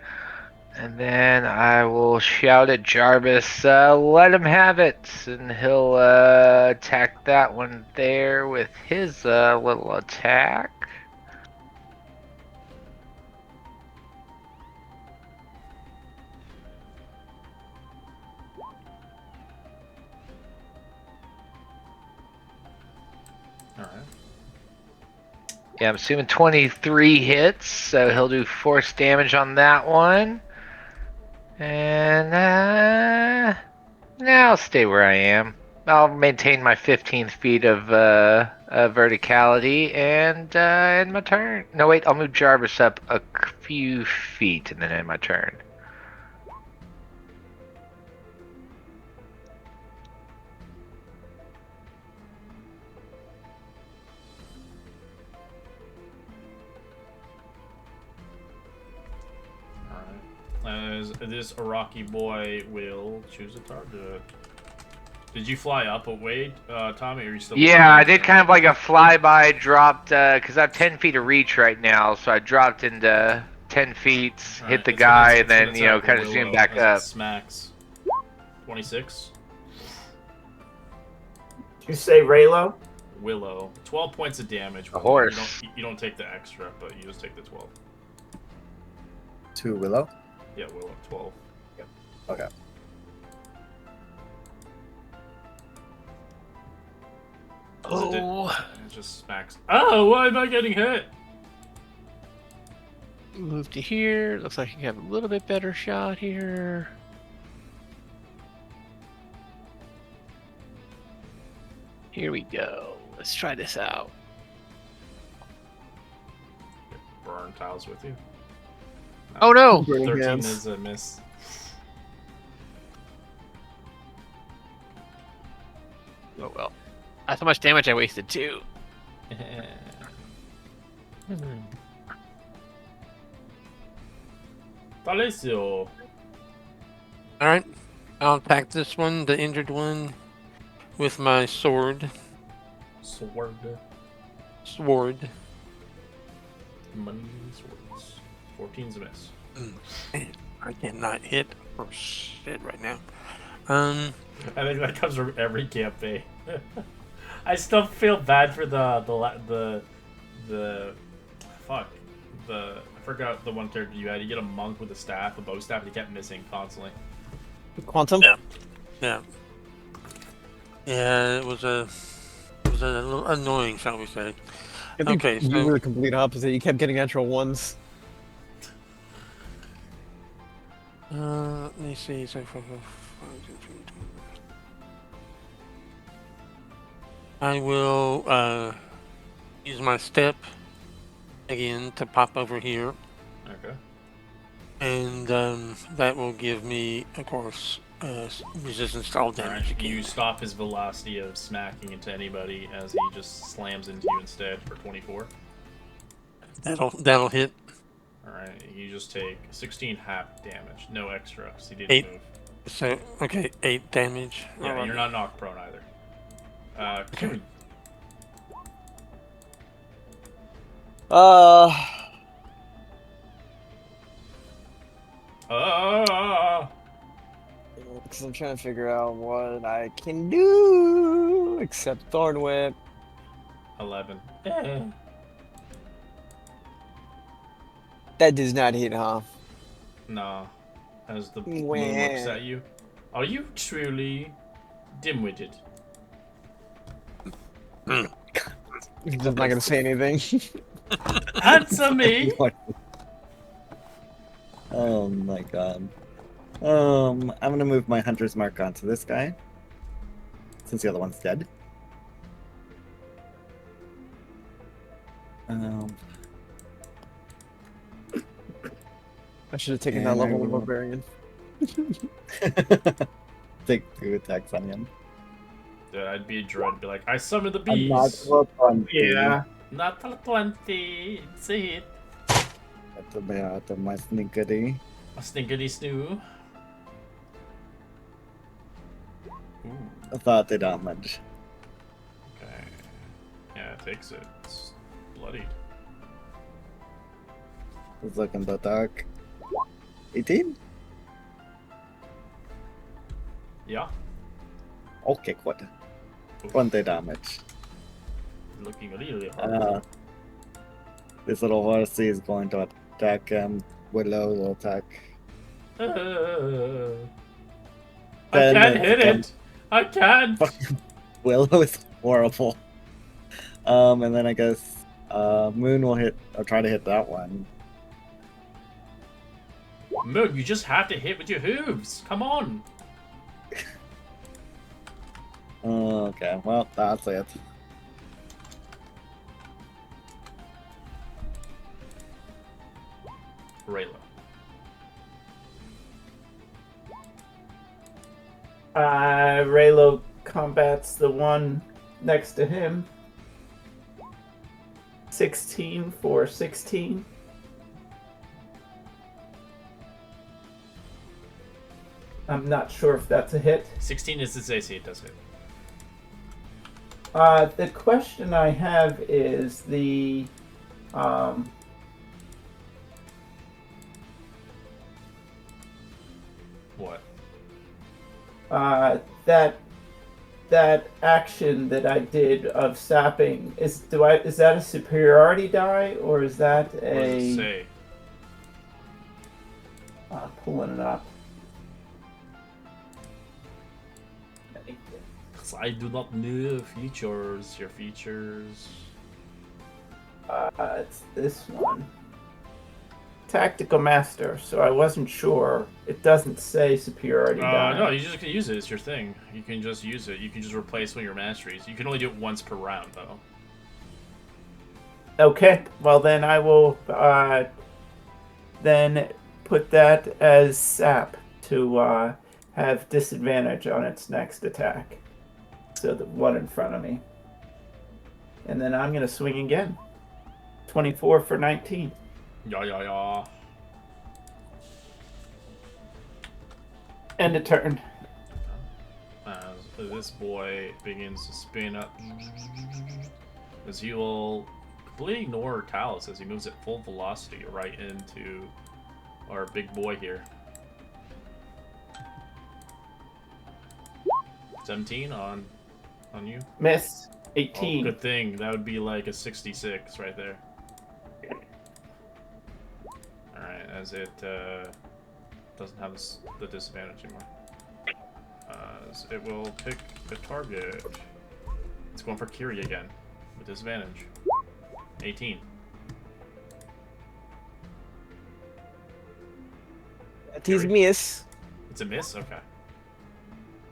And then I will shout at Jarvis, let him have it! And he'll attack that one there with his little attack. Alright. Yeah, I'm assuming 23 hits, so he'll do force damage on that one. And now I'll stay where I am. I'll maintain my 15 feet of verticality and end my turn. No, wait, I'll move Jarvis up a few feet and then end my turn. As this Iraqi boy will choose a target. Did you fly up a way, Tommy, or are you still? Yeah, I did kind of like a flyby, dropped, because I have 10 feet of reach right now, so I dropped into 10 feet, hit the guy, and then, you know, kind of zoom back up. Smacks. 26. Did you say Raylo? Willow. 12 points of damage. A horse. You don't take the extra, but you just take the 12. To Willow. Yeah, Willow. 12. Yep. Okay. Oh. It just smacks. Oh, why am I getting hit? Move to here. Looks like you have a little bit better shot here. Here we go. Let's try this out. Burn tiles with you. Oh no! Burning 13 hands. is a miss. Oh well. That's how much damage I wasted too. Talesio. Alright. I'll attack this one, the injured one, with my sword. Sword. Sword. Money swords. 14's a miss. Man, I cannot hit for shit right now. I think that comes from every campaign. I still feel bad for the I forgot the one character you had. You get a monk with a staff, a bow staff, and he kept missing constantly. Quantum. Yeah. Yeah, it was a little annoying, shall we say. I think Okay, you so- were the complete opposite. You kept getting natural ones. Let me see. So I will use my step again to pop over here, Okay. and that will give me, of course, resistance to all damage Alright, again. you stop his velocity of smacking into anybody as he just slams into you instead for 24. That'll hit. Alright, you just take 16 half damage. No extra, because he didn't 8. move. So okay, 8 damage. Yeah, you're not knocked prone either. Kieran. Because I'm trying to figure out what I can do except Thorn Whip. 11. That does not hit, huh? Nah. As the moon Wah. looks at you. Are you truly dim-witted? He's just not gonna say anything. Answer me. Oh my god. I'm gonna move my hunter's mark onto this guy, since the other one's dead. I should have taken that And I level of will- barbarian. Take 2 attacks on him. Dude, I'd be a druid. Be like, I summon the I'm not bees. well done. Yeah. Not till 20. It's a hit. That's a bit out of my sneakity. A stinkity snoo. Ooh, I thought the damage. okay. Yeah, it takes it. It's bloodied. It's looking the dark. 18? Yeah. Okay, good. Oof. 20 damage. Looking really hard. This little horsey is going to attack him. Willow will attack. I Then can't it's hit done. it. I can't. Willow is horrible. And then I guess Moon will hit. I'll try to hit that one. Moon, you just have to hit with your hooves. Come on. Okay, well, that's it. Rayla. Raylo combats the one next to him. 16 for 16. I'm not sure if that's a hit. 16 is its AC. It does hit. The question I have is the What? that action that I did of sapping is that a superiority die or is that What does it a say? pulling it up? 'Cause I do not know features. Your features. It's this one. Tactical Master, so I wasn't sure. It doesn't say superiority die. No, you just can use it. It's your thing. You can just use it. You can just replace one of your masteries. You can only do it once per round, though. Okay, well then I will then put that as sap to have disadvantage on its next attack. So the one in front of me. And then I'm going to swing again. 24 for 19. Yeah. End of turn. As this boy begins to spin up, as he will completely ignore Talus as he moves at full velocity right into our big boy here. 17 on you. Miss. Oh, 18. good thing. That would be like a 66 right there. Alright, as it doesn't have the disadvantage anymore. As it will pick the target. It's going for Kiri again with disadvantage. 18. That is miss. It's a miss? Okay.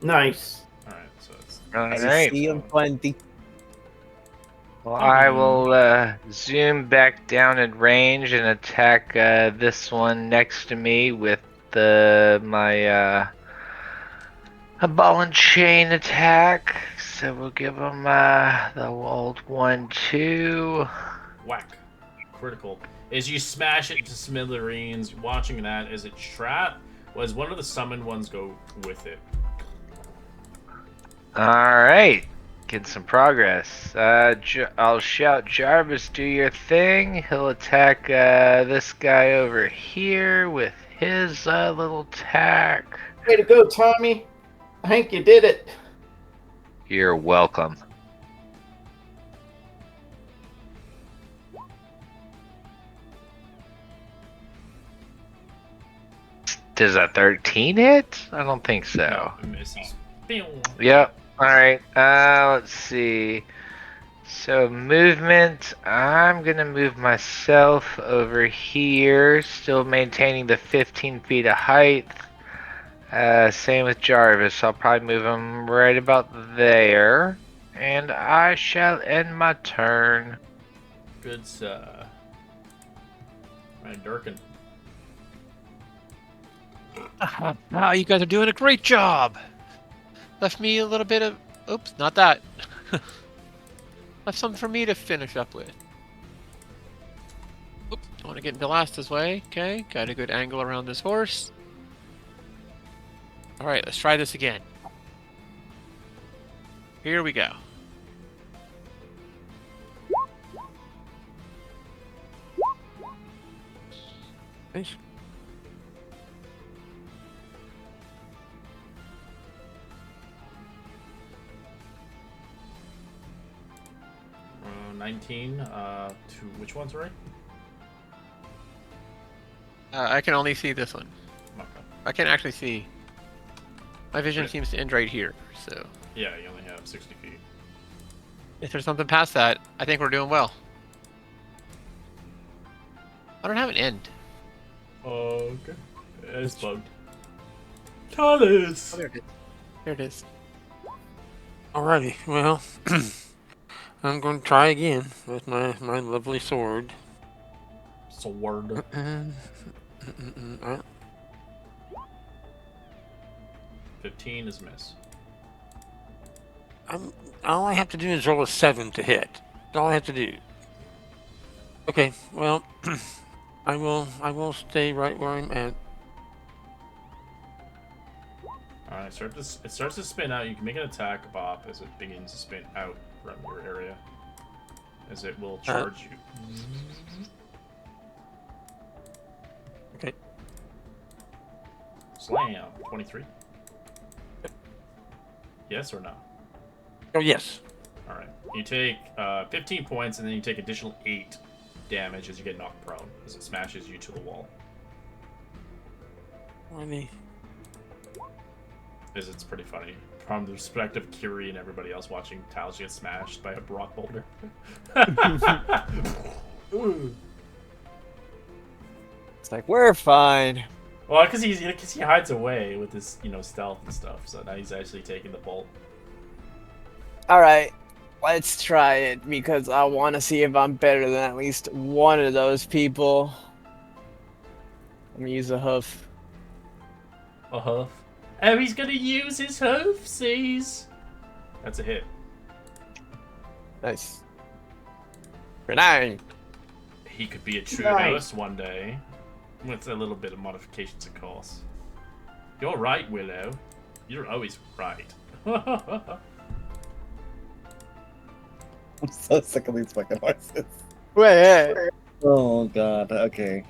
Nice. Alright, so it's. Alright. See him 20. Well, I will zoom back down in range and attack this one next to me with my a ball and chain attack. So we'll give him the old 1-2. Whack. Critical. As you smash it into smithereens, watching that as it trap, was one of the summoned ones go with it. Alright. Get some progress. I'll shout, Jarvis, do your thing. He'll attack this guy over here with his little attack. Way to go, Tommy. I think you did it. You're welcome. Does a 13 hit? I don't think so. No, it misses. Pew. Yep. Alright. Let's see. So movement, I'm gonna move myself over here, still maintaining the 15 feet of height. Same with Jarvis, I'll probably move him right about there. And I shall end my turn. Good, sir. Right, Durkin. Ah, you guys are doing a great job. Left me a little bit of. Oops, not that. Left something for me to finish up with. Oops, I want to get into Lasta's way. Okay, got a good angle around this horse. All right, let's try this again. Here we go. Nice. Uh, 19. To which one's right? I can only see this one. Okay. I can actually see. My vision Right. seems to end right here. So Yeah, you only have 60 feet. if there's something past that, I think we're doing well. I don't have an end. Okay. It's bugged. Talis! Oh, there it is. There it is. Alrighty, well, I'm going to try again with my lovely sword. Sword. Uh, 15 is miss. all I have to do is roll a 7 to hit. That's all I have to do. Okay, well, I will stay right where I'm at. Alright, it starts to spin out. You can make an attack, Bob, as it begins to spin out from your area. As it will charge you. Okay. Slam. 23. Yes or no? Oh yes. Alright. You take 15 points, and then you take additional 8 damage as you get knocked prone, as it smashes you to the wall. Alrighty. As it's pretty funny. From the perspective of Kiri and everybody else watching Talos get smashed by a rock boulder. Ooh. It's like, we're fine. Well, because he hides away with his stealth and stuff, so now he's actually taking the bolt. Alright, let's try it because I want to see if I'm better than at least one of those people. Let me use a hoof. A hoof. Oh, he's gonna use his hoofsies. That's a hit. Nice. For 9. He could be a true Nice. host one day. With a little bit of modifications, of course. You're right, Willow. You're always right. I'm so sick of these fucking horses. Wait. Oh god. Okay.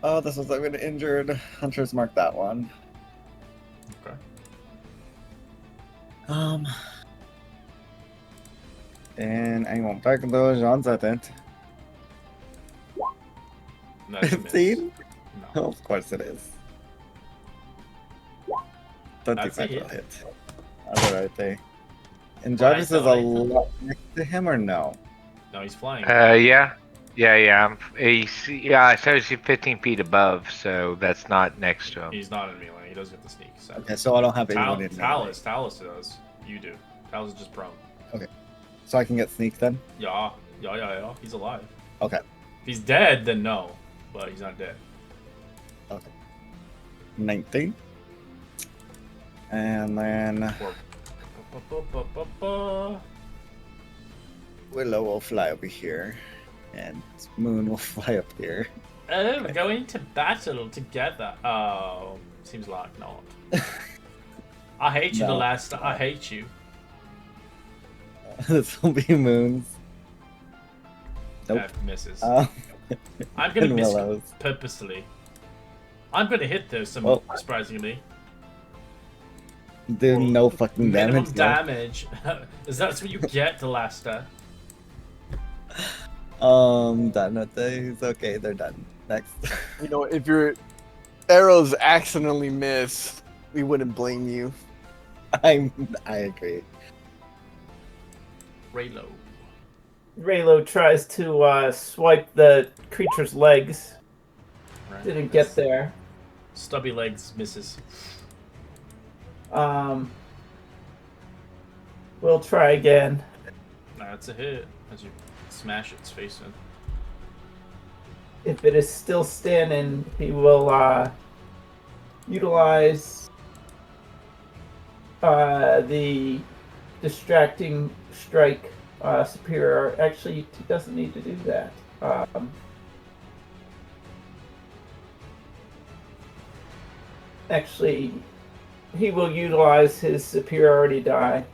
Oh, this was like an injured. Hunters mark that one. Okay. And I won't back those on second. That's a miss. 15? No. Of course it is. That's 25 a will hit. hit. That's alright there. And Why Jarvis is a die? lot next to him or no? No, he's flying. Yeah. Yeah, I said he's 15 feet above, so that's not next to him. He's not in melee. He doesn't get the sneak. So. Okay, so I don't have anyone in melee. Talos does. You do. Talos is just prone. So I can get sneak then? Yeah. He's alive. Okay. If he's dead, then no. But he's not dead. 19. And then Willow will fly over here. And Moon will fly up here. Oh, we're going to battle together. Oh, seems like not. I hate you, No. the last. I hate you. This will be Moon's. Nope. That misses. Um, I'm gonna and miss Willow's. purposely. I'm gonna hit though, Well- surprisingly. Do no fucking Minimum damage. No. damage. Is that what you get, the last? Done. It's okay, they're done. Next. You know, if your arrows accidentally miss, we wouldn't blame you. I agree. Raylo. Raylo tries to swipe the creature's legs. Right. Didn't get there. Stubby legs misses. We'll try again. That's a hit as you smash its face in. If it is still standing, he will utilize the distracting strike superior. Actually, he doesn't need to do that. Actually, he will utilize his superiority die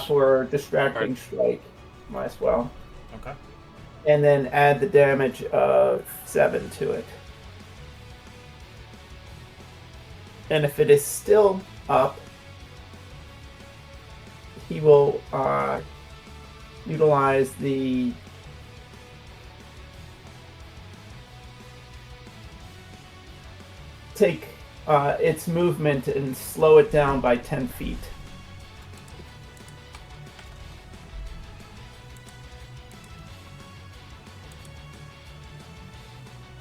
for distracting strike. Might as well. Okay. And then add the damage of 7 to it. And if it is still up, he will utilize the take its movement and slow it down by 10 feet.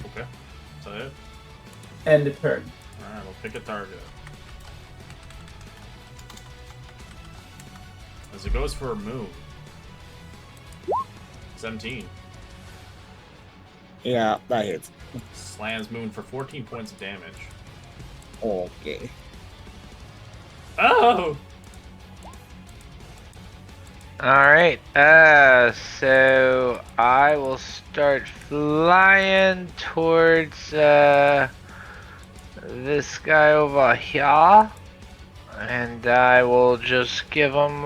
Okay. Is that it? End of turn. Alright, we'll pick a target. As it goes for a moon. 17. Yeah, that hits. Slams moon for 14 points of damage. Okay. Oh! Alright, so I will start flying towards this guy over here. And I will just give him,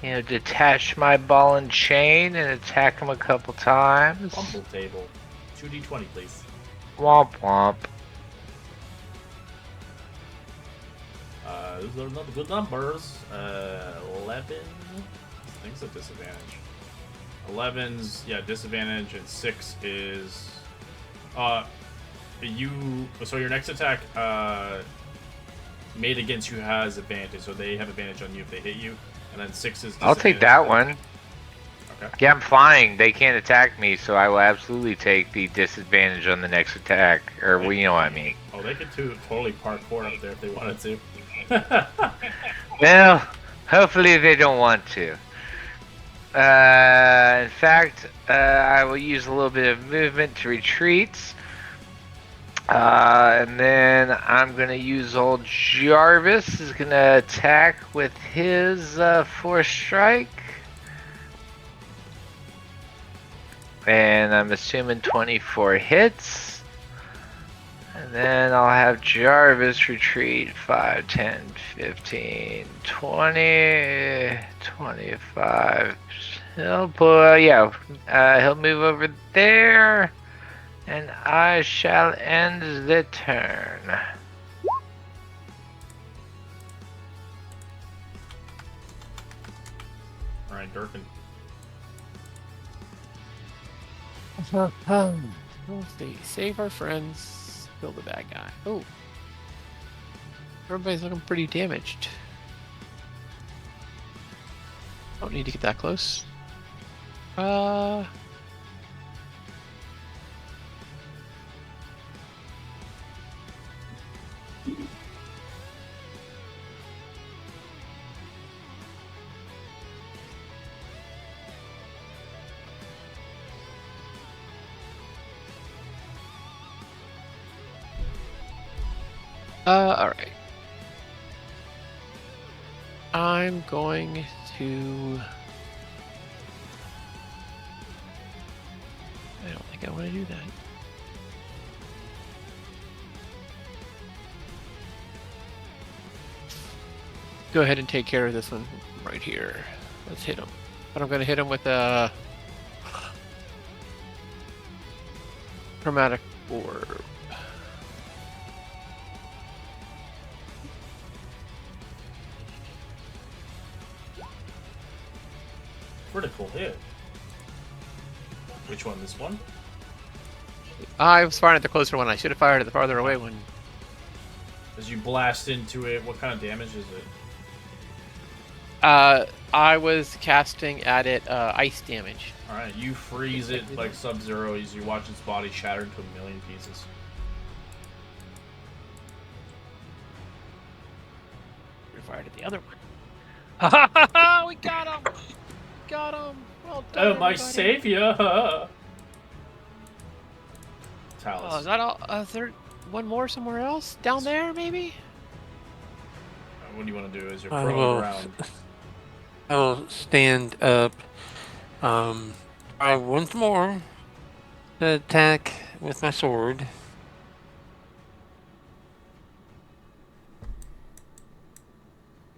detach my ball and chain and attack him a couple times. Fumble table. 2d20, please. Womp womp. Those are not good numbers. 11. This thing's a disadvantage. 11's, yeah, disadvantage, and 6 is. So your next attack, made against you has advantage, so they have advantage on you if they hit you, and then 6 is. I'll take that one. Okay. Yeah, I'm flying. They can't attack me, so I will absolutely take the disadvantage on the next attack. Or, well, you know what I mean. Oh, they could totally parkour up there if they wanted to. Well, hopefully they don't want to. In fact, I will use a little bit of movement to retreat. And then I'm going to use old Jarvis is going to attack with his force strike. And I'm assuming 24 hits. And then I'll have Jarvis retreat 5, 10, 15, 20, 25. He'll he'll move over there. And I shall end the turn. Alright, Durkin. We'll see. Save our friends. Kill the bad guy. Oh. Everybody's looking pretty damaged. Don't need to get that close. Alright. I'm going to... I don't think I want to do that. Go ahead and take care of this one right here. Let's hit him. But I'm going to hit him with a... Chromatic Orb. Critical hit. Which one? This one? I was firing at the closer one. I should have fired at the farther away one. As you blast into it, what kind of damage is it? I was casting at it ice damage. Alright, you freeze it like Sub-Zero as you watch its body shatter into a million pieces. You're fired at the other one. Ha ha ha! We got him! Got him! Well done, Oh, my everybody. savior! Oh, Talus. is that all? Is there one more somewhere else? Down there, maybe? What do you want to do as you're I prone will- around? I will stand up. Try once more to attack with my sword.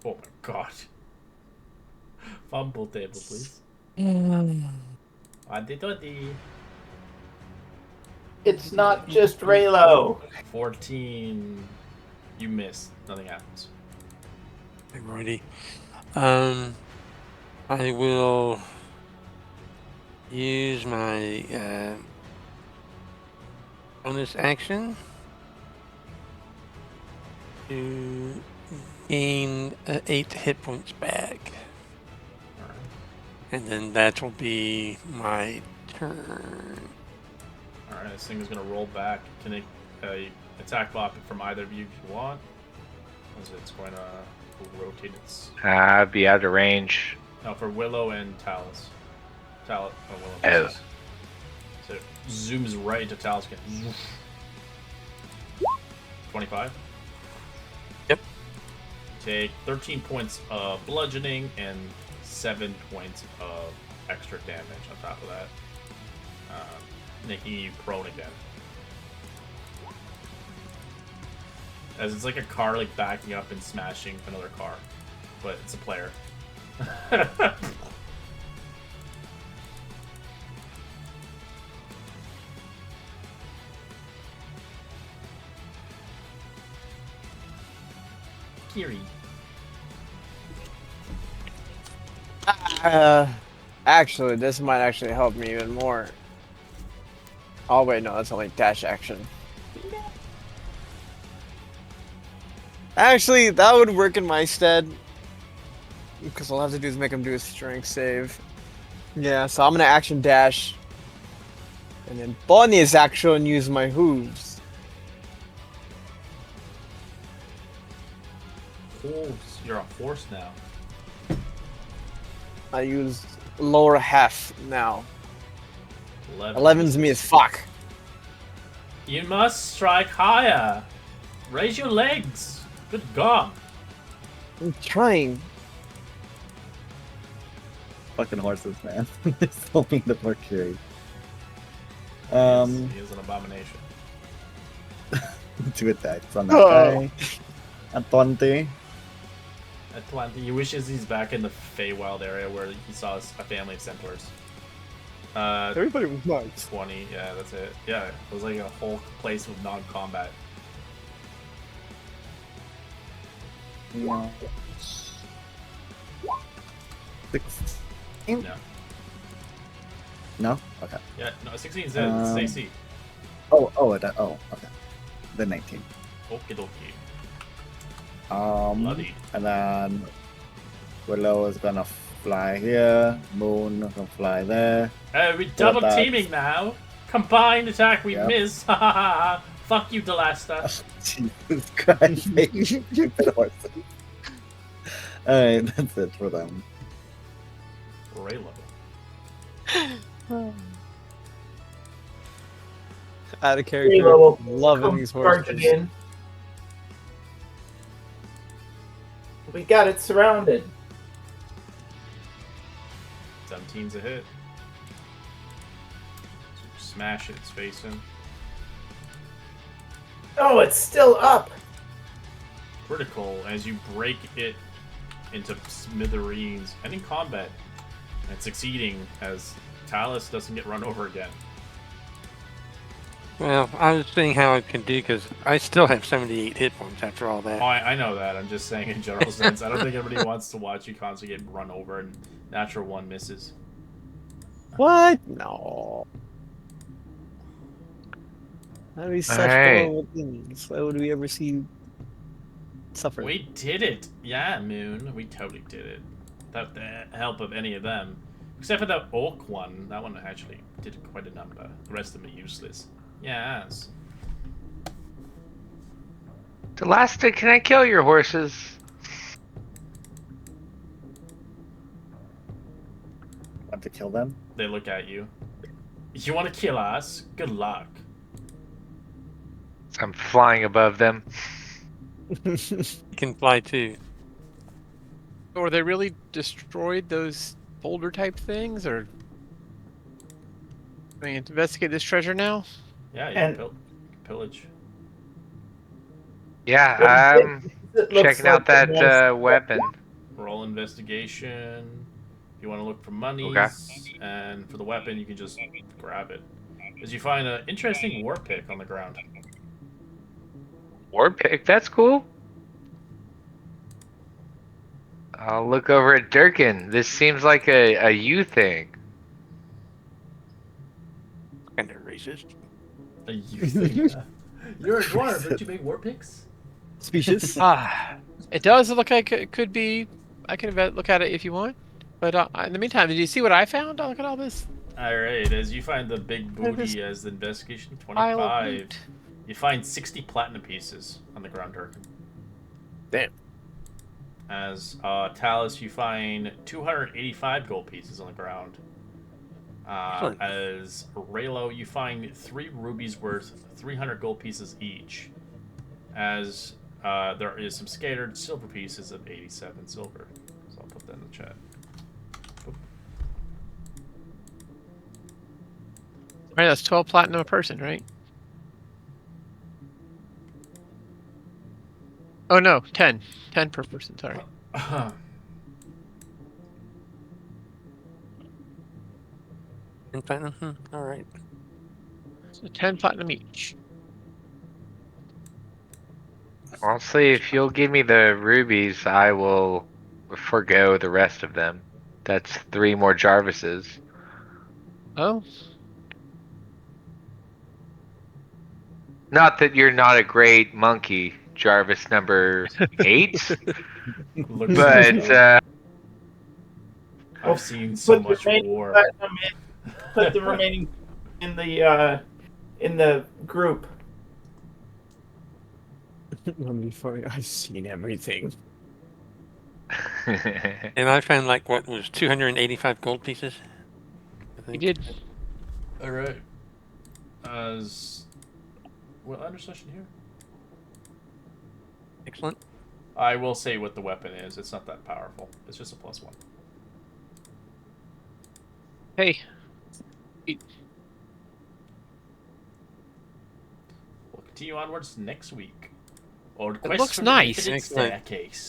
Oh my god. Fumble table, please. Addi-doddi. It's not just Raylo. 14. You miss. Nothing happens. Alrighty. I will use my bonus action to gain 8 hit points back. Alright. And then that will be my turn. Alright, this thing is going to roll back. Can it attack bop from either of you if you want? As it's going to rotate its... I'd be out of range. No, for Willow and Talus. Willow. Oh. misses. So it zooms right into Talus again. 25. Yep. Take 13 points of bludgeoning and 7 points of extra damage on top of that. Making you prone again. As it's like a car like backing up and smashing another car. But it's a player. Kiri. Actually, this might actually help me even more. Oh wait, no, that's only dash action. Actually, that would work in my stead. Because all I have to do is make him do a strength save. Yeah, so I'm gonna action dash. And then bonus action use my hooves. Horse. You're a horse now. I use lower half now. 11. 11's me as fuck. You must strike higher. Raise your legs. Good God. I'm trying. Fucking horses, man. They're so mean to Mercury. He is an abomination. 2 attacks on that guy. At 20. At 20, he wishes he's back in the Feywild area where he saw a family of centaurs. Everybody was nice. 20, yeah, that's it. Yeah, it was like a whole place with non-combat. Yeah. 6. No. No? Okay. Yeah, no, 16 is it's AC. Oh, okay. Then 19. Okie dokie. Bloody. And then Willow is gonna fly here. Moon gonna fly there. Oh, we're double that? teaming now. Combined attack, we Yep. miss. Ha ha ha. Fuck you, Delasta. Jesus Christ, stupid horses. Alright, that's it for them. Raylo. Out of character. Raylo Loving Come these charging horses. in. We got it surrounded. 17's a hit. Smash it, it's facing. Oh, it's still up. Critical as you break it into smithereens and in combat. And succeeding as Talus doesn't get run over again. Well, I was seeing how I can do because I still have 78 hit points after all Oh, that. I know that. I'm just saying in general sense. I don't think anybody wants to watch you constantly get run over and natural one misses. What? No. That'd be such Alright. horrible things. Why would we ever see suffering? We did it. Yeah, Moon. We totally did it. without the help of any of them. Except for that oak one. That one actually did quite a number. The rest of them are useless. Yes. Celestia, can I kill your horses? Want to kill them? They look at you. You want to kill us? Good luck. I'm flying above them. You can fly too. Or they really destroyed those boulder type things, or I mean, investigate this treasure now. Yeah, you And- can pillage. Yeah, I'm It looks checking out like that weapon. Roll investigation. If you want to look for monies, Okay. and for the weapon, you can just grab it. As you find an interesting war pick on the ground. War pick, that's cool. I'll look over at Durkin. This seems like a you thing. Kind of racist. You think, you're a dwarf, don't you make war picks? Species. It does look like it could be. I can look at it if you want. But in the meantime, did you see what I found? Look at all this Alright, as you find the big Look at this booty as the investigation, pile of 25. loot. You find 60 platinum pieces on the ground, Durkin. Damn. As Talus, you find 285 gold pieces on the ground. Excellent. As Raylo, you find 3 rubies worth 300 gold pieces each. As there is some scattered silver pieces of 87 silver. So I'll put that in the chat. All right, that's 12 platinum a person, right? Oh no, 10. 10 per person, sorry. In platinum? All right. So 10 platinum each. Honestly, if you'll give me the rubies, I will forego the rest of them. That's 3 more Jarvises. Oh, Not that you're not a great monkey, Jarvis number 8, Looks but like I've seen so much war. Put the remaining in the group. Let me find. I've seen everything. And I found like what was 285 gold pieces. I you think. did. Alright. As what under session here? Excellent. I will say what the weapon is. It's not that powerful. It's just a +1. Hey, We'll continue onwards next week. Or looks from nice. the Infinite Excellent. Staircase.